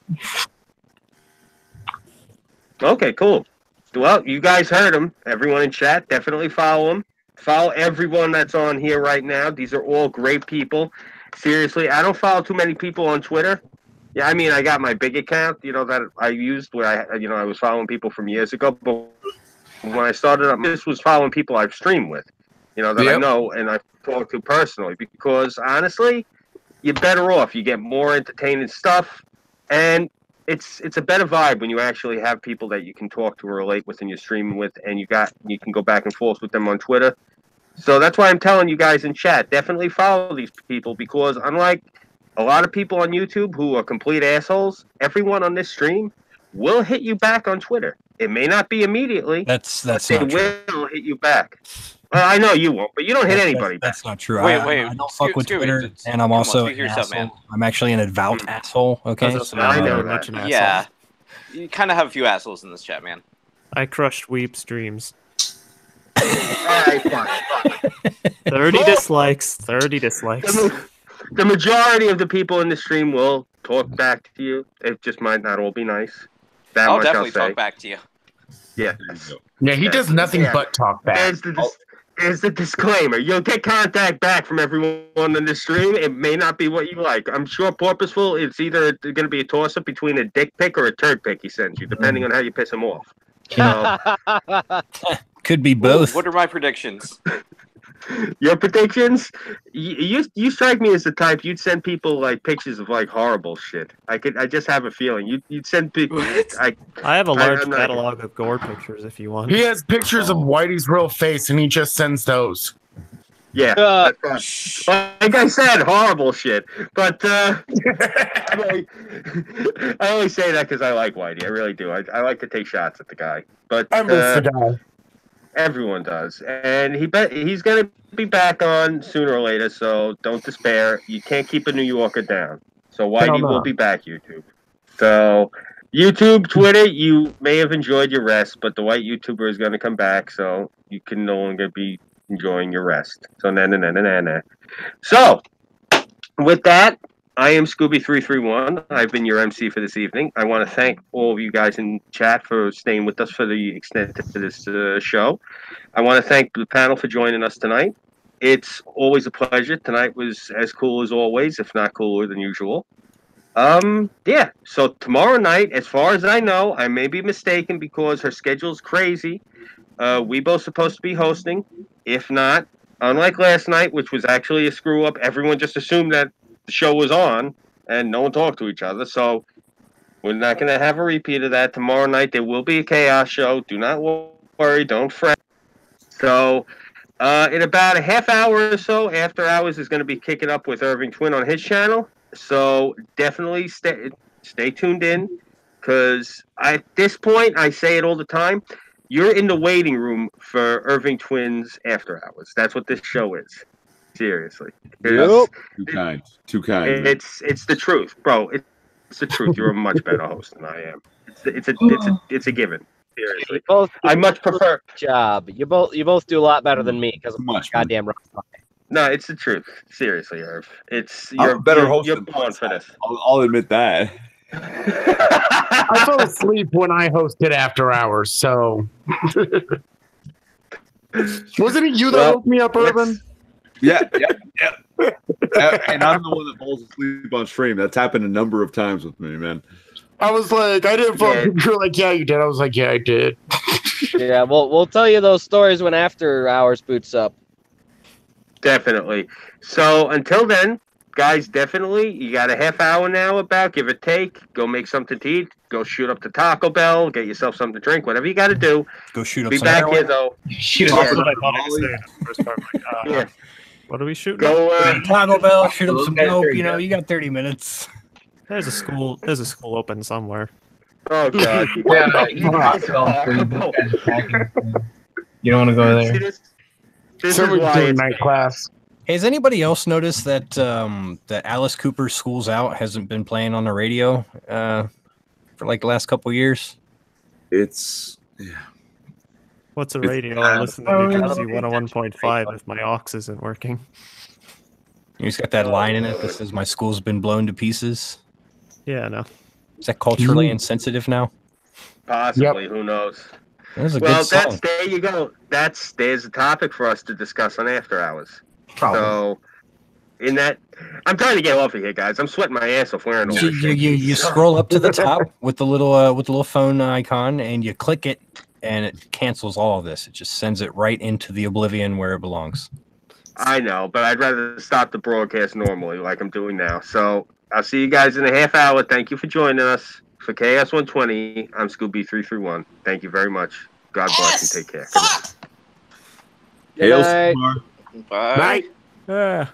Okay, cool. Well, you guys heard him. Everyone in chat, definitely follow him. Follow everyone that's on here right now. These are all great people. Seriously, I don't follow too many people on Twitter. Yeah, I mean, I got my big account, that I used where I was following people from years ago. But when I started up, this was following people I've streamed with, that I know and I've talked to personally. Because honestly, you're better off. You get more entertaining stuff, and it's a better vibe when you actually have people that you can talk to or relate with and you're streaming with, and you can go back and forth with them on Twitter. So that's why I'm telling you guys in chat, definitely follow these people, because unlike a lot of people on YouTube who are complete assholes, everyone on this stream will hit you back on Twitter. It may not be immediately. That's but they will hit you back. Well, I know you won't, but you don't hit anybody. That's not true. Wait, I don't fuck with Twitter, and I'm also an asshole. Man. I'm actually an avowed asshole. Okay, so I know much an asshole. Yeah, you kind of have a few assholes in this chat, man. I crushed Weep streams. Alright, fine. 30 dislikes. 30 dislikes. The majority of the people in the stream will talk back to you. It just might not all be nice. That I'll much definitely I'll say. talk back to you. Yes. Yeah, he does nothing but talk back. is the disclaimer. You'll get contact back from everyone in the stream. It may not be what you like. I'm sure Purposeful, it's either going to be a toss-up between a dick pic or a turd pic he sends you, depending on how you piss him off. Could be both. What are my predictions? Your predictions? You strike me as the type you'd send people like pictures of like horrible shit. I just have a feeling you'd send people. I have a large catalog of gore pictures if you want. He has pictures of Whitey's real face, and he just sends those. Yeah, that's right. Like I said, horrible shit. But I only say that because I like Whitey. I really do. I like to take shots at the guy. But I miss the guy. Everyone does, and he's going to be back on sooner or later. So don't despair. You can't keep a New Yorker down. So Whitey will be back. YouTube. So YouTube, Twitter, you may have enjoyed your rest, but the white YouTuber is going to come back, so you can no longer be enjoying your rest. So na. So with that, I am Scooby331. I've been your MC for this evening. I want to thank all of you guys in chat for staying with us for the extent of this show. I want to thank the panel for joining us tonight. It's always a pleasure. Tonight was as cool as always, if not cooler than usual. Yeah, so tomorrow night, as far as I know, I may be mistaken because her schedule's crazy. We both supposed to be hosting. If not, unlike last night, which was actually a screw-up, everyone just assumed that the show was on, and no one talked to each other, so we're not going to have a repeat of that. Tomorrow night, there will be a Chaos show. Do not worry. Don't fret. So, in about a half hour or so, After Hours is going to be kicking up with Irving Twin on his channel, so definitely stay tuned in, because at this point, I say it all the time, you're in the waiting room for Irving Twin's After Hours. That's what this show is. Seriously. Yep. Too kind. It's the truth, bro. It's the truth. You're a much better host than I am. It's a given. Seriously. I much prefer job. You both do a lot better than me because I'm goddamn rough. No, it's the truth. Seriously, Irv. You're a better host. You're born for this. I'll admit that. I fell asleep when I hosted After Hours, so wasn't it you that woke me up, Urban? Yeah. And I'm the one that falls asleep on stream. That's happened a number of times with me, man. I was like, I didn't fall asleep. You're like, yeah, you did. I was like, yeah, I did. Yeah, we'll tell you those stories when After Hours boots up. Definitely. So until then, guys, definitely, you got a half hour now about, give or take. Go make something to eat. Go shoot up to Taco Bell. Get yourself something to drink. Whatever you got to do. Go shoot up Be some back heroin. here, though. Shoot up some Yeah. What are we shooting? Go Taco Bell, shoot up some dope. You got 30 minutes. There's a school open somewhere. Oh god. You don't want to go there. This is why it's night class. Has anybody else noticed that that Alice Cooper's School's Out hasn't been playing on the radio for like the last couple years? It's What's a radio? I listen to New Jersey 101.5 if my aux isn't working. He's got that line in it that says, "My school's been blown to pieces." Yeah, no. Is that culturally insensitive now? Possibly. Who knows? That's a Well, good song. there you go. There's a topic for us to discuss on After Hours. Probably. So, in that, I'm trying to get off of here, guys. I'm sweating my ass off wearing all this shit. You scroll up to the top with the little phone icon, and you click it, and it cancels all of this. It just sends it right into the oblivion where it belongs. I know, but I'd rather stop the broadcast normally, like I'm doing now. So I'll see you guys in a half hour. Thank you for joining us for CHAOS120. I'm Scooby331. Thank you very much. God bless and take care. Hail Good night. Summer. Bye. Night.